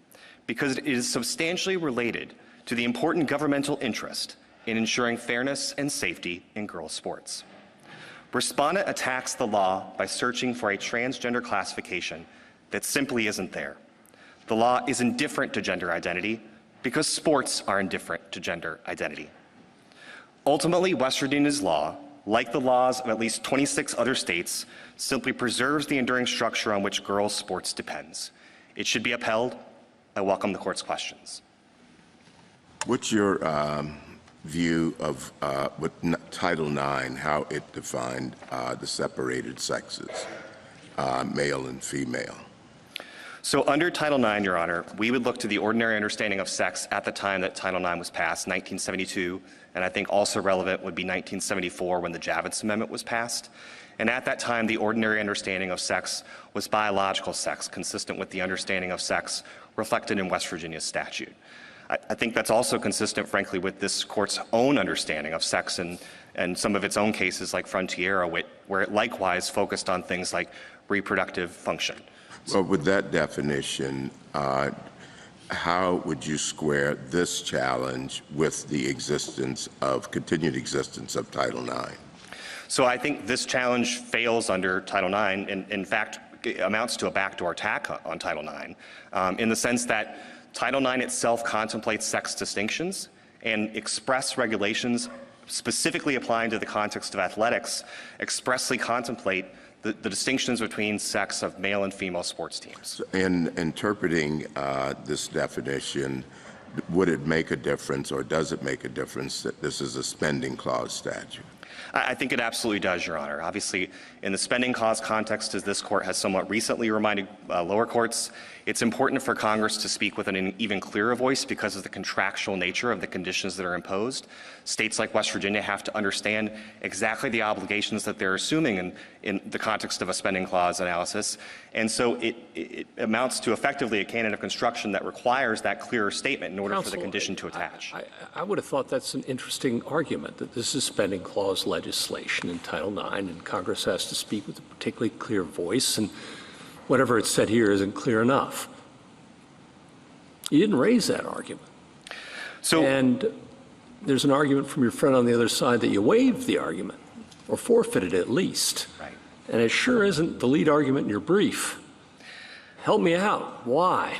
because it is substantially related to the important governmental interest in ensuring fairness and safety in girls' sports. Respondent attacks the law by searching for a transgender classification that simply isn't there. The law is indifferent to gender identity because sports are indifferent to gender identity. Ultimately, West Virginia's law, like the laws of at least 26 other states, simply preserves the enduring structure on which girls' sports depends. It should be upheld. I welcome the Court's questions. What's your view of with Title IX, how it defined the separated sexes, male and female? So under Title IX, Your Honor, we would look to the ordinary understanding of sex at the time that Title IX was passed, 1972, and I think also relevant would be 1974 when the Javits Amendment was passed. And at that time, the ordinary understanding of sex was biological sex, consistent with the understanding of sex reflected in West Virginia's statute. I think that's also consistent, frankly, with this Court's own understanding of sex and some of its own cases like Frontiera, where it likewise focused on things like reproductive function. Well, with that definition, how would you square this challenge with the continued existence of Title IX? So I think this challenge fails under Title IX, and in fact, it amounts to a backdoor attack on Title IX, in the sense that Title IX itself contemplates sex distinctions, and express regulations specifically applying to the context of athletics expressly contemplate the distinctions between sex of male and female sports teams. In interpreting this definition, would it make a difference, or does it make a difference, that this is a spending clause statute? I think it absolutely does, Your Honor. Obviously, in the spending clause context, as this Court has somewhat recently reminded lower courts, it's important for Congress to speak with an even clearer voice because of the contractual nature of the conditions that are imposed. States like West Virginia have to understand exactly the obligations that they're assuming in the context of a spending clause analysis. And so it amounts to effectively a canon of construction that requires that clearer statement in order for the condition to attach. I would have thought that's an interesting argument, that this is spending clause legislation in Title IX, and Congress has to speak with a particularly clear voice, and whatever it's said here isn't clear enough. You didn't raise that argument. And there's an argument from your friend on the other side that you waived the argument, or forfeited it at least. Right. And it sure isn't the lead argument in your brief. Help me out. Why?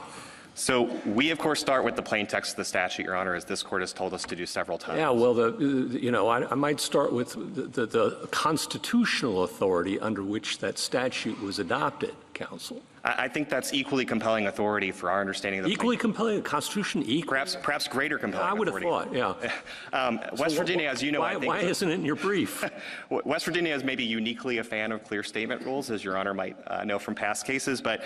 So we, of course, start with the plain text of the statute, Your Honor, as this Court has told us to do several times. Yeah, well, I might start with the constitutional authority under which that statute was adopted, counsel. I think that's equally compelling authority for our understanding of the Equally compelling, the Constitution equal? Perhaps greater compelling I would have authority. thought, yeah. West Virginia, as you know, why isn't it in your brief? West Virginia is maybe uniquely a fan of clear statement rules, as Your Honor might know from past cases. But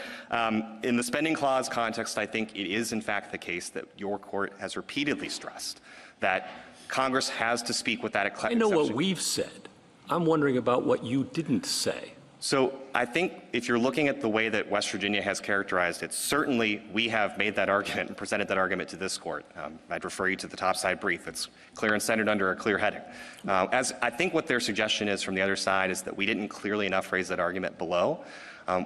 in the spending clause context, I think it is in fact the case that your court has repeatedly stressed that Congress has to speak with that exception. I know what we've said. I'm wondering about what you didn't say. So I think if you're looking at the way that West Virginia has characterized it, certainly we have made that argument and presented that argument to this court. I'd refer you to the topside brief. It's clear and centered under a clear heading. As I think what their suggestion is from the other side is that we didn't clearly enough raise that argument below.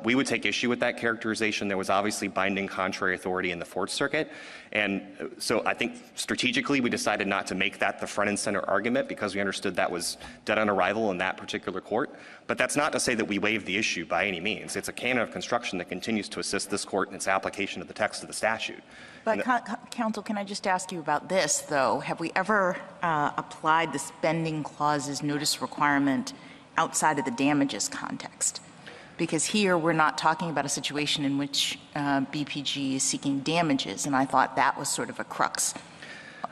We would take issue with that characterization. There was obviously binding contrary authority in the Fourth Circuit. And so I think strategically we decided not to make that the front and center argument because we understood that was dead on arrival in that particular court. But that's not to say that we waived the issue by any means. It's a canon of construction that continues to assist this court in its application of the text of the statute. But, counsel, can I just ask you about this, though? Have we ever applied the spending clause's notice requirement outside of the damages context? Because here we're not talking about a situation in which B.P.J. is seeking damages, and I thought that was sort of a crux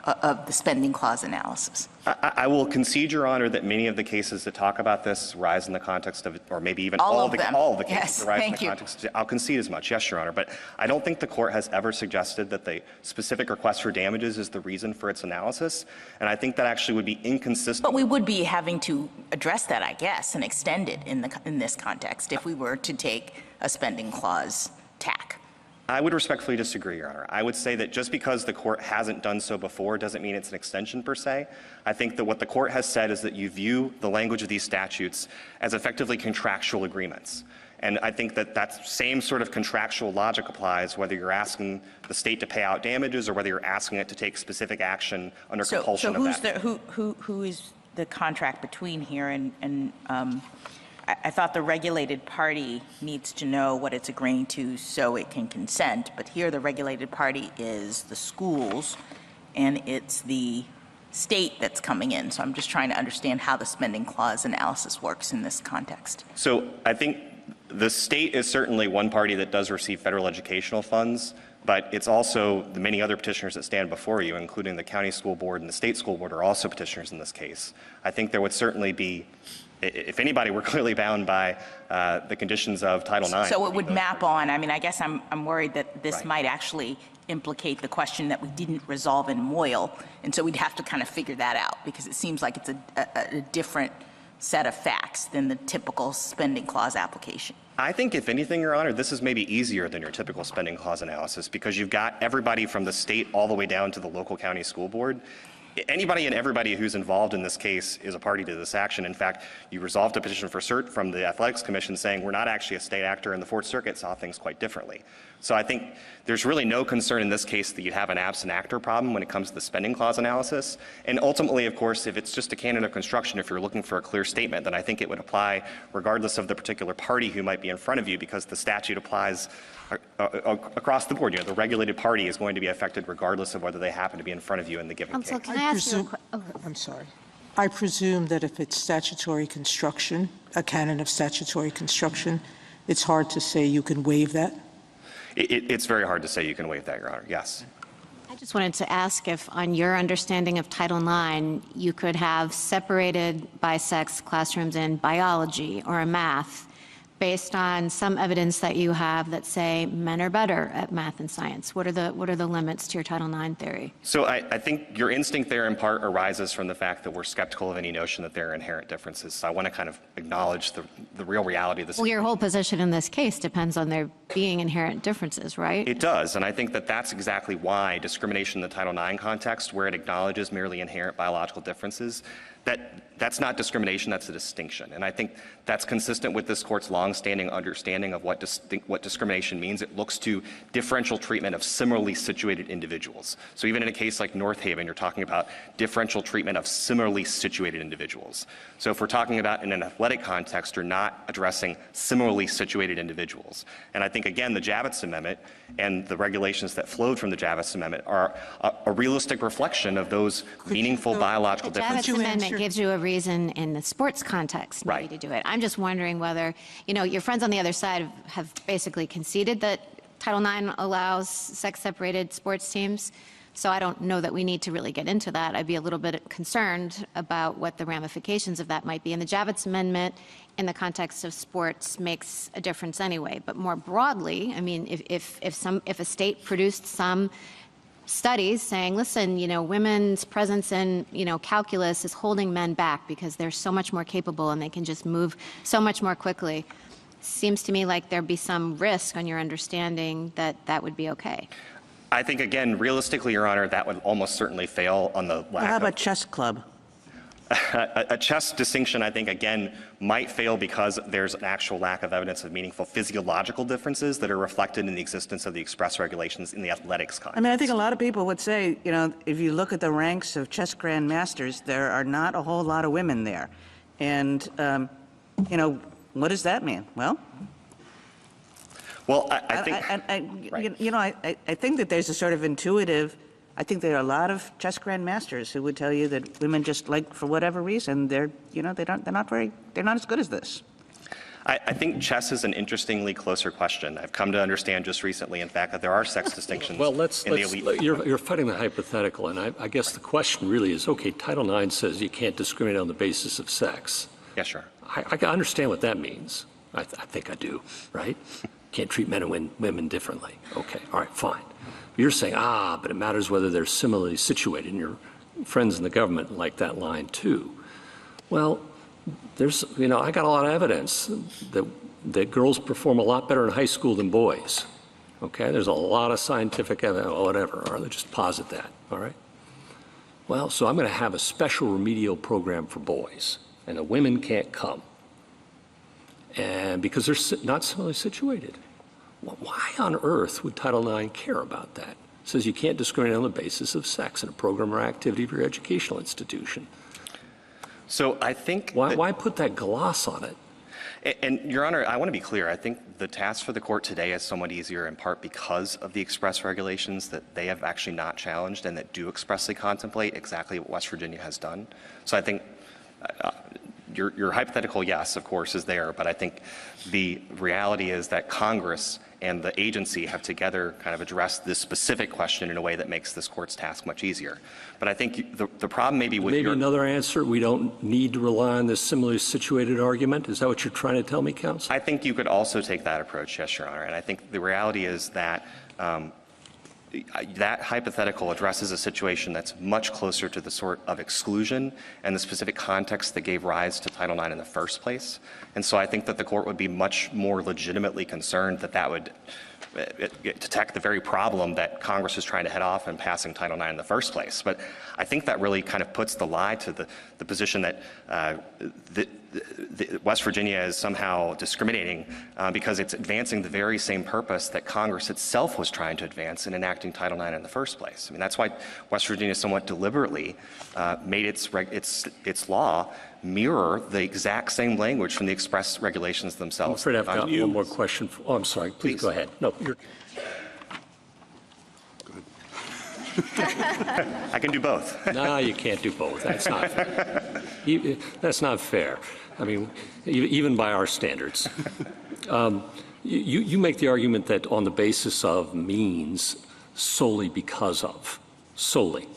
of the spending clause analysis. I will concede, Your Honor, that many of the cases that talk about this rise in the context of, or maybe even all of the cases yes, that rise in the context. I'll concede as much, yes, Your Honor. But I don't think the court has ever suggested that the specific request for damages is the reason for its analysis. And I think that actually would be inconsistent. But we would be having to address that, I guess, and extend it in this context if we were to take a spending clause tack. I would respectfully disagree, Your Honor. I would say that just because the court hasn't done so before doesn't mean it's an extension per se. I think that what the court has said is that you view the language of these statutes as effectively contractual agreements. And I think that that same sort of contractual logic applies whether you're asking the state to pay out damages or whether you're asking it to take specific action under compulsion of that. Who is the contract between here? And I thought the regulated party needs to know what it's agreeing to so it can consent. But here the regulated party is the schools, and it's the state that's coming in. So I'm just trying to understand how the spending clause analysis works in this context. So I think the state is certainly one party that does receive federal educational funds, but it's also the many other petitioners that stand before you, including the county school board and the state school board, are also petitioners in this case. I think there would certainly be, if anybody, were clearly bound by the conditions of Title IX. So it would map on. I mean, I guess I'm worried that this might actually implicate the question that we didn't resolve in Moyle, and so we'd have to kind of figure that out because it seems like it's a different set of facts than the typical spending clause application. I think, if anything, Your Honor, this is maybe easier than your typical spending clause analysis because you've got everybody from the state all the way down to the local county school board. Anybody and everybody who's involved in this case is a party to this action. In fact, you resolved a petition for cert from the Athletics Commission saying we're not actually a state actor, and the Fourth Circuit saw things quite differently. So I think there's really no concern in this case that you'd have an absent actor problem when it comes to the spending clause analysis. And ultimately, of course, if it's just a canon of construction, if you're looking for a clear statement, then I think it would apply regardless of the particular party who might be in front of you because the statute applies across the board. You know, the regulated party is going to be affected regardless of whether they happen to be in front of you in the given case. Can I ask you I'm sorry. I presume that if it's statutory construction, a canon of statutory construction, it's hard to say you can waive that? It's very hard to say you can waive that, Your Honor. Yes. I just wanted to ask if, on your understanding of Title IX, you could have separated by sex classrooms in biology or math based on some evidence that you have that say men are better at math and science. What are the limits to your Title IX theory? So I think your instinct there in part arises from the fact that we're skeptical of any notion that there are inherent differences. So I want to kind of acknowledge the real reality of this. Well, your whole position in this case depends on there being inherent differences, right? It does, and I think that that's exactly why discrimination in the Title IX context, where it acknowledges merely inherent biological differences, that's not discrimination, that's a distinction. And I think that's consistent with this court's longstanding understanding of what discrimination means. It looks to differential treatment of similarly situated individuals. So even in a case like North Haven, you're talking about differential treatment of similarly situated individuals. So if we're talking about in an athletic context, you're not addressing similarly situated individuals. And I think, again, the Javits Amendment and the regulations that flowed from the Javits Amendment are a realistic reflection of those meaningful biological differences. The Javits Amendment gives you a reason in the sports context maybe to do it. I'm just wondering whether, your friends on the other side have basically conceded that Title IX allows sex-separated sports teams. So I don't know that we need to really get into that. I'd be a little bit concerned about what the ramifications of that might be. And the Javits Amendment in the context of sports makes a difference anyway. But more broadly, I mean, if a state produced some studies saying, listen, women's presence in, calculus is holding men back because they're so much more capable and they can just move so much more quickly, seems to me like there'd be some risk on your understanding that that would be okay. I think, again, realistically, Your Honor, that would almost certainly fail on the lack How about chess club? A chess distinction, I think, again, might fail because there's an actual lack of evidence of meaningful physiological differences that are reflected in the existence of the express regulations in the athletics context. I mean, I think a lot of people would say, if you look at the ranks of chess grandmasters, there are not a whole lot of women there. And, what does that mean? Well, I think, I think that there's a sort of intuitive. I think there are a lot of chess grandmasters who would tell you that women just for whatever reason, they're not as good as this. I think chess is an interestingly closer question. I've come to understand just recently, in fact, that there are sex distinctions. Well, in the elite. You're fighting the hypothetical, and I guess the question really is, okay, Title IX says you can't discriminate on the basis of sex. Yes, sure. I understand what that means. I think I do, right? Can't treat men and women differently. Okay, all right, fine. You're saying, but it matters whether they're similarly situated, and your friends in the government like that line too. Well, there's, I got a lot of evidence that girls perform a lot better in high school than boys. Okay, there's a lot of scientific evidence, or whatever, or let's just posit that, all right? Well, so I'm going to have a special remedial program for boys, and the women can't come. And because they're not similarly situated. Why on earth would Title IX care about that? It says you can't discriminate on the basis of sex in a program or activity of your educational institution. So I think... Why put that gloss on it? And, Your Honor, I want to be clear. I think the task for the court today is somewhat easier in part because of the express regulations that they have actually not challenged and that do expressly contemplate exactly what West Virginia has done. So I think... Your hypothetical, yes, of course, is there, but I think the reality is that Congress and the agency have together kind of addressed this specific question in a way that makes this court's task much easier. But I think the problem maybe with Maybe another answer, we don't need to rely on this similarly situated argument? Is that what you're trying to tell me, counsel? I think you could also take that approach, yes, Your Honor. And I think the reality is that that hypothetical addresses a situation that's much closer to the sort of exclusion and the specific context that gave rise to Title IX in the first place. And so I think that the court would be much more legitimately concerned that that would detect the very problem that Congress is trying to head off in passing Title IX in the first place. But I think that really kind of puts the lie to the position that West Virginia is somehow discriminating because it's advancing the very same purpose that Congress itself was trying to advance in enacting Title IX in the first place. I mean, that's why West Virginia somewhat deliberately made its law mirror the exact same language from the express regulations themselves. I'm afraid I've got one more question. Oh, I'm sorry. Please go ahead. No, you're... I can do both. No, you can't do both. That's not fair. That's not fair. I mean, even by our standards. You make the argument that on the basis of means solely because of. Solely.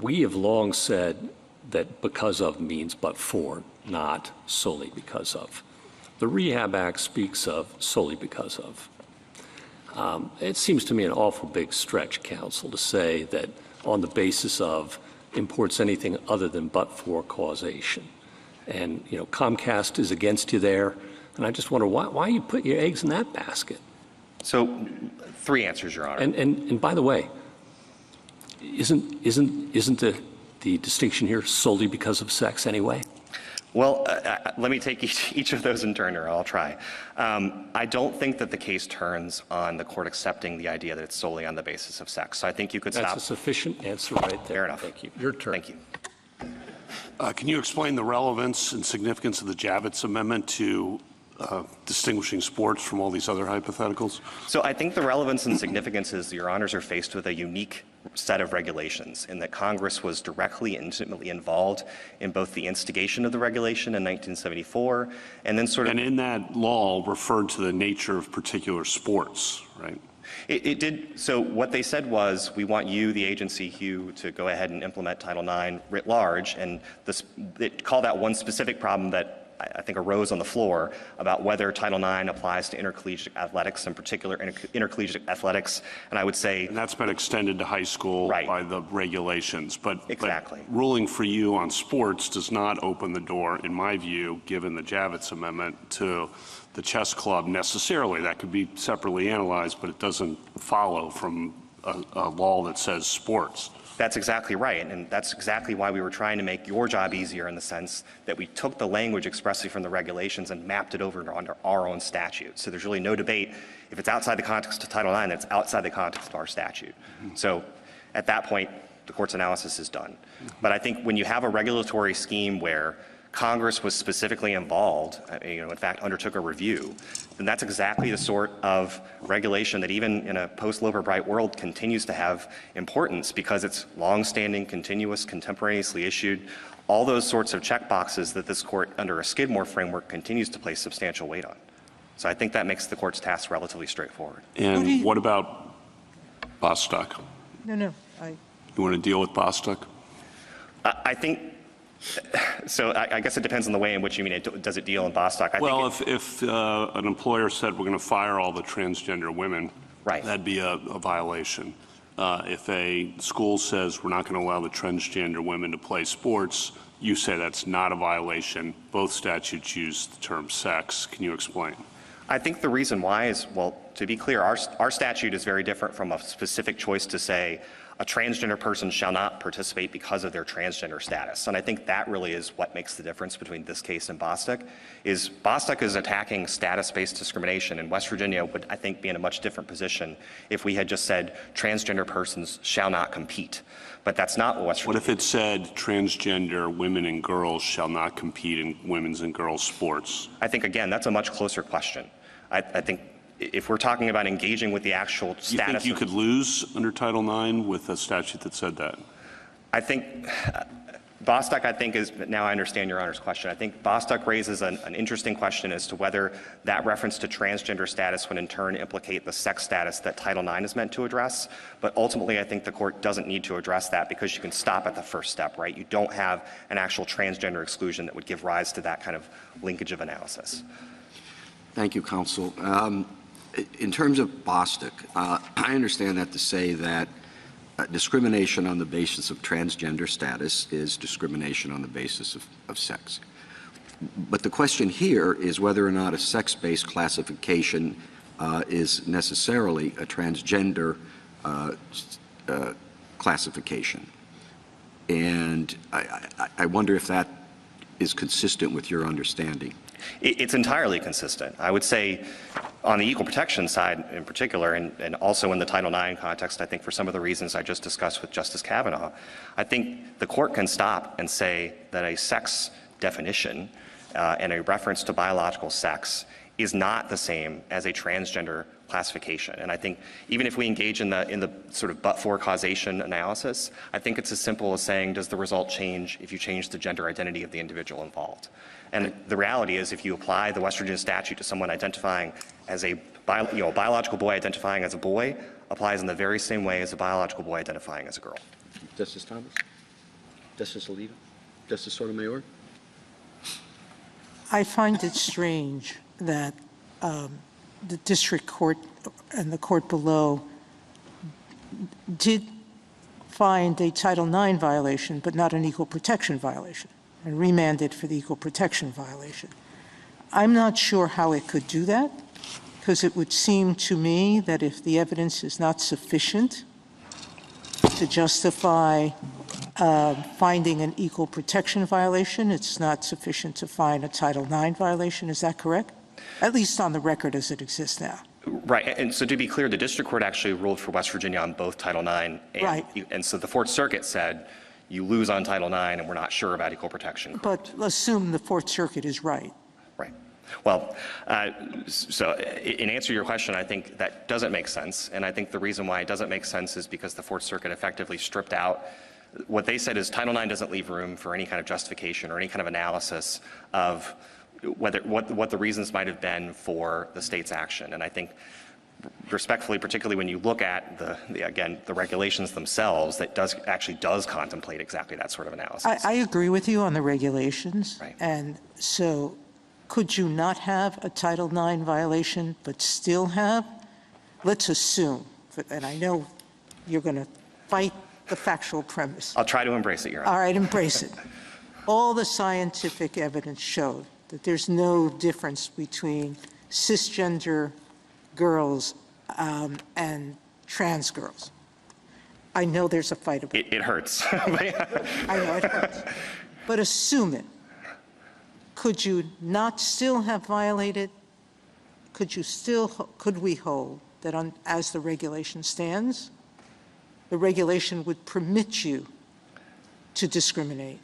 We have long said that because of means but for, not solely because of. The Rehab Act speaks of solely because of. It seems to me an awful big stretch, counsel, to say that on the basis of imports anything other than but for causation. And, Comcast is against you there. And I just wonder why you put your eggs in that basket. So 3 answers, Your Honor. And by the way, isn't the distinction here solely because of sex anyway? Well, let me take each of those in turn, or I'll try. I don't think that the case turns on the court accepting the idea that it's solely on the basis of sex. So I think you could stop. That's a sufficient answer right there. Fair enough. Thank you. Your turn. Thank you. Can you explain the relevance and significance of the Javits Amendment to distinguishing sports from all these other hypotheticals? So I think the relevance and significance is Your Honors are faced with a unique set of regulations, in that Congress was directly and intimately involved in both the instigation of the regulation in 1974 and then sort of... And in that law referred to the nature of particular sports, right? It did. So what they said was, we want you, the agency, Hugh, to go ahead and implement Title IX writ large. And it called out one specific problem that I think arose on the floor about whether Title IX applies to intercollegiate athletics, in particular intercollegiate athletics. And I would say... And that's been extended to high school by the regulations. But ruling for you on sports does not open the door, in my view, given the Javits Amendment, to the chess club necessarily. That could be separately analyzed, but it doesn't follow from a law that says sports. That's exactly right, and that's exactly why we were trying to make your job easier, in the sense that we took the language expressly from the regulations and mapped it over under our own statute. So there's really no debate. If it's outside the context of Title IX, it's outside the context of our statute. So at that point, the court's analysis is done. But I think when you have a regulatory scheme where Congress was specifically involved, in fact, undertook a review, then that's exactly the sort of regulation that even in a post-Loper Bright world continues to have importance, because it's longstanding, continuous, contemporaneously issued, all those sorts of checkboxes that this court, under a Skidmore framework, continues to place substantial weight on. So I think that makes the court's task relatively straightforward. And what about Bostock? No. You want to deal with Bostock? I think... So I guess it depends on the way in which you mean it. Does it deal in Bostock? If an employer said we're going to fire all the transgender women, that'd be a violation. If a school says we're not going to allow the transgender women to play sports, you say that's not a violation. Both statutes use the term sex. Can you explain? I think the reason why is, well, to be clear, our statute is very different from a specific choice to say a transgender person shall not participate because of their transgender status. And I think that really is what makes the difference between this case and Bostock. Bostock is attacking status-based discrimination, and West Virginia would, I think, be in a much different position if we had just said transgender persons shall not compete. But that's not what West Virginia... What if it said transgender women and girls shall not compete in women's and girls' sports? I think, again, that's a much closer question. I think if we're talking about engaging with the actual status... You think you could lose under Title IX with a statute that said that? I think Bostock, is, now I understand Your Honor's question. I think Bostock raises an interesting question as to whether that reference to transgender status would in turn implicate the sex status that Title IX is meant to address. But ultimately, I think the court doesn't need to address that, because you can stop at the first step, right? You don't have an actual transgender exclusion that would give rise to that kind of linkage of analysis. Thank you, counsel. In terms of Bostock, I understand that to say that discrimination on the basis of transgender status is discrimination on the basis of sex. But the question here is whether or not a sex-based classification is necessarily a transgender classification. And I wonder if that is consistent with your understanding. It's entirely consistent. I would say on the equal protection side in particular, and also in the Title IX context, I think for some of the reasons I just discussed with Justice Kavanaugh, I think the court can stop and say that a sex definition and a reference to biological sex is not the same as a transgender classification. And I think even if we engage in the sort of but-for causation analysis, I think it's as simple as saying, does the result change if you change the gender identity of the individual involved? And the reality is, if you apply the West Virginia statute to someone identifying as a biological boy identifying as a boy, applies in the very same way as a biological boy identifying as a girl. Justice Thomas? Justice Alito? Justice Sotomayor? I find it strange that the district court and the court below did find a Title IX violation, but not an equal protection violation, and remanded for the equal protection violation. I'm not sure how it could do that, because it would seem to me that if the evidence is not sufficient to justify finding an equal protection violation, it's not sufficient to find a Title IX violation. Is that correct? At least on the record as it exists now. Right, and so to be clear, the district court actually ruled for West Virginia on both Title IX and so the Fourth Circuit said, you lose on Title IX and we're not sure about equal protection. But assume the Fourth Circuit is right. Right. Well, so in answer to your question, I think that doesn't make sense. And I think the reason why it doesn't make sense is because the Fourth Circuit effectively stripped out what they said is Title IX doesn't leave room for any kind of justification or any kind of analysis of what the reasons might have been for the state's action. And I think respectfully, particularly when you look at the regulations themselves, that actually does contemplate exactly that sort of analysis. I agree with you on the regulations. Right. And so could you not have a Title IX violation but still have, let's assume, and I know you're going to fight the factual premise. I'll try to embrace it, Your Honor. All right, embrace it. All the scientific evidence showed that there's no difference between cisgender girls and trans girls. I know there's a fight about it. It hurts. I know it hurts. But assume it. Could you not still have violated? Could we hold that as the regulation stands, the regulation would permit you to discriminate,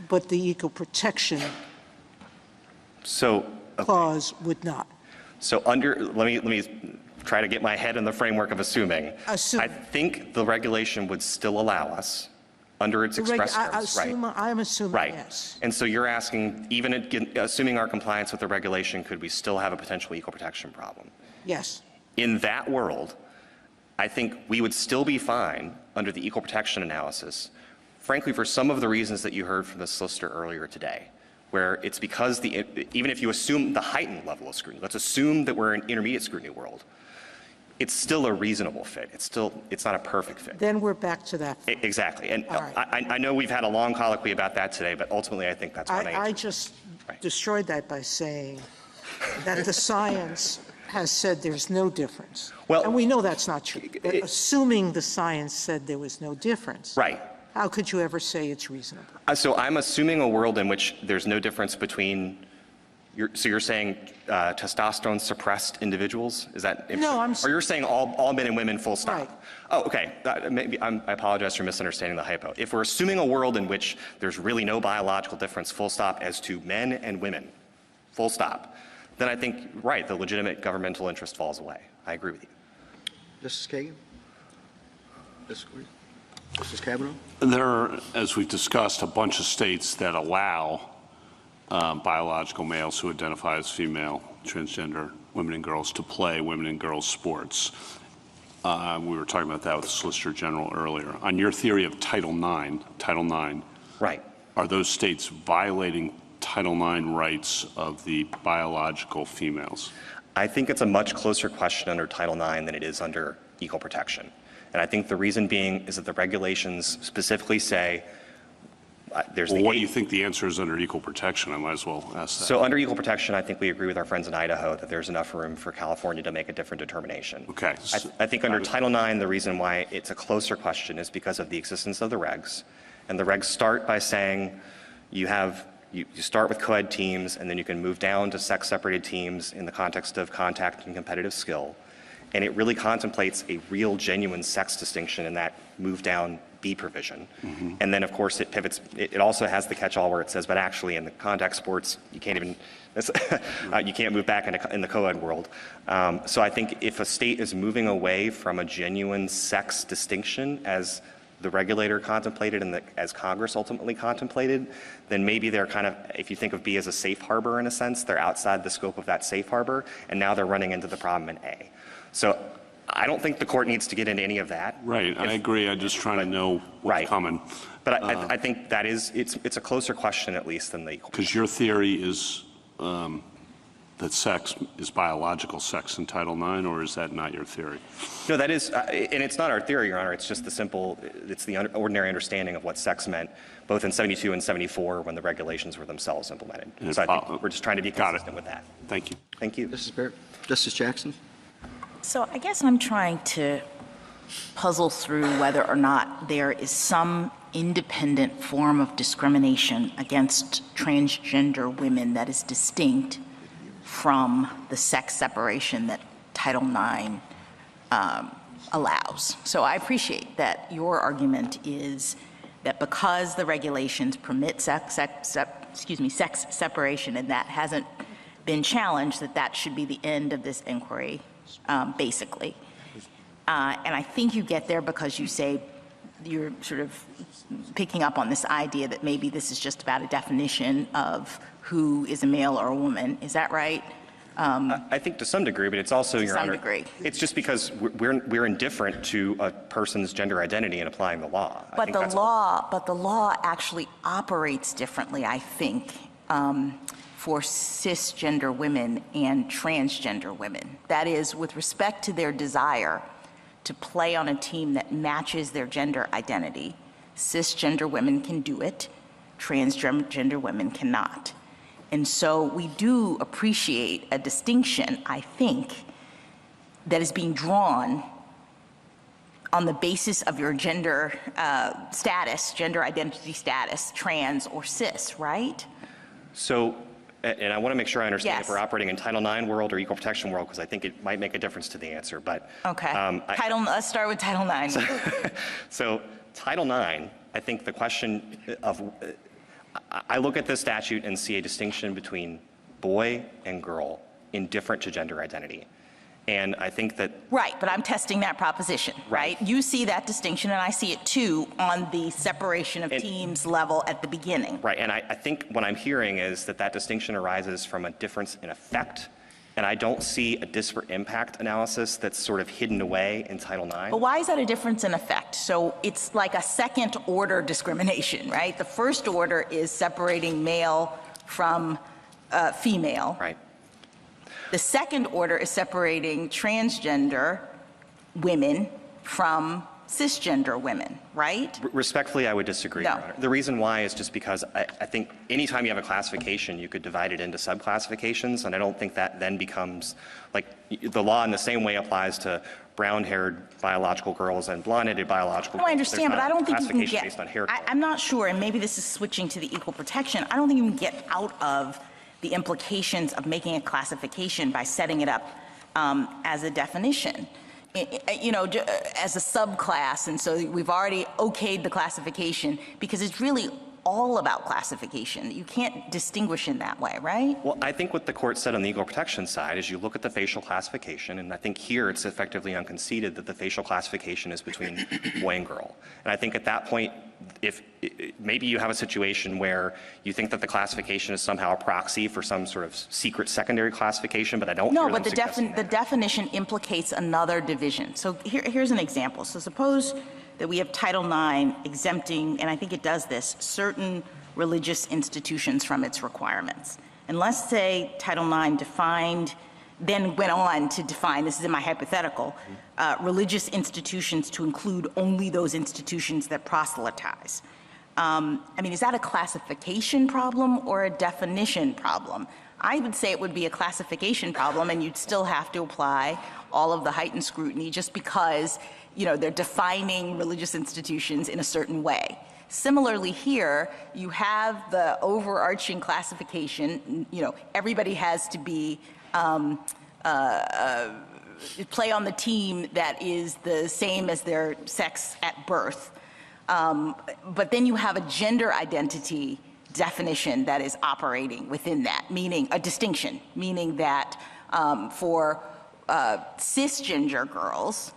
but the equal protection clause would not? So let me try to get my head in the framework of assuming. I think the regulation would still allow us, under its express terms, right? I'm assuming, right. Yes. And so you're asking, even assuming our compliance with the regulation, could we still have a potential equal protection problem? Yes. In that world, I think we would still be fine under the equal protection analysis, frankly, for some of the reasons that you heard from the solicitor earlier today, where it's because even if you assume the heightened level of scrutiny, let's assume that we're in intermediate scrutiny world, it's still a reasonable fit. It's not a perfect fit. Then we're back to that. Exactly. And right. I know we've had a long colloquy about that today, but ultimately I think that's what I just destroyed that by saying that the science has said there's no difference. Well, and we know that's not true. But assuming the science said there was no difference. Right. How could you ever say it's reasonable? So I'm assuming a world in which there's no difference between, so you're saying testosterone suppressed individuals? Is that? No, or you're saying all men and women full stop? Right. Oh, okay. Maybe I apologize for misunderstanding the hypo. If we're assuming a world in which there's really no biological difference, full stop, as to men and women, full stop, then I think, right, the legitimate governmental interest falls away. I agree with you. Justice Kagan? Justice Kavanaugh? There are, as we've discussed, a bunch of states that allow biological males who identify as female, transgender women and girls to play women and girls sports. We were talking about that with the Solicitor General earlier. On your theory of Title IX, right, are those states violating Title IX rights of the biological females? I think it's a much closer question under Title IX than it is under equal protection. And I think the reason being is that the regulations specifically say there's what do you think the answer is under equal protection? I might as well ask that. So under equal protection, I think we agree with our friends in Idaho that there's enough room for California to make a different determination. Okay. I think under Title IX, the reason why it's a closer question is because of the existence of the regs. And the regs start by saying you start with co-ed teams, and then you can move down to sex-separated teams in the context of contact and competitive skill. And it really contemplates a real, genuine sex distinction in that move-down B provision. Mm-hmm. And then, of course, it pivots. It also has the catch-all where it says, but actually, in the contact sports, you can't even you can't move back in the co-ed world. So I think if a state is moving away from a genuine sex distinction, as the regulator contemplated and as Congress ultimately contemplated, then maybe they're kind of, if you think of B as a safe harbor in a sense, they're outside the scope of that safe harbor, and now they're running into the problem in A. So I don't think the court needs to get into any of that. Right, I agree. I'm just trying to know what's coming. But I think that it's a closer question at least than the equal. Because your theory is that sex is biological sex in Title IX, or is that not your theory? No, that is, and it's not our theory, Your Honor. It's just it's the ordinary understanding of what sex meant, both in 72 and 74 when the regulations were themselves implemented. So I think we're just trying to be consistent with that. Thank you. Thank you. Justice Barrett. Justice Jackson? So I guess I'm trying to puzzle through whether or not there is some independent form of discrimination against transgender women that is distinct from the sex separation that Title IX allows. So I appreciate that your argument is that because the regulations permit sex separation and that hasn't been challenged, that should be the end of this inquiry, basically. And I think you get there because you say you're sort of picking up on this idea that maybe this is just about a definition of who is a male or a woman. Is that right? I think to some degree, but it's also, Your Honor, degree. it's just because we're indifferent to a person's gender identity in applying the law. But the law actually operates differently, I think, for cisgender women and transgender women. That is, with respect to their desire to play on a team that matches their gender identity, cisgender women can do it, transgender women cannot. And so we do appreciate a distinction, I think, that is being drawn on the basis of your gender status, gender identity status, trans or cis, right? So, and I want to make sure I understand Yes. if we're operating in Title IX world or equal protection world, because I think it might make a difference to the answer. But Okay. Let's start with Title IX. So Title IX, I think the question of, I look at this statute and see a distinction between boy and girl indifferent to gender identity. And I think that... Right, but I'm testing that proposition, right? You see that distinction, and I see it too on the separation of teams level at the beginning. Right, and I think what I'm hearing is that distinction arises from a difference in effect, and I don't see a disparate impact analysis that's sort of hidden away in Title IX. But why is that a difference in effect? So it's like a second order discrimination, right? The first order is separating male from female. Right. The second order is separating transgender women from cisgender women, right? Respectfully, I would disagree, No. Your Honor. The reason why is just because I think anytime you have a classification, you could divide it into subclassifications, and I don't think that then becomes, like, the law in the same way applies to brown-haired biological girls and blonde-headed biological girls. No, I understand, but I don't think you can classification get, based on hair color. I'm not sure, and maybe this is switching to the equal protection, I don't think you can get out of the implications of making a classification by setting it up as a definition, you know, as a subclass. And so we've already okayed the classification because it's really all about classification. You can't distinguish in that way, right? Well, I think what the court said on the equal protection side is you look at the facial classification, and I think here it's effectively unconceded that the facial classification is between boy and girl. And I think at that point, if maybe you have a situation where you think that the classification is somehow a proxy for some sort of secret secondary classification, but I don't No, hear them but the definition implicates another division. So here's an example. So suppose that we have Title IX exempting, and I think it does this, certain religious institutions from its requirements. And let's say Title IX defined, then went on to define, this is in my hypothetical, religious institutions to include only those institutions that proselytize. I mean, is that a classification problem or a definition problem? I would say it would be a classification problem, and you'd still have to apply all of the heightened scrutiny just because, you know, they're defining religious institutions in a certain way. Similarly here, you have the overarching classification, you know, everybody has to be, play on the team that is the same as their sex at birth. But then you have a gender identity definition that is operating within that, meaning a distinction, meaning that for cisgender girls,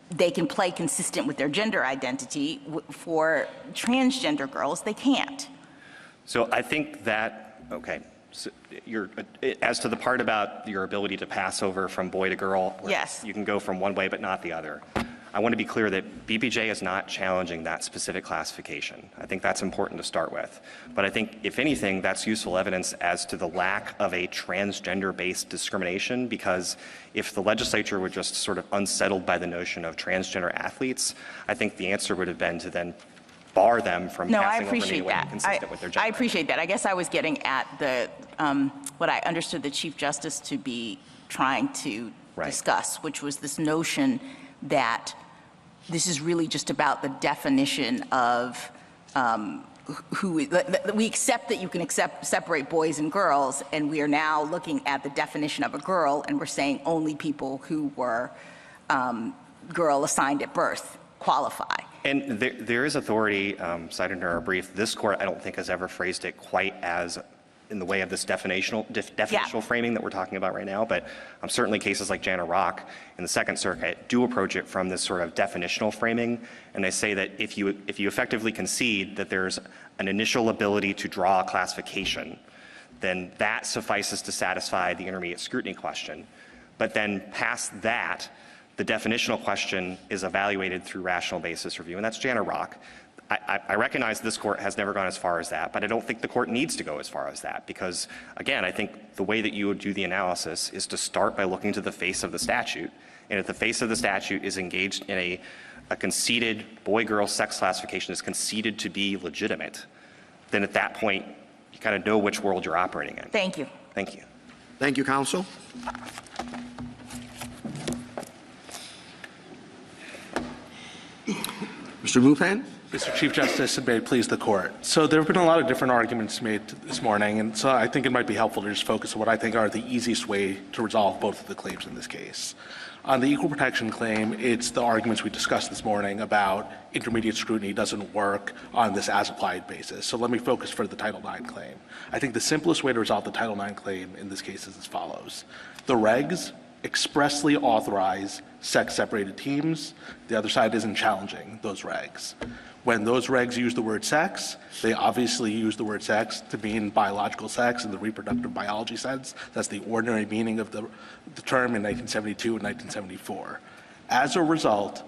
they can play consistent with their gender identity. For transgender girls, they can't. So I think that, okay, so as to the part about your ability to pass over from boy to girl, yes, you can go from one way but not the other. I want to be clear that B.P.J. is not challenging that specific classification. I think that's important to start with. But I think, if anything, that's useful evidence as to the lack of a transgender-based discrimination, because if the legislature were just sort of unsettled by the notion of transgender athletes, I think the answer would have been to then bar them from passing over in any way consistent with their gender. I appreciate that. I guess I was getting at the what I understood the Chief Justice to be trying to discuss, which was this notion that this is really just about the definition of who we accept that you can separate boys and girls, and we are now looking at the definition of a girl, and we're saying only people who were girl assigned at birth qualify. And there is authority cited in our brief. This court, I don't think, has ever phrased it quite as in the way of this definitional framing that we're talking about right now, but certainly cases like Jana Rock in the Second Circuit do approach it from this sort of definitional framing, and they say that if you effectively concede that there's an initial ability to draw a classification, then that suffices to satisfy the intermediate scrutiny question. But then past that, the definitional question is evaluated through rational basis review, and that's Jana Rock. I recognize this court has never gone as far as that, but I don't think the court needs to go as far as that because, again, I think the way that you would do the analysis is to start by looking to the face of the statute. And if the face of the statute is engaged in a conceded boy-girl sex classification is conceded to be legitimate, then at that point, you kind of know which world you're operating in. Thank you. Thank you. Thank you, counsel. Mr. Mupan? Mr. Chief Justice, and may it please the court. So there have been a lot of different arguments made this morning, and so I think it might be helpful to just focus on what I think are the easiest way to resolve both of the claims in this case. On the equal protection claim, it's the arguments we discussed this morning about intermediate scrutiny doesn't work on this as-applied basis. So let me focus for the Title IX claim. I think the simplest way to resolve the Title IX claim in this case is as follows. The regs expressly authorize sex-separated teams. The other side isn't challenging those regs. When those regs use the word sex, they obviously use the word sex to mean biological sex in the reproductive biology sense. That's the ordinary meaning of the term in 1972 and 1974. As a result,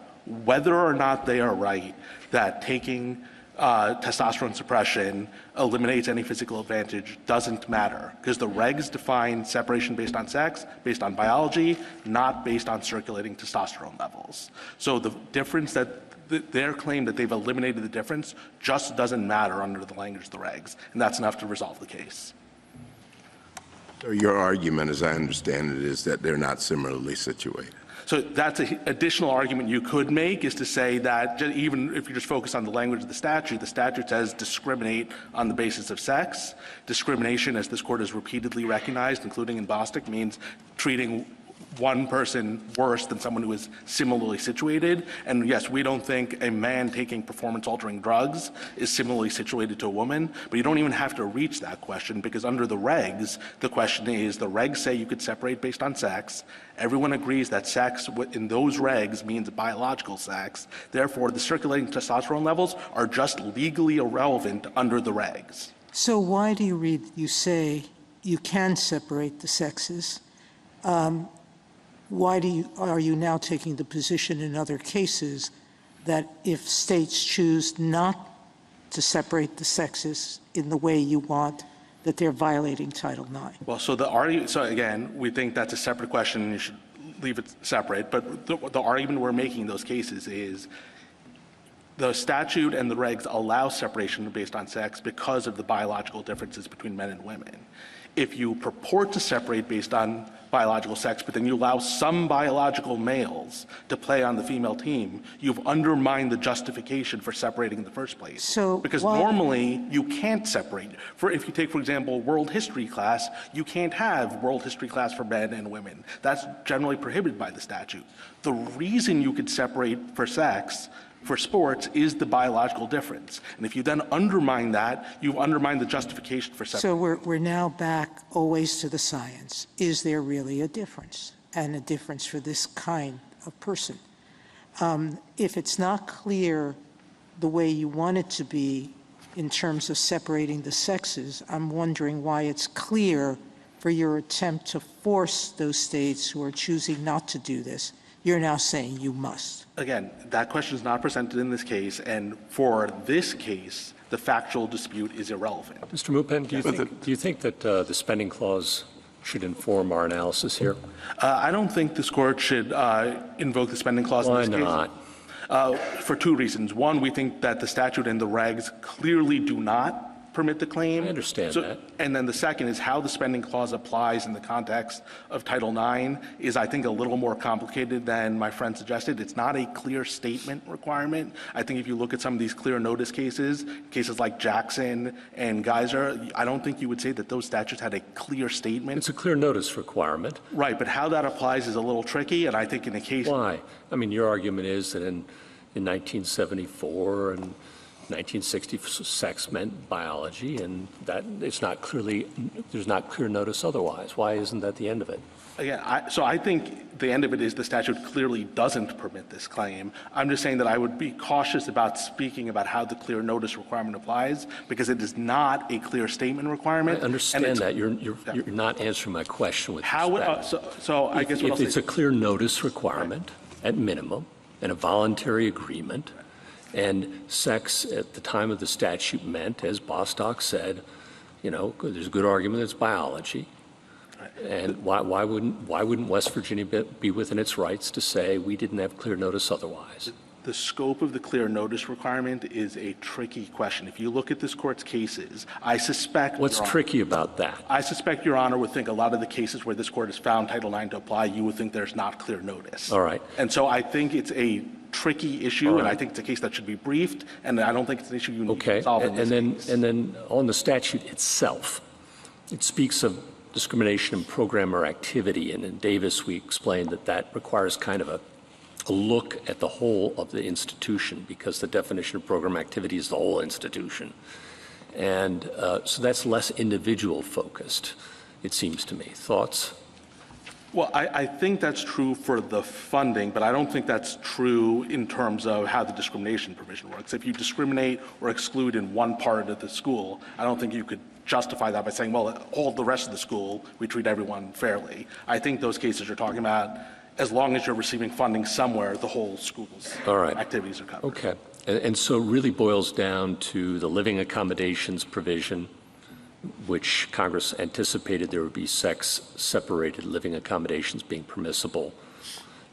whether or not they are right that taking testosterone suppression eliminates any physical advantage doesn't matter because the regs define separation based on sex, based on biology, not based on circulating testosterone levels. So the difference that their claim that they've eliminated the difference just doesn't matter under the language of the regs, and that's enough to resolve the case. So your argument, as I understand it, is that they're not similarly situated. So that's an additional argument you could make is to say that even if you just focus on the language of the statute says discriminate on the basis of sex. Discrimination, as this court has repeatedly recognized, including in Bostick, means treating one person worse than someone who is similarly situated. And yes, we don't think a man taking performance-altering drugs is similarly situated to a woman, but you don't even have to reach that question because under the regs, the question is the regs say you could separate based on sex. Everyone agrees that sex in those regs means biological sex. Therefore, the circulating testosterone levels are just legally irrelevant under the regs. So why do you say you can separate the sexes? Why are you now taking the position in other cases that if states choose not to separate the sexes in the way you want, that they're violating Title IX? Well, so again, we think that's a separate question and you should leave it separate. But the argument we're making in those cases is the statute and the regs allow separation based on sex because of the biological differences between men and women. If you purport to separate based on biological sex, but then you allow some biological males to play on the female team, you've undermined the justification for separating in the first place. Because normally you can't separate. If you take, for example, world history class, you can't have world history class for men and women. That's generally prohibited by the statute. The reason you could separate for sex for sports is the biological difference. And if you then undermine that, you've undermined the justification for separation. So we're now back always to the science. Is there really a difference? And a difference for this kind of person? If it's not clear the way you want it to be in terms of separating the sexes, I'm wondering why it's clear for your attempt to force those states who are choosing not to do this. You're now saying you must. Again, that question is not presented in this case, and for this case, the factual dispute is irrelevant. Mr. Mupen, do you think that the spending clause should inform our analysis here? I don't think this court should invoke the spending clause in this case. Why not? For two reasons. One, we think that the statute and the regs clearly do not permit the claim. I understand that. And then the second is how the spending clause applies in the context of Title IX is, I think, a little more complicated than my friend suggested. It's not a clear statement requirement. I think if you look at some of these clear notice cases like Jackson and Geyser, I don't think you would say that those statutes had a clear statement. It's a clear notice requirement. Right, but how that applies is a little tricky, and I think in the case... Why? I mean, your argument is that in 1974 and 1960 sex meant biology, and that it's not clearly, there's not clear notice otherwise. Why isn't that the end of it? Again, so I think the end of it is the statute clearly doesn't permit this claim. I'm just saying that I would be cautious about speaking about how the clear notice requirement applies, because it is not a clear statement requirement. I understand that. You're not answering my question with respect. So I guess what I'll say, it's a clear notice requirement at minimum and a voluntary agreement, and sex at the time of the statute meant, as Bostock said, you know, there's a good argument it's biology. And why wouldn't West Virginia be within its rights to say we didn't have clear notice otherwise? the scope of the clear notice requirement is a tricky question. If you look at this court's cases, I suspect— What's tricky about that? I suspect Your Honor would think a lot of the cases where this court has found Title IX to apply, you would think there's not clear notice. All right. And so I think it's a tricky issue, All right. and I think it's a case that should be briefed, and I don't think it's an issue you need to resolve in this case. And then on the statute itself, it speaks of discrimination in program or activity, and in Davis we explained that that requires kind of a look at the whole of the institution, because the definition of program activity is the whole institution. And so that's less individual focused, it seems to me. Thoughts? Well, I think that's true for the funding, but I don't think that's true in terms of how the discrimination provision works. If you discriminate or exclude in one part of the school, I don't think you could justify that by saying, well, all the rest of the school, we treat everyone fairly. I think those cases you're talking about, as long as you're receiving funding somewhere, the whole school's activities are covered. Okay. And so it really boils down to the living accommodations provision, which Congress anticipated there would be sex-separated living accommodations being permissible,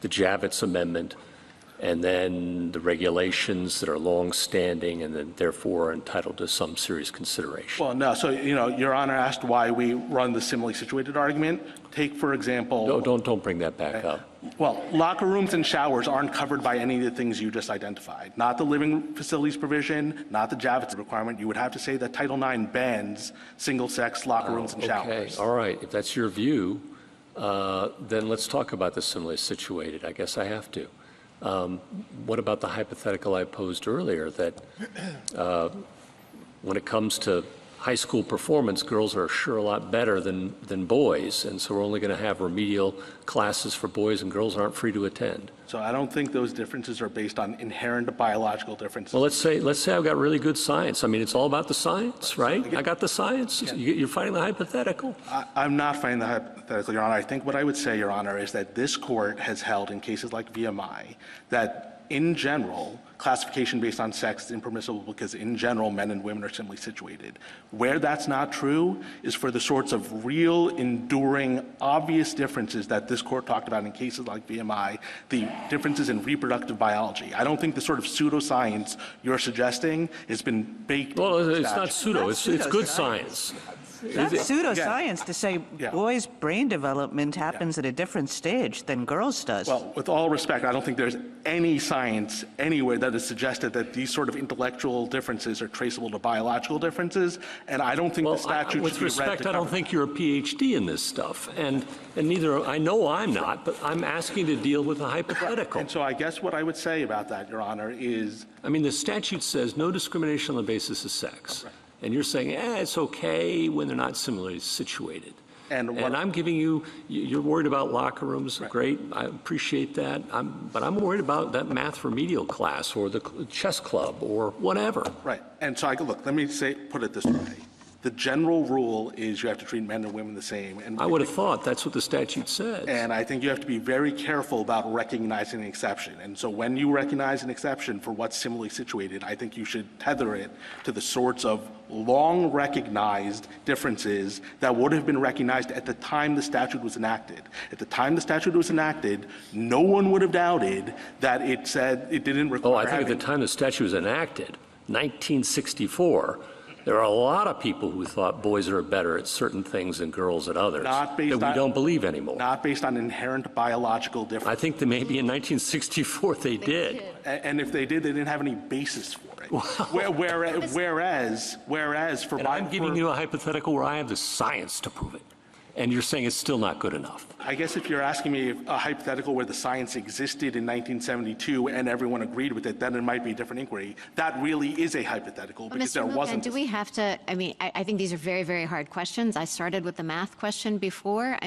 the Javits Amendment, and then the regulations that are long-standing and then therefore are entitled to some serious consideration. Well, no. So, you know, Your Honor asked why we run the similarly situated argument. Take, for example— No, don't bring that back up. Well, locker rooms and showers aren't covered by any of the things you just identified. Not the living facilities provision, not the Javits requirement. You would have to say that Title IX bans single-sex locker rooms and showers. Okay, all right. If that's your view, then let's talk about the similarly situated. I guess I have to. What about the hypothetical I posed earlier that when it comes to high school performance, girls are sure a lot better than boys, and so we're only going to have remedial classes for boys and girls aren't free to attend? So I don't think those differences are based on inherent biological differences. Well, let's say I've got really good science. I mean, it's all about the science, right? I got the science. You're fighting the hypothetical. I'm not fighting the hypothetical, Your Honor. I think what I would say, Your Honor, is that this court has held in cases like VMI that in general, classification based on sex is impermissible because in general, men and women are similarly situated. Where that's not true is for the sorts of real, enduring, obvious differences that this court talked about in cases like VMI, the differences in reproductive biology. I don't think the sort of pseudoscience you're suggesting has been baked into the Well, it's statute. not pseudo. It's good science. That's pseudoscience to say boys' brain development happens at a different stage than girls' does. Well, with all respect, I don't think there's any science anywhere that has suggested that these sort of intellectual differences are traceable to biological differences, and I don't think the statute with should be read respect, to I don't cover think you're a PhD in this stuff, and neither, I know I'm not, but I'm asking to deal with a hypothetical. And so I guess what I would say about that, Your Honor, is— I mean, the statute says no discrimination on the basis of sex. Right. And you're saying, it's okay when they're not similarly situated. And I'm giving you, you're worried about locker rooms. Right. Great, I appreciate that. But I'm worried about that math remedial class or the chess club or whatever. Right. And so, look, let me put it this way. The general rule is you have to treat men and women the same. And I would have thought that's what the statute says. And I think you have to be very careful about recognizing an exception. And so when you recognize an exception for what's similarly situated, I think you should tether it to the sorts of long recognized differences that would have been recognized at the time the statute was enacted. At the time the statute was enacted, no one would have doubted that it said it didn't require— Oh, I think at the time the statute was enacted, 1964, there are a lot of people who thought boys are better at certain things than girls at others that we don't believe anymore. Not based on inherent biological differences. I think that maybe in 1964 they did. And if they did, they didn't have any basis for it. Whereas for— And I'm giving you a hypothetical where I have the science to prove it. And you're saying it's still not good enough. I guess if you're asking me a hypothetical where the science existed in 1972 and everyone agreed with it, then it might be a different inquiry. That really is a hypothetical because there wasn't. Do we have to, I think these are very, very hard questions. I started with the math question before.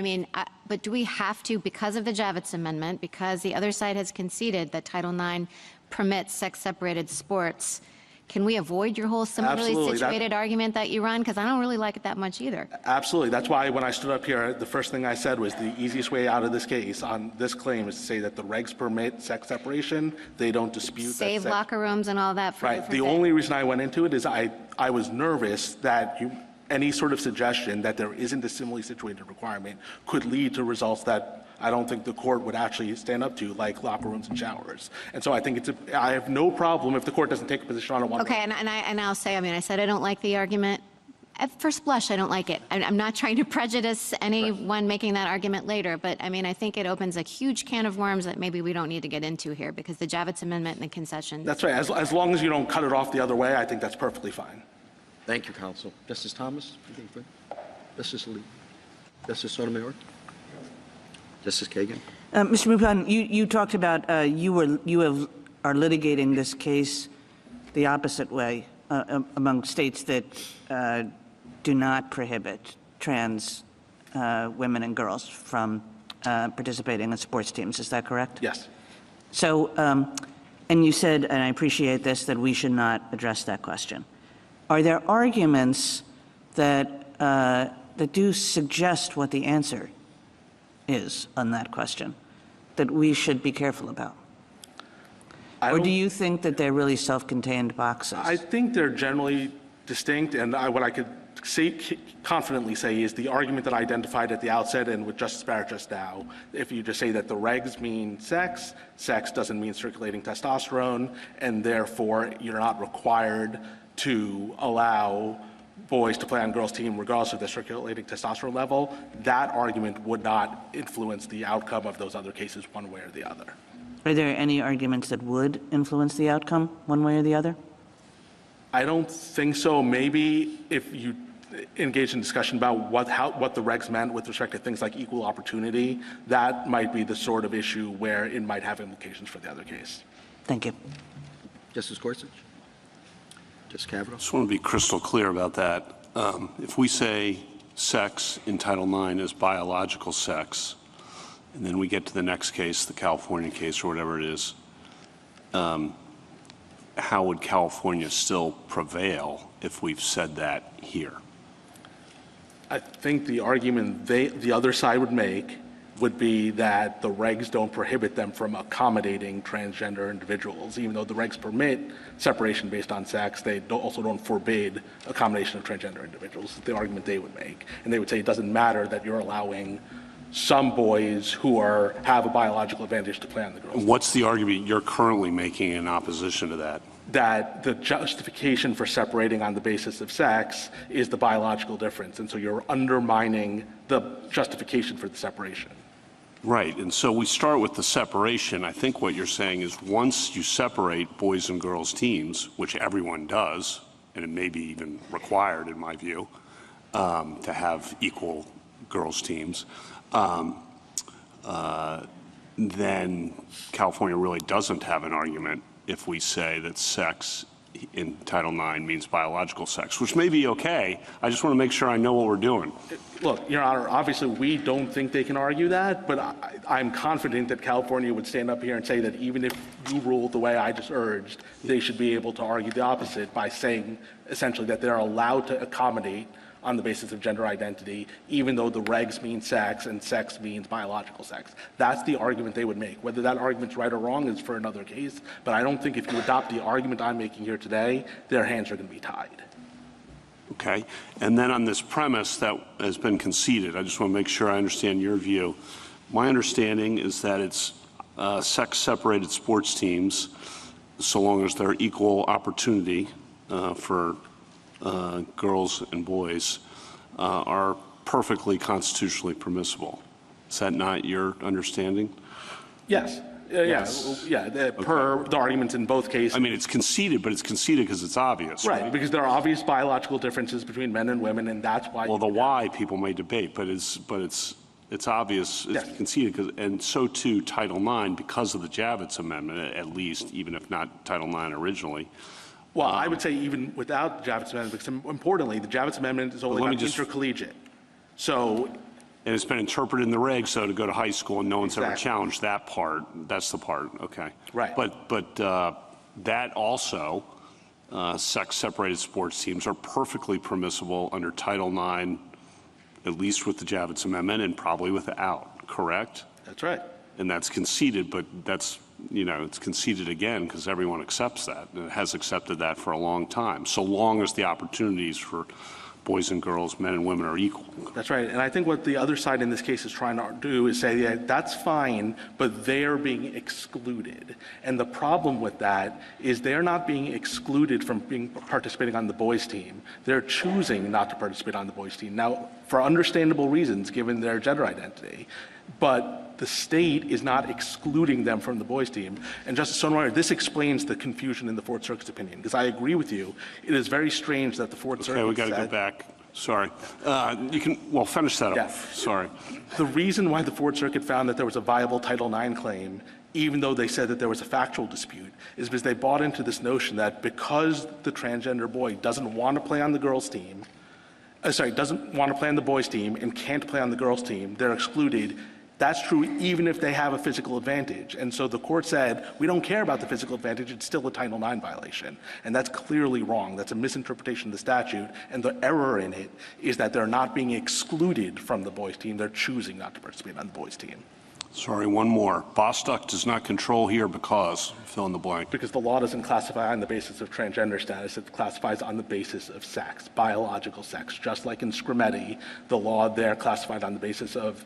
But do we have to, because of the Javits Amendment, because the other side has conceded that Title IX permits sex-separated sports, can we avoid your whole similarly situated argument that you run? Because I don't really like it that much either. Absolutely. That's why when I stood up here, the first thing I said was the easiest way out of this case on this claim is to say that the regs permit sex separation. They don't dispute that. Save locker rooms and all that for right. The only reason I went into it is I was nervous that any sort of suggestion that there isn't a similarly situated requirement could lead to results that I don't think the court would actually stand up to, like locker rooms and showers. And so I think I have no problem if the court doesn't take a position on it. Okay, and I'll say, I said I don't like the argument. At first blush, I don't like it. I'm not trying to prejudice anyone making that argument later, but I think it opens a huge can of worms that maybe we don't need to get into here because the Javits Amendment and the concession. That's right. As long as you don't cut it off the other way, I think that's perfectly fine. Thank you, counsel. Justice Thomas? Justice Lee? Justice Sotomayor? Justice Kagan? Mr. Mupon, you talked about you are litigating this case the opposite way among states that do not prohibit trans women and girls from participating in sports teams. Is that correct? Yes. So, and you said, and I appreciate this, that we should not address that question. Are there arguments that do suggest what the answer is on that question that we should be careful about? Or do you think that they're really self-contained boxes? I think they're generally distinct, and what I could confidently say is the argument that I identified at the outset and with Justice Barrett just now, if you just say that the regs mean sex doesn't mean circulating testosterone, and therefore you're not required to allow boys to play on girls' team regardless of their circulating testosterone level, that argument would not influence the outcome of those other cases one way or the other. Are there any arguments that would influence the outcome one way or the other? I don't think so. Maybe if you engage in discussion about what the regs meant with respect to things like equal opportunity, that might be the sort of issue where it might have implications for the other case. Thank you. Justice Gorsuch? Justice Kavanaugh? I just want to be crystal clear about that. If we say sex in Title IX is biological sex, and then we get to the next case, the California case or whatever it is, how would California still prevail if we've said that here? I think the argument the other side would make would be that the regs don't prohibit them from accommodating transgender individuals. Even though the regs permit separation based on sex, they also don't forbid accommodation of transgender individuals. That's the argument they would make. And they would say it doesn't matter that you're allowing some boys who have a biological advantage to play on the girls' team. What's the argument you're currently making in opposition to that? That the justification for separating on the basis of sex is the biological difference. And so you're undermining the justification for the separation. Right. And so we start with the separation. I think what you're saying is once you separate boys and girls teams, which everyone does, and it may be even required in my view, to have equal girls teams, then California really doesn't have an argument if we say that sex in Title IX means biological sex, which may be okay. I just want to make sure I know what we're doing. Look, Your Honor, obviously we don't think they can argue that, but I'm confident that California would stand up here and say that even if you ruled the way I just urged, they should be able to argue the opposite by saying essentially that they're allowed to accommodate on the basis of gender identity, even though the regs mean sex and sex means biological sex. That's the argument they would make. Whether that argument's right or wrong is for another case, but I don't think if you adopt the argument I'm making here today, their hands are going to be tied. Okay. And then on this premise that has been conceded, I just want to make sure I understand your view. My understanding is that it's sex-separated sports teams, so long as they're equal opportunity for girls and boys, are perfectly constitutionally permissible. Is that not your understanding? Yes. Per the arguments in both cases. I mean, it's conceded, but it's conceded because it's obvious. Right, because there are obvious biological differences between men and women, and that's why. Well, the why people may debate, but it's obvious, it's conceded, and so too Title IX, because of the Javits Amendment, at least, even if not Title IX originally. Well, I would say even without the Javits Amendment, because importantly, the Javits Amendment is only intercollegiate. So. And it's been interpreted in the regs, so to go to high school, and no one's ever challenged that part. That's the part, okay. Right. But that also, sex-separated sports teams are perfectly permissible under Title IX, at least with the Javits Amendment, and probably without, correct? That's right. And that's conceded, but that's, it's conceded again because everyone accepts that, and has accepted that for a long time, so long as the opportunities for boys and girls, men and women are equal. That's right. And I think what the other side in this case is trying to do is say, yeah, that's fine, but they're being excluded. And the problem with that is they're not being excluded from participating on the boys' team. They're choosing not to participate on the boys' team. Now, for understandable reasons, given their gender identity. But the state is not excluding them from the boys' team. And Justice Sotomayor, this explains the confusion in the Fourth Circuit's opinion, because I agree with you. It is very strange that the Fourth Circuit we got to go back. Sorry. Finish that off. Sorry. The reason why the Fourth Circuit found that there was a viable Title IX claim, even though they said that there was a factual dispute, is because they bought into this notion that because the transgender boy doesn't want to play on the girls' team, doesn't want to play on the boys' team and can't play on the girls' team, they're excluded. That's true even if they have a physical advantage. And so the court said, we don't care about the physical advantage, it's still a Title IX violation. And that's clearly wrong. That's a misinterpretation of the statute. And the error in it is that they're not being excluded from the boys' team, they're choosing not to participate on the boys' team. Sorry, one more. Bostock does not control here because, fill in the blank. Because the law doesn't classify on the basis of transgender status, it classifies on the basis of sex, biological sex. Just like in Scrutiny, the law there classified on the basis of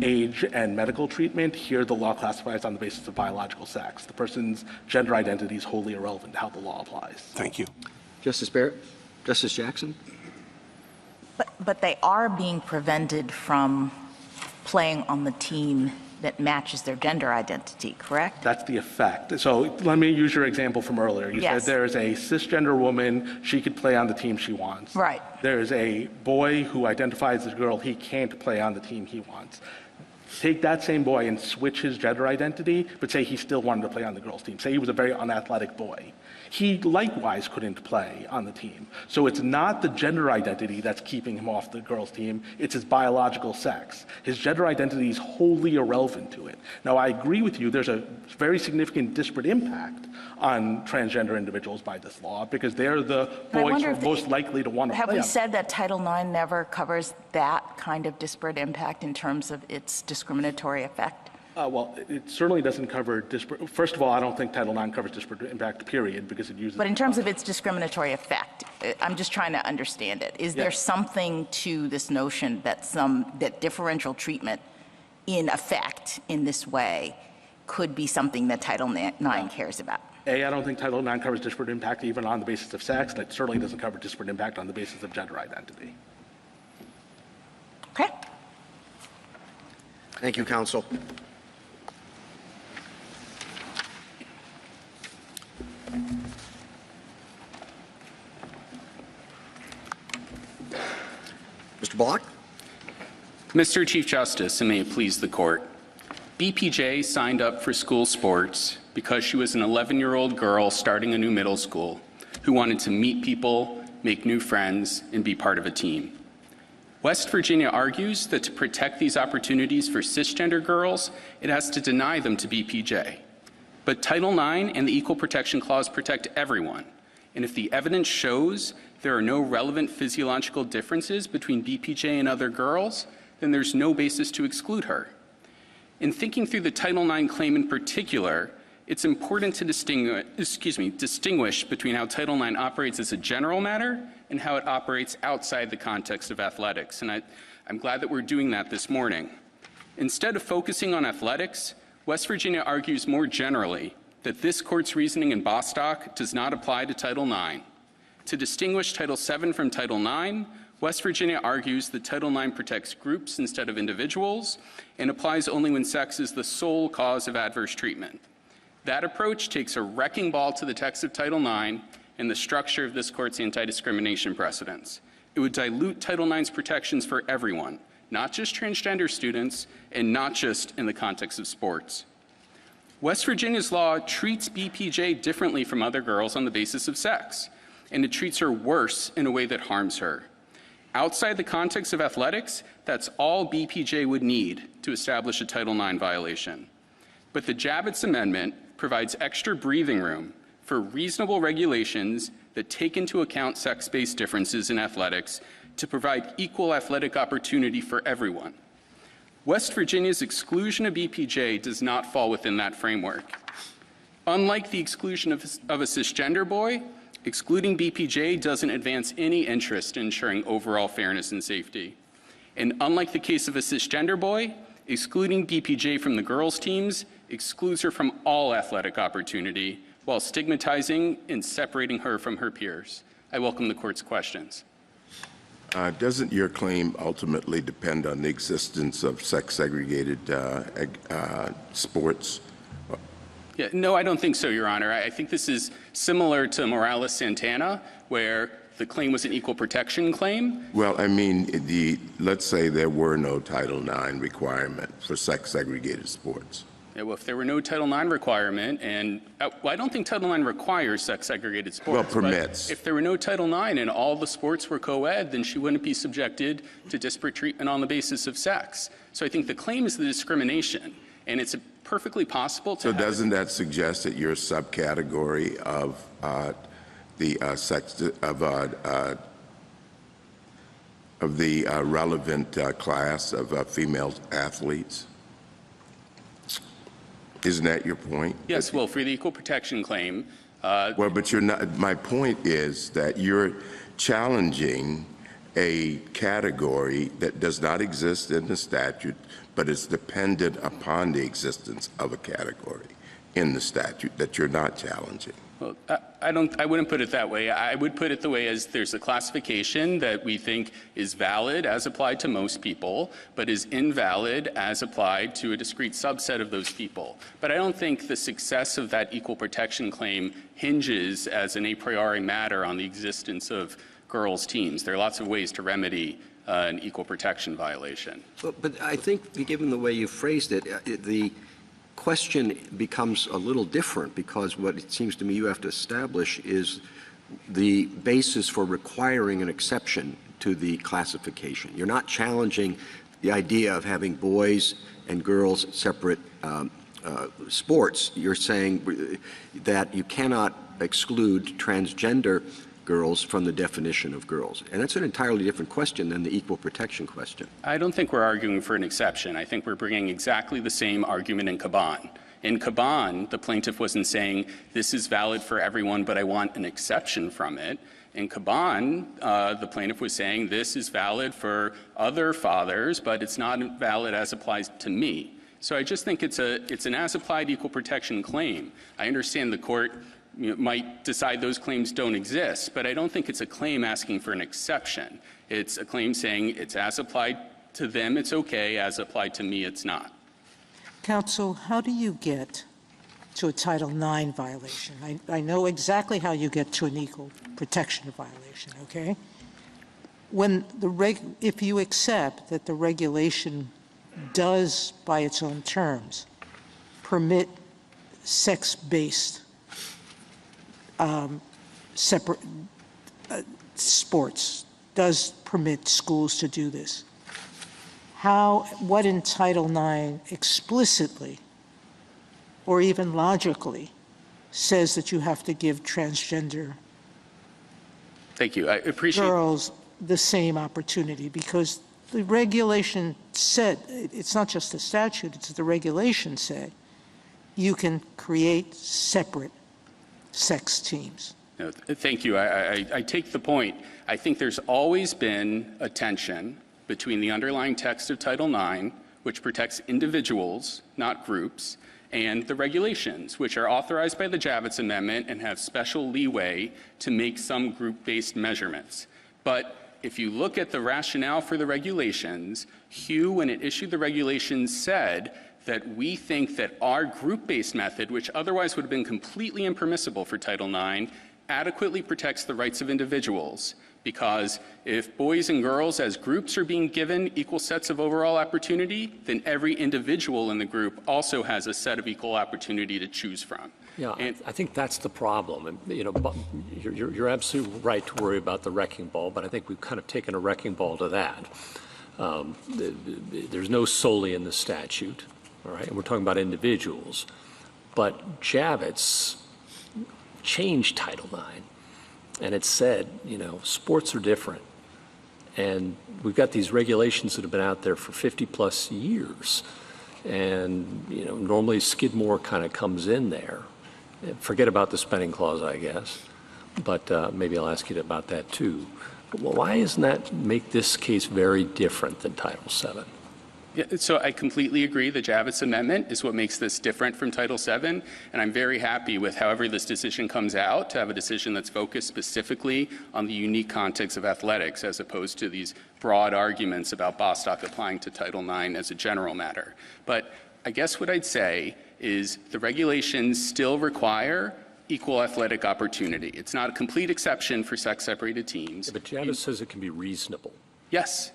age and medical treatment. Here, the law classifies on the basis of biological sex. The person's gender identity is wholly irrelevant to how the law applies. Thank you. Justice Barrett? Justice Jackson? But they are being prevented from playing on the team that matches their gender identity, correct? That's the effect. So let me use your example from earlier. You said there is a cisgender woman, she could play on the team she wants. Right. There's a boy who identifies as a girl, he can't play on the team he wants. Take that same boy and switch his gender identity, but say he still wanted to play on the girls' team. Say he was a very unathletic boy. He likewise couldn't play on the team. So it's not the gender identity that's keeping him off the girls' team, it's his biological sex. His gender identity is wholly irrelevant to it. Now, I agree with you, there's a very significant disparate impact on transgender individuals by this law, because they're the boys who are most likely to want to play on. Have we said that Title IX never covers that kind of disparate impact in terms of its discriminatory effect? Well, it certainly doesn't cover disparate. First of all, I don't think Title IX covers disparate impact, period, because it uses. But in terms of its discriminatory effect, I'm just trying to understand it. Is there something to this notion that differential treatment in effect in this way could be something that Title IX cares about? I don't think Title IX covers disparate impact even on the basis of sex, and it certainly doesn't cover disparate impact on the basis of gender identity. Okay. Thank you, counsel. Mr. Block? Mr. Chief Justice, and may it please the court, B.P.J. signed up for school sports because she was an 11-year-old girl starting a new middle school who wanted to meet people, make new friends, and be part of a team. West Virginia argues that to protect these opportunities for cisgender girls, it has to deny them to B.P.J. But Title IX and the Equal Protection Clause protect everyone, and if the evidence shows there are no relevant physiological differences between B.P.J. and other girls, then there's no basis to exclude her. In thinking through the Title IX claim in particular, it's important to distinguish between how Title IX operates as a general matter and how it operates outside the context of athletics. And I'm glad that we're doing that this morning. Instead of focusing on athletics, West Virginia argues more generally that this court's reasoning in Bostock does not apply to Title IX. To distinguish Title VII from Title IX, West Virginia argues that Title IX protects groups instead of individuals and applies only when sex is the sole cause of adverse treatment. That approach takes a wrecking ball to the text of Title IX and the structure of this court's anti-discrimination precedents. It would dilute Title IX's protections for everyone, not just transgender students and not just in the context of sports. West Virginia's law treats B.P.J. differently from other girls on the basis of sex, and it treats her worse in a way that harms her. Outside the context of athletics, that's all B.P.J. would need to establish a Title IX violation. But the Javits Amendment provides extra breathing room for reasonable regulations that take into account sex-based differences in athletics to provide equal athletic opportunity for everyone. West Virginia's exclusion of B.P.J. does not fall within that framework. Unlike the exclusion of a cisgender boy, excluding B.P.J. doesn't advance any interest in ensuring overall fairness and safety. And unlike the case of a cisgender boy, excluding B.P.J. from the girls' teams excludes her from all athletic opportunity while stigmatizing and separating her from her peers. I welcome the court's questions. Doesn't your claim ultimately depend on the existence of sex-segregated sports? Yeah, no, I don't think so, Your Honor. I think this is similar to Morales-Santana, where the claim was an equal protection claim. Well, I mean, let's say there were no Title IX requirement for sex-segregated sports. Yeah, well, if there were no Title IX requirement, and well, I don't think Title IX requires sex-segregated sports. Well, permits. If there were no Title IX and all the sports were co-ed, then she wouldn't be subjected to disparate treatment on the basis of sex. So I think the claim is the discrimination, and it's perfectly possible to. So doesn't that suggest that you're a subcategory of the relevant class of female athletes? Isn't that your point? Yes, well, for the equal protection claim. Well, but you're not. My point is that you're challenging a category that does not exist in the statute, but is dependent upon the existence of a category in the statute that you're not challenging. Well, I wouldn't put it that way. I would put it the way as there's a classification that we think is valid as applied to most people, but is invalid as applied to a discrete subset of those people. But I don't think the success of that equal protection claim hinges as an a priori matter on the existence of girls' teams. There are lots of ways to remedy an equal protection violation. But I think, given the way you phrased it, the question becomes a little different, because what it seems to me you have to establish is the basis for requiring an exception to the classification. You're not challenging the idea of having boys and girls separate sports. You're saying that you cannot exclude transgender girls from the definition of girls. And that's an entirely different question than the equal protection question. I don't think we're arguing for an exception. I think we're bringing exactly the same argument in Caban. In Caban, the plaintiff wasn't saying this is valid for everyone, but I want an exception from it. In Caban, the plaintiff was saying this is valid for other fathers, but it's not valid as applies to me. So I just think it's an as-applied equal protection claim. I understand the court might decide those claims don't exist, but I don't think it's a claim asking for an exception. It's a claim saying it's as applied to them, it's okay, as applied to me, it's not. Counsel, how do you get to a Title IX violation? I know exactly how you get to an equal protection violation, okay? When if you accept that the regulation does, by its own terms, permit sex-based separate sports, does permit schools to do this. What in Title IX explicitly or even logically says that you have to give transgender Thank you. I appreciate girls the same opportunity? Because the regulation said, it's not just the statute, it's the regulation say, you can create separate sex teams. No, thank you. I take the point. I think there's always been a tension between the underlying text of Title IX, which protects individuals, not groups, and the regulations, which are authorized by the Javits Amendment and have special leeway to make some group-based measurements. But if you look at the rationale for the regulations, Hugh, when it issued the regulations, said that we think that our group-based method, which otherwise would have been completely impermissible for Title IX, adequately protects the rights of individuals. Because if boys and girls as groups are being given equal sets of overall opportunity, then every individual in the group also has a set of equal opportunity to choose from. Yeah, I think that's the problem. And, you know, you're absolutely right to worry about the wrecking ball, but I think we've kind of taken a wrecking ball to that. There's no solely in the statute, all right? And we're talking about individuals. But Javits changed Title IX, and it said, you know, sports are different. And we've got these regulations that have been out there for 50-plus years. And, you know, normally Skidmore kind of comes in there. Forget about the spending clause, I guess, but maybe I'll ask you about that too. But why doesn't that make this case very different than Title VII? Yeah, so I completely agree. The Javits Amendment is what makes this different from Title VII, and I'm very happy with however this decision comes out, to have a decision that's focused specifically on the unique context of athletics as opposed to these broad arguments about Bostock applying to Title IX as a general matter. But I guess what I'd say is the regulations still require equal athletic opportunity. It's not a complete exception for sex-separated teams. Yeah, but Javits says it can be reasonable. Yes.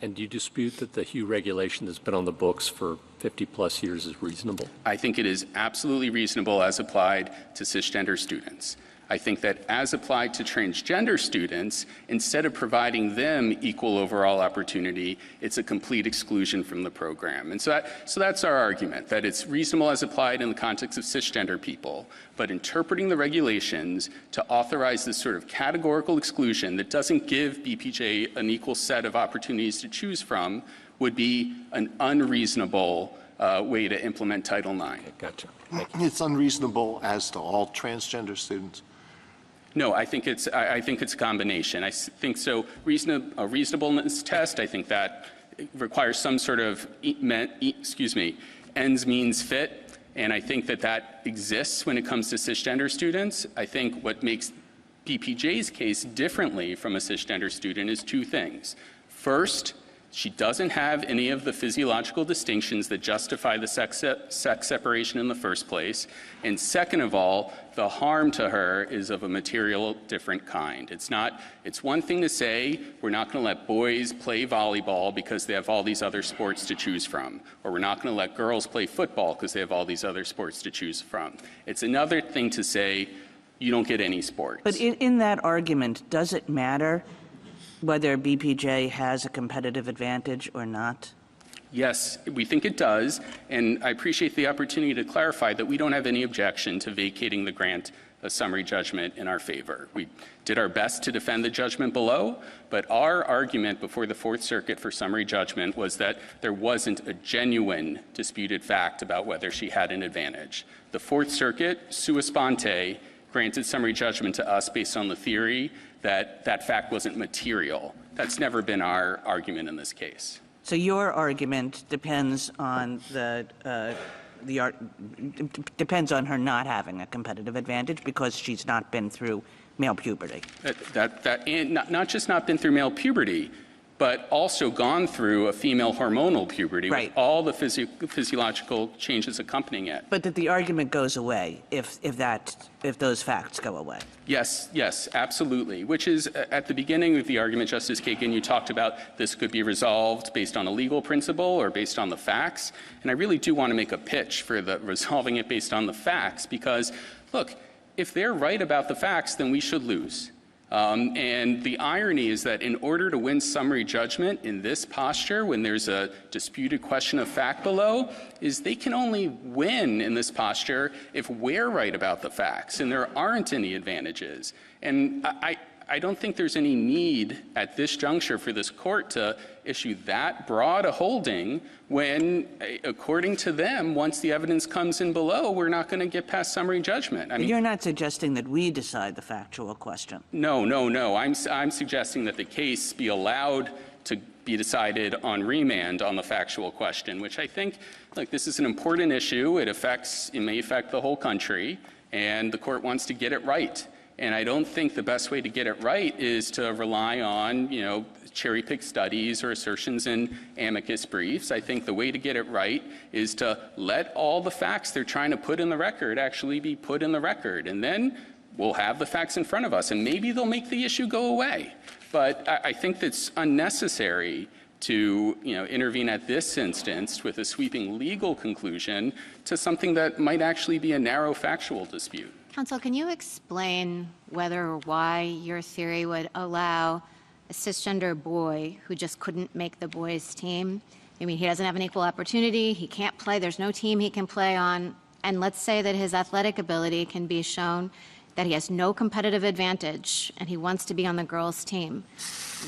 And do you dispute that the Hugh regulation that's been on the books for 50-plus years is reasonable? I think it is absolutely reasonable as applied to cisgender students. I think that as applied to transgender students, instead of providing them equal overall opportunity, it's a complete exclusion from the program. And so that's our argument, that it's reasonable as applied in the context of cisgender people, but interpreting the regulations to authorize this sort of categorical exclusion that doesn't give B.P.J. an equal set of opportunities to choose from would be an unreasonable way to implement Title IX. Okay, gotcha. It's unreasonable as to all transgender students? No, I think it's a combination. I think so. A reasonableness test, I think that requires some sort of ends means fit, and I think that exists when it comes to cisgender students. I think what makes B.P.J.'s case differently from a cisgender student is two things. First, she doesn't have any of the physiological distinctions that justify the sex separation in the first place. And second of all, the harm to her is of a material different kind. It's one thing to say we're not going to let boys play volleyball because they have all these other sports to choose from, or we're not going to let girls play football because they have all these other sports to choose from. It's another thing to say you don't get any sports. But in that argument, does it matter whether B.P.J. has a competitive advantage or not? Yes, we think it does, and I appreciate the opportunity to clarify that we don't have any objection to vacating the grant of summary judgment in our favor. We did our best to defend the judgment below, but our argument before the Fourth Circuit for summary judgment was that there wasn't a genuine disputed fact about whether she had an advantage. The Fourth Circuit, sua sponte, granted summary judgment to us based on the theory that that fact wasn't material. That's never been our argument in this case. So your argument depends on depends on her not having a competitive advantage because she's not been through male puberty. And not just not been through male puberty, but also gone through a female hormonal puberty with all the physiological changes accompanying it. But that the argument goes away if those facts go away. Yes, absolutely. Which is at the beginning of the argument, Justice Kagan, you talked about this could be resolved based on a legal principle or based on the facts. And I really do want to make a pitch for resolving it based on the facts because, look, if they're right about the facts, then we should lose. And the irony is that in order to win summary judgment in this posture, when there's a disputed question of fact below, is they can only win in this posture if we're right about the facts and there aren't any advantages. And I don't think there's any need at this juncture for this court to issue that broad a holding when, according to them, once the evidence comes in below, we're not going to get past summary judgment. I mean, you're not suggesting that we decide the factual question. No. I'm suggesting that the case be allowed to be decided on remand on the factual question, which I think, look, this is an important issue. It may affect the whole country, and the court wants to get it right. And I don't think the best way to get it right is to rely on, cherry-picked studies or assertions in amicus briefs. I think the way to get it right is to let all the facts they're trying to put in the record actually be put in the record. And then we'll have the facts in front of us, and maybe they'll make the issue go away. But I think that's unnecessary to intervene at this instance with a sweeping legal conclusion to something that might actually be a narrow factual dispute. Counsel, can you explain whether or why your theory would allow a cisgender boy who just couldn't make the boys' team? I mean, he doesn't have an equal opportunity, he can't play, there's no team he can play on, and let's say that his athletic ability can be shown that he has no competitive advantage and he wants to be on the girls' team.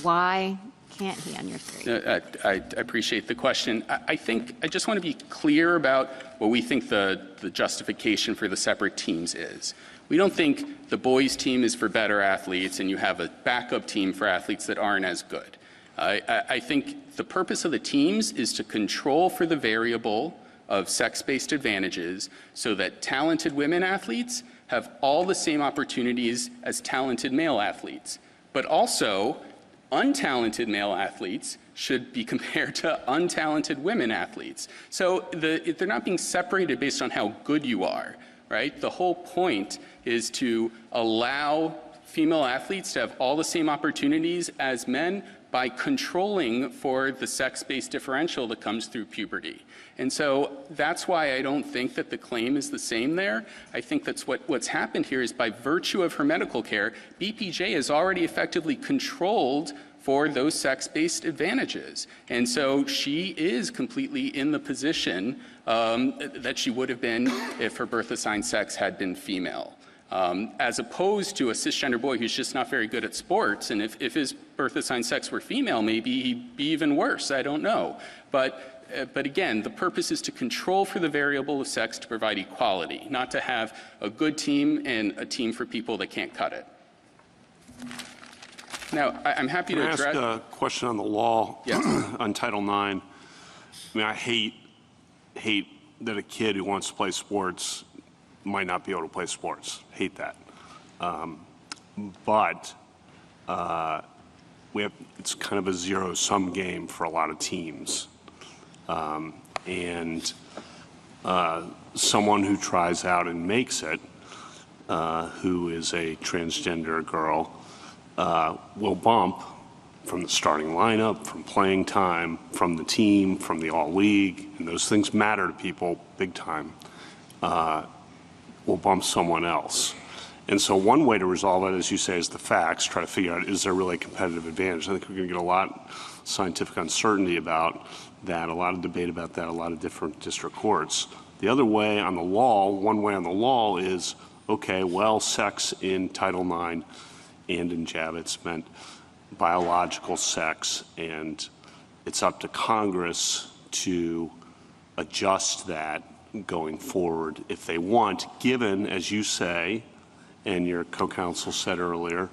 Why can't he on your theory? I appreciate the question. I think I just want to be clear about what we think the justification for the separate teams is. We don't think the boys' team is for better athletes and you have a backup team for athletes that aren't as good. I think the purpose of the teams is to control for the variable of sex-based advantages so that talented women athletes have all the same opportunities as talented male athletes. But also, untalented male athletes should be compared to untalented women athletes. So they're not being separated based on how good you are, right? The whole point is to allow female athletes to have all the same opportunities as men by controlling for the sex-based differential that comes through puberty. And so that's why I don't think that the claim is the same there. I think that's what's happened here is by virtue of her medical care, B.P.J. has already effectively controlled for those sex-based advantages. And so she is completely in the position that she would have been if her birth-assigned sex had been female. As opposed to a cisgender boy who's just not very good at sports, and if his birth-assigned sex were female, maybe he'd be even worse, I don't know. But again, the purpose is to control for the variable of sex to provide equality, not to have a good team and a team for people that can't cut it. Now, I'm happy to address— Can I ask a question on the law? Yes. On Title IX? I mean, I hate that a kid who wants to play sports might not be able to play sports. Hate that. But it's kind of a zero-sum game for a lot of teams. And someone who tries out and makes it, who is a transgender girl, will bump from the starting lineup, from playing time, from the team, from the all-league, and those things matter to people big time, will bump someone else. And so one way to resolve it, as you say, is the facts, try to figure out, is there really a competitive advantage? I think we're going to get a lot of scientific uncertainty about that, a lot of debate about that, a lot of different district courts. The other way on the law, one way on the law is, okay, well, sex in Title IX and in Javits meant biological sex, and it's up to Congress to adjust that going forward if they want, given, as you say, and your co-counsel said earlier,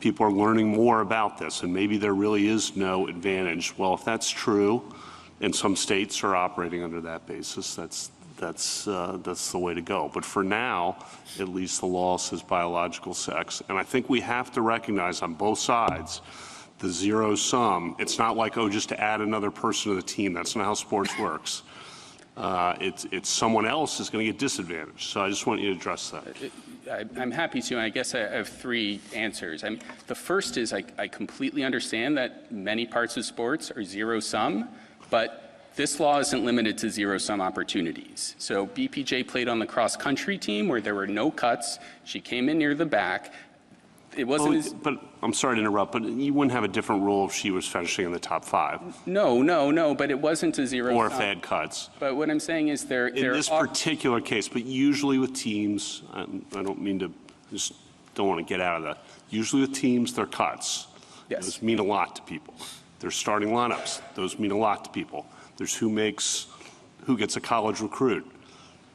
people are learning more about this, and maybe there really is no advantage. Well, if that's true, and some states are operating under that basis, that's the way to go. But for now, at least the law says biological sex, and I think we have to recognize on both sides the zero sum. It's not like, oh, just to add another person to the team. That's not how sports works. It's someone else is going to get disadvantaged. So I just want you to address that. I'm happy to, and I guess I have three answers. The first is I completely understand that many parts of sports are zero-sum, but this law isn't limited to zero-sum opportunities. So B.P.J. played on the cross-country team where there were no cuts. She came in near the back. It wasn't but I'm sorry to interrupt, but you wouldn't have a different rule if she was finishing in the top 5. No, but it wasn't a zero-sum. Or if they had cuts. But what I'm saying is in this particular case, but usually with teams, I don't mean to, just don't want to get out of that. Usually with teams, they're cuts. Yes. Those mean a lot to people. There's starting lineups. Those mean a lot to people. There's who gets a college recruit.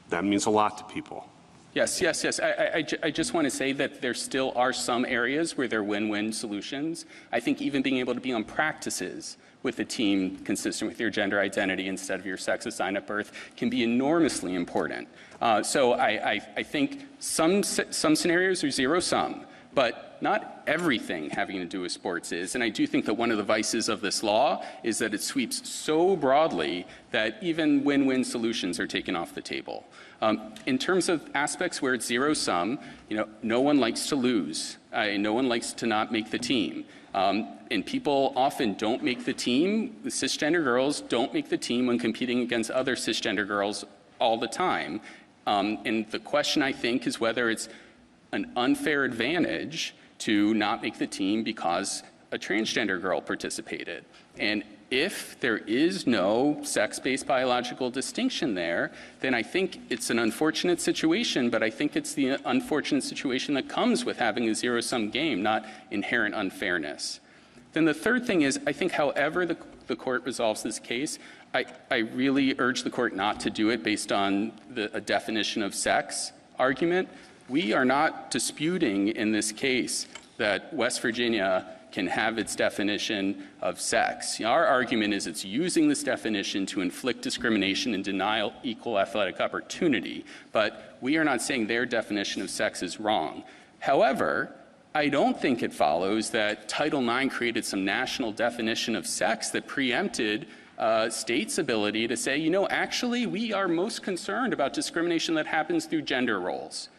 That means a lot to people. Yes. I just want to say that there still are some areas where there are win-win solutions. I think even being able to be on practices with a team consistent with your gender identity instead of your sex assigned at birth can be enormously important. So I think some scenarios are zero-sum, but not everything having to do with sports is. And I do think that one of the vices of this law is that it sweeps so broadly that even win-win solutions are taken off the table. In terms of aspects where it's zero-sum, no one likes to lose. No one likes to not make the team. And people often don't make the team. The cisgender girls don't make the team when competing against other cisgender girls all the time. And the question, I think, is whether it's an unfair advantage to not make the team because a transgender girl participated. And if there is no sex-based biological distinction there, then I think it's an unfortunate situation, but I think it's the unfortunate situation that comes with having a zero-sum game, not inherent unfairness. Then the third thing is, I think however the court resolves this case, I really urge the court not to do it based on a definition of sex argument. We are not disputing in this case that West Virginia can have its definition of sex. Our argument is it's using this definition to inflict discrimination and deny equal athletic opportunity, but we are not saying their definition of sex is wrong. However, I don't think it follows that Title IX created some national definition of sex that preempted states' ability to say, actually, we are most concerned about discrimination that happens through gender roles.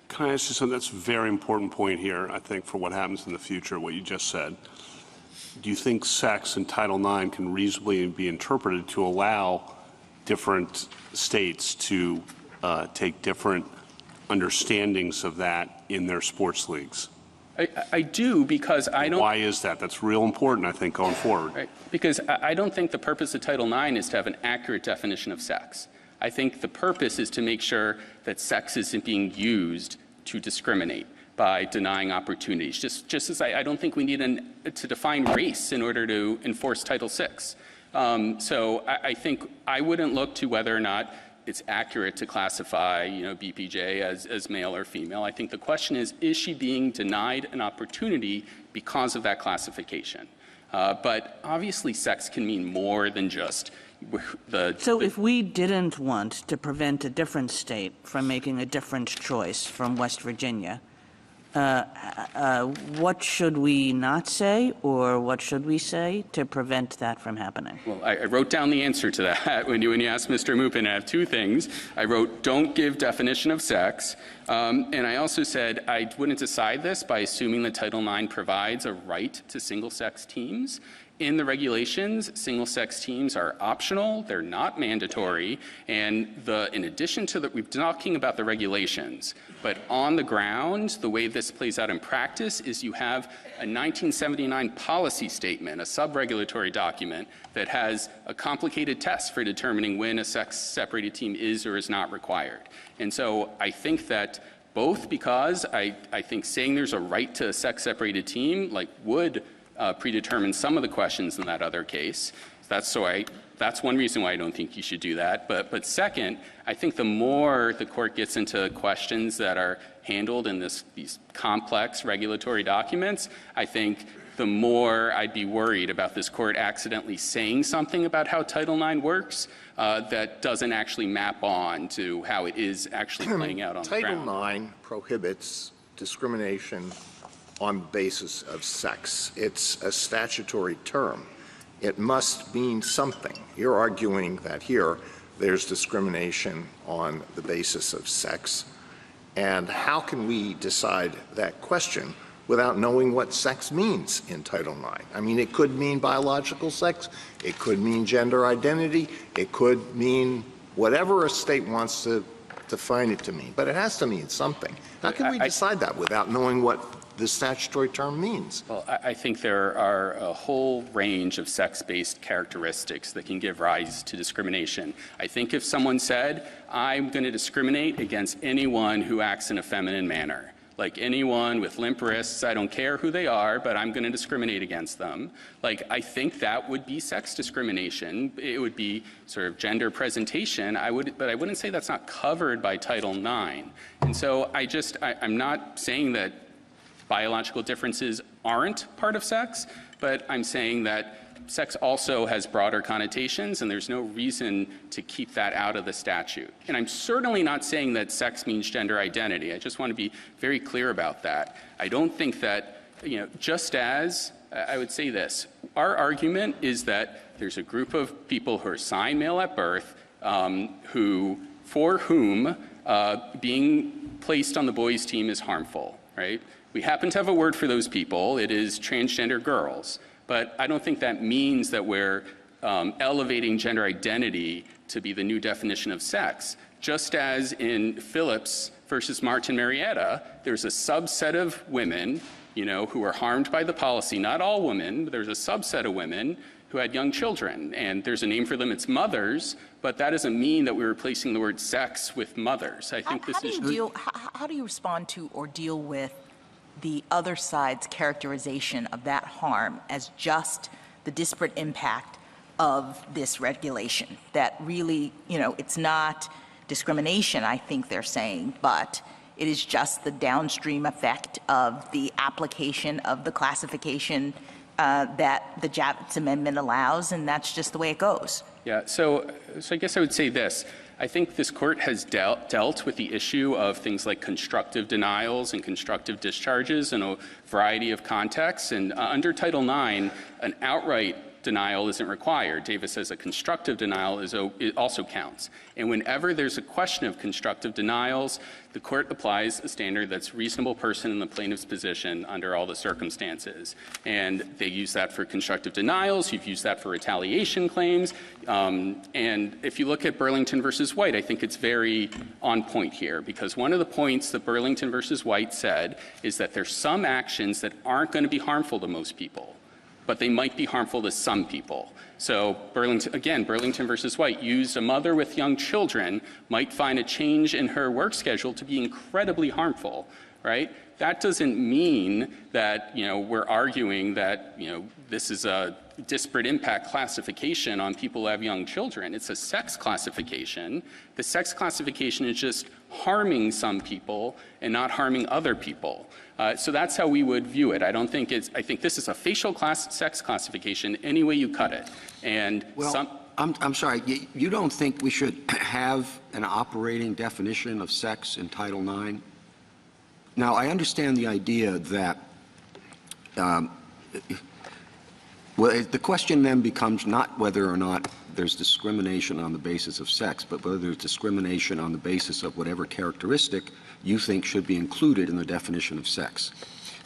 Can I ask you something? That's a very important point here, I think, for what happens in the future, what you just said. Do you think sex in Title IX can reasonably be interpreted to allow different states to take different understandings of that in their sports leagues? I do, because I don't... Why is that? That's real important, I think, going forward. Right. Because I don't think the purpose of Title IX is to have an accurate definition of sex. I think the purpose is to make sure that sex isn't being used to discriminate by denying opportunities. Just as I don't think we need to define race in order to enforce Title VI. So I think I wouldn't look to whether or not it's accurate to classify, B.P.J. as male or female. I think the question is she being denied an opportunity because of that classification? But obviously sex can mean more than just So if we didn't want to prevent a different state from making a different choice from West Virginia, what should we not say, or what should we say to prevent that from happening? Well, I wrote down the answer to that when you asked Mr. Moopin. I have two things. I wrote, don't give definition of sex, and I also said I wouldn't decide this by assuming that Title IX provides a right to single-sex teams. In the regulations, single-sex teams are optional, they're not mandatory, and in addition to that, we're talking about the regulations, but on the ground, the way this plays out in practice is you have a 1979 policy statement, a sub-regulatory document that has a complicated test for determining when a sex-separated team is or is not required. And so I think that both because I think saying there's a right to a sex-separated team would predetermine some of the questions in that other case. That's one reason why I don't think you should do that. But second, I think the more the court gets into questions that are handled in these complex regulatory documents, I think the more I'd be worried about this court accidentally saying something about how Title IX works that doesn't actually map on to how it is actually playing out on the ground. Title IX prohibits discrimination on the basis of sex. It's a statutory term. It must mean something. You're arguing that here there's discrimination on the basis of sex. And how can we decide that question without knowing what sex means in Title IX? I mean, it could mean biological sex. It could mean gender identity. It could mean whatever a state wants to define it to mean. But it has to mean something. How can we decide that without knowing what the statutory term means? Well, I think there are a whole range of sex-based characteristics that can give rise to discrimination. I think if someone said, I'm going to discriminate against anyone who acts in a feminine manner, like anyone with limp wrists, I don't care who they are, but I'm going to discriminate against them. Like, I think that would be sex discrimination. It would be sort of gender presentation. But I wouldn't say that's not covered by Title IX. And so I'm not saying that biological differences aren't part of sex, but I'm saying that sex also has broader connotations, and there's no reason to keep that out of the statute. And I'm certainly not saying that sex means gender identity. I just want to be very clear about that. I don't think that, just as, I would say this, our argument is that there's a group of people who are assigned male at birth for whom being placed on the boys' team is harmful, right? We happen to have a word for those people. It is transgender girls. But I don't think that means that we're elevating gender identity to be the new definition of sex. Just as in Phillips versus Martin Marietta, there's a subset of women, who are harmed by the policy. Not all women, but there's a subset of women who had young children. And there's a name for them, it's mothers, but that doesn't mean that we're replacing the word sex with mothers. I think how do you respond to or deal with the other side's characterization of that harm as just the disparate impact of this regulation? That really, it's not discrimination, I think they're saying, but it is just the downstream effect of the application of the classification that the Javits Amendment allows, and that's just the way it goes. Yeah, so I guess I would say this. I think this court has dealt with the issue of things like constructive denials and constructive discharges in a variety of contexts. And under Title IX, an outright denial isn't required. Davis says a constructive denial it also counts. And whenever there's a question of constructive denials, the court applies a standard that's reasonable person in the plaintiff's position under all the circumstances. And they use that for constructive denials. You've used that for retaliation claims. And if you look at Burlington versus White, I think it's very on point here, because one of the points that Burlington versus White said is that there's some actions that aren't going to be harmful to most people, but they might be harmful to some people. So Burlington versus White used a mother with young children might find a change in her work schedule to be incredibly harmful, right? That doesn't mean that, we're arguing that, this is a disparate impact classification on people who have young children. It's a sex classification. The sex classification is just harming some people and not harming other people. So that's how we would view it. I think this is a facial sex classification any way you cut it. And I'm sorry, you don't think we should have an operating definition of sex in Title IX? Now, I understand the idea that the question then becomes not whether or not there's discrimination on the basis of sex, but whether there's discrimination on the basis of whatever characteristic you think should be included in the definition of sex.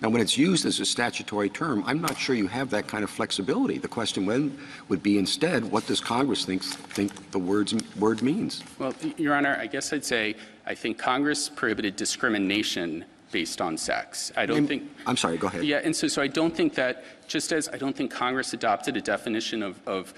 Now, when it's used as a statutory term, I'm not sure you have that kind of flexibility. The question would be instead, what does Congress think the word means? Well, Your Honor, I guess I'd say I think Congress prohibited discrimination based on sex. I'm sorry, go ahead. Yeah, and so I don't think that, just as I don't think Congress adopted a definition of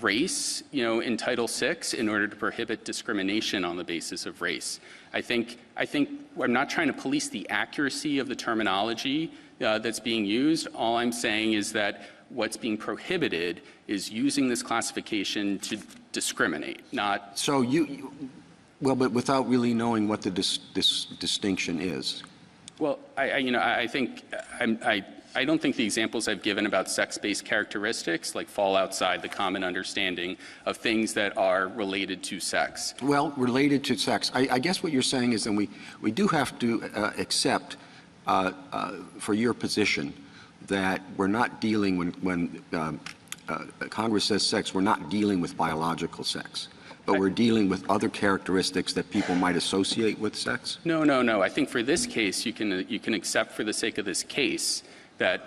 race, in Title VI in order to prohibit discrimination on the basis of race. I think I'm not trying to police the accuracy of the terminology that's being used. All I'm saying is that what's being prohibited is using this classification to discriminate, not. So but without really knowing what the distinction is. Well, I don't think the examples I've given about sex-based characteristics fall outside the common understanding of things that are related to sex. Well, related to sex. I guess what you're saying is that we do have to accept for your position that we're not dealing when Congress says sex, we're not dealing with biological sex. But we're dealing with other characteristics that people might associate with sex? No. I think for this case, you can accept for the sake of this case that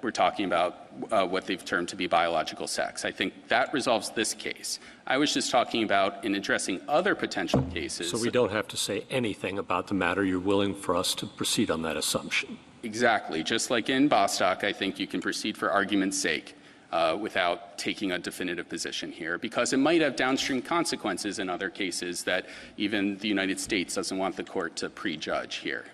we're talking about what they've termed to be biological sex. I think that resolves this case. I was just talking about in addressing other potential cases. So we don't have to say anything about the matter. You're willing for us to proceed on that assumption. Exactly. Just like in Bostock, I think you can proceed for argument's sake. Without taking a definitive position here, because it might have downstream consequences in other cases that even the United States doesn't want the court to prejudge here.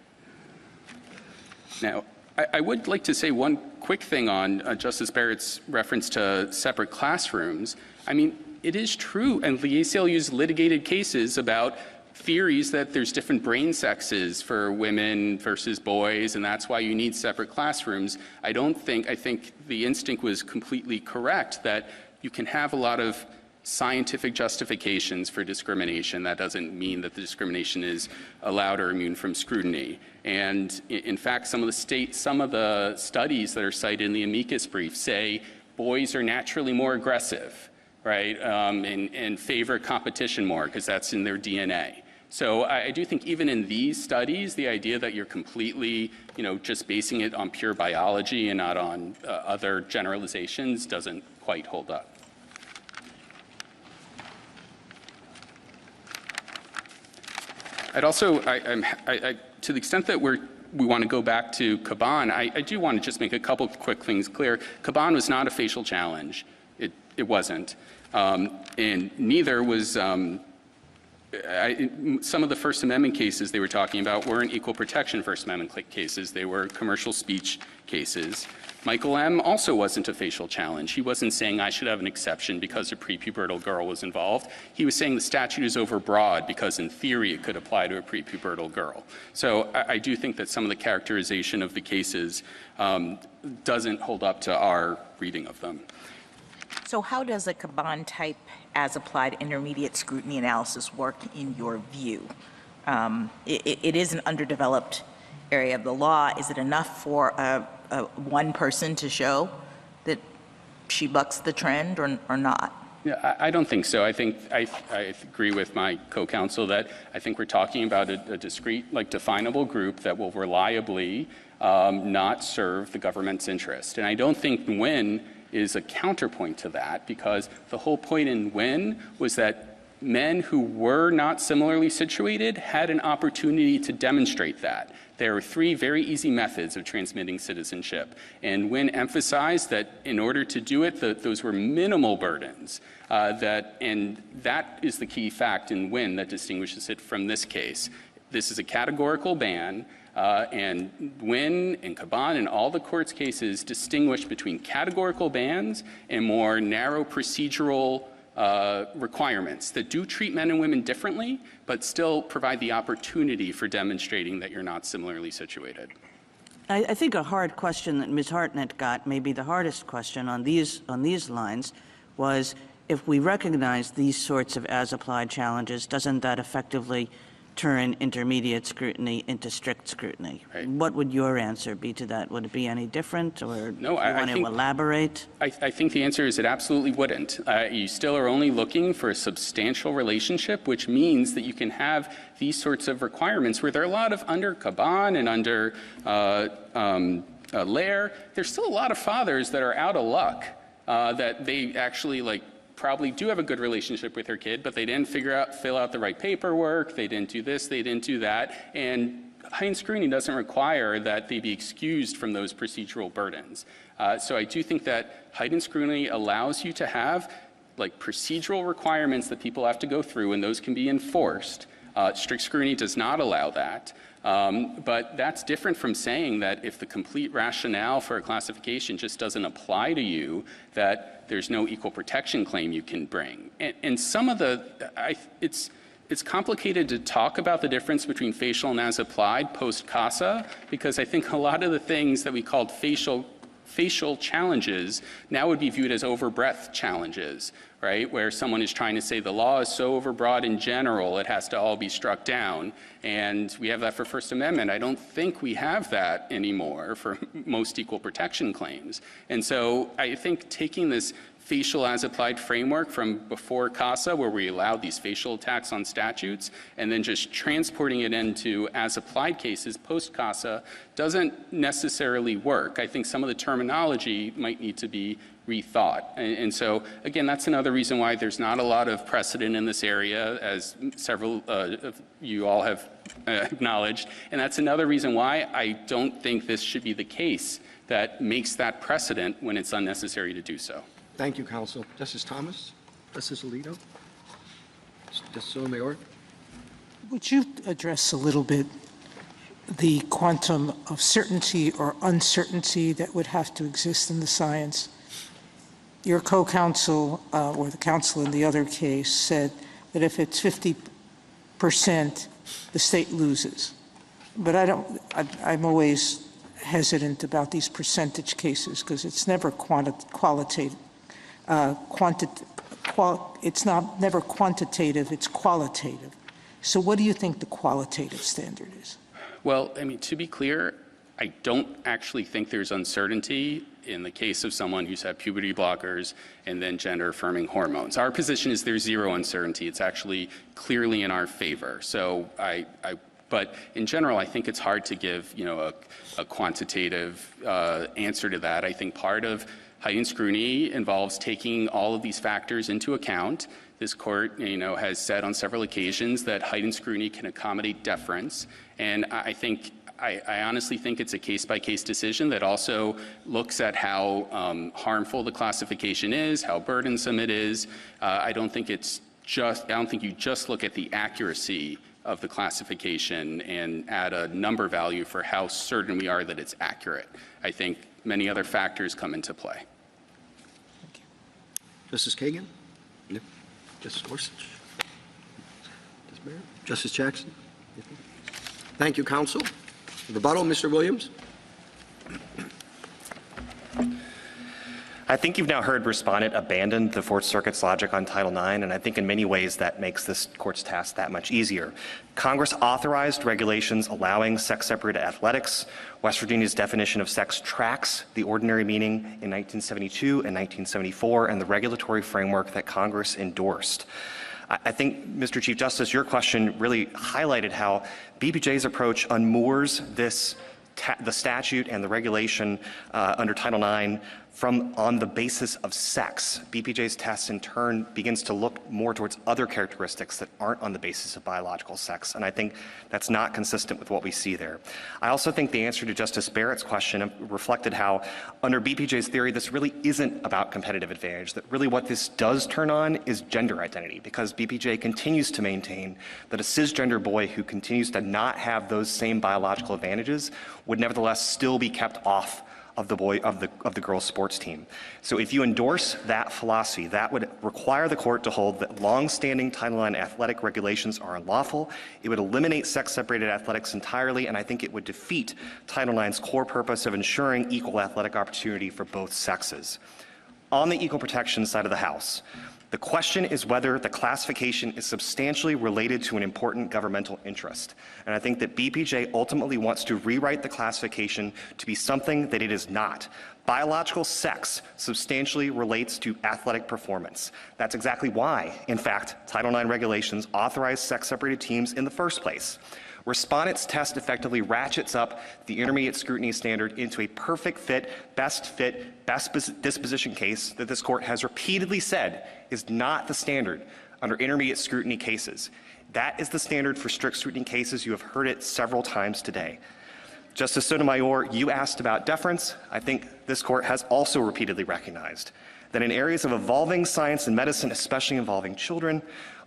Now, I would like to say one quick thing on Justice Barrett's reference to separate classrooms. I mean, it is true, and the ACLU's litigated cases about theories that there's different brain sexes for women versus boys, and that's why you need separate classrooms. I think the instinct was completely correct that you can have a lot of scientific justifications for discrimination. That doesn't mean that the discrimination is allowed or immune from scrutiny. And in fact, some of the studies that are cited in the amicus brief say boys are naturally more aggressive, right, and favor competition more because that's in their DNA. So I do think even in these studies, the idea that you're completely, just basing it on pure biology and not on other generalizations doesn't quite hold up. I'd also, to the extent that we want to go back to Caban, I do want to just make a couple quick things clear. Caban was not a facial challenge. It wasn't. And neither was some of the First Amendment cases they were talking about weren't equal protection First Amendment cases. They were commercial speech cases. Michael M. also wasn't a facial challenge. He wasn't saying I should have an exception because a prepubertal girl was involved. He was saying the statute is overbroad because in theory it could apply to a prepubertal girl. So I do think that some of the characterization of the cases doesn't hold up to our reading of them. So how does a Caban type as applied intermediate scrutiny analysis work in your view? It is an underdeveloped area of the law. Is it enough for one person to show that she bucks the trend or not? Yeah, I don't think so. I think I agree with my co-counsel that I think we're talking about a discrete, definable group that will reliably not serve the government's interest. And I don't think Nguyen is a counterpoint to that, because the whole point in Nguyen was that men who were not similarly situated had an opportunity to demonstrate that. There are three very easy methods of transmitting citizenship. And Nguyen emphasized that in order to do it, those were minimal burdens. And that is the key fact in Nguyen that distinguishes it from this case. This is a categorical ban. And Nguyen and Caban and all the court's cases distinguish between categorical bans and more narrow procedural requirements that do treat men and women differently, but still provide the opportunity for demonstrating that you're not similarly situated. I think a hard question that Ms. Hartnett got, maybe the hardest question on these lines, was if we recognize these sorts of as-applied challenges, doesn't that effectively turn intermediate scrutiny into strict scrutiny? Right. What would your answer be to that? Would it be any different, or do you want to elaborate? I think the answer is it absolutely wouldn't. You still are only looking for a substantial relationship, which means that you can have these sorts of requirements where there are a lot of under Caban and under Lair. There's still a lot of fathers that are out of luck that they actually probably do have a good relationship with their kid, but they didn't fill out the right paperwork, they didn't do this, they didn't do that, and heightened scrutiny doesn't require that they be excused from those procedural burdens. So I do think that heightened scrutiny allows you to have procedural requirements that people have to go through, and those can be enforced. Strict scrutiny does not allow that. But that's different from saying that if the complete rationale for a classification just doesn't apply to you, that there's no equal protection claim you can bring. And some of it's complicated to talk about the difference between facial and as applied post-CASA, because I think a lot of the things that we called facial challenges now would be viewed as overbreadth challenges, right? Where someone is trying to say the law is so overbroad in general, it has to all be struck down. And we have that for First Amendment. I don't think we have that anymore for most equal protection claims. And so I think taking this facial as applied framework from before CASA, where we allowed these facial attacks on statutes, and then just transporting it into as applied cases post CASA doesn't necessarily work. I think some of the terminology might need to be rethought. And so, again, that's another reason why there's not a lot of precedent in this area, as several of you all have acknowledged. And that's another reason why I don't think this should be the case that makes that precedent when it's unnecessary to do so. Thank you, counsel. Justice Thomas? Justice Alito? Justice Sotomayor? Would you address a little bit the quantum of certainty or uncertainty that would have to exist in the science. Your co-counsel or the counsel in the other case said that if it's 50%, the state loses. But I'm always hesitant about these percentage cases because it's never qualitative. It's never quantitative, it's qualitative. So what do you think the qualitative standard is? Well, I mean, to be clear, I don't actually think there's uncertainty in the case of someone who's had puberty blockers and then gender-affirming hormones. Our position is there's zero uncertainty. It's actually clearly in our favor. So but in general, I think it's hard to give, a quantitative answer to that. I think part of heightened scrutiny involves taking all of these factors into account. This court, has said on several occasions that heightened scrutiny can accommodate deference. And I honestly think it's a case-by-case decision that also looks at how harmful the classification is, how burdensome it is. I don't think you just look at the accuracy of the classification and add a number value for how certain we are that it's accurate. I think many other factors come into play. Thank you. Justice Kagan? No. Justice Gorsuch? Justice Barrett? Justice Jackson? Thank you, counsel. Rebuttal, Mr. Williams? I think you've now heard respondent abandon the Fourth Circuit's logic on Title IX, and I think in many ways that makes this court's task that much easier. Congress authorized regulations allowing sex-separated athletics. West Virginia's definition of sex tracks the ordinary meaning in 1972 and 1974 and the regulatory framework that Congress endorsed. I think, Mr. Chief Justice, your question really highlighted how B.P.J's approach unmoors the statute and the regulation under Title IX on the basis of sex. B.P.J's test in turn begins to look more towards other characteristics that aren't on the basis of biological sex, and I think that's not consistent with what we see there. I also think the answer to Justice Barrett's question reflected how under B.P.J's theory this really isn't about competitive advantage, that really what this does turn on is gender identity, because B.P.J can to maintain that a cisgender boy who continues to not have those same biological advantages would nevertheless still be kept off of the girls' sports team. So if you endorse that philosophy, that would require the court to hold that long-standing Title IX athletic regulations are unlawful. It would eliminate sex-separated athletics entirely, and I think it would defeat Title IX's core purpose of ensuring equal athletic opportunity for both sexes. On the equal protection side of the House, the question is whether the classification is substantially related to an important governmental interest. And I think that B.P.J. ultimately wants to rewrite the classification to be something that it is not. Biological sex substantially relates to athletic performance. That's exactly why, in fact, Title IX regulations authorize sex-separated teams in the first place. Respondent's test effectively ratchets up the intermediate scrutiny standard into a perfect fit, best disposition case that this court has repeatedly said is not the standard under intermediate scrutiny cases. That is the standard for strict scrutiny cases. You have heard it several times today. Justice Sotomayor, you asked about deference. I think this court has also repeatedly recognized that in areas of evolving science and medicine, especially involving children,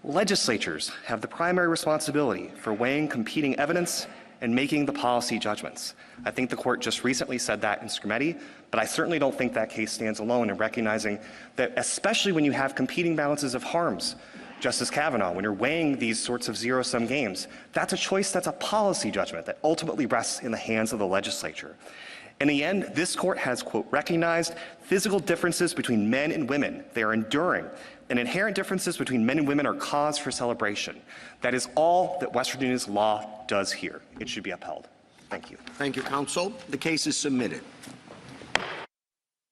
legislatures have the primary responsibility for weighing competing evidence and making the policy judgments. I think the court just recently said that in Scrutiny, but I certainly don't think that case stands alone in recognizing that, especially when you have competing balances of harms, Justice Kavanaugh, when you're weighing these sorts of zero-sum games, that's a choice, that's a policy judgment that ultimately rests in the hands of the legislature. In the end, this court has, quote, recognized physical differences between men and women. They are enduring, and inherent differences between men and women are cause for celebration. That is all that West Virginia's law does here. It should be upheld. Thank you. Thank you, counsel. The case is submitted.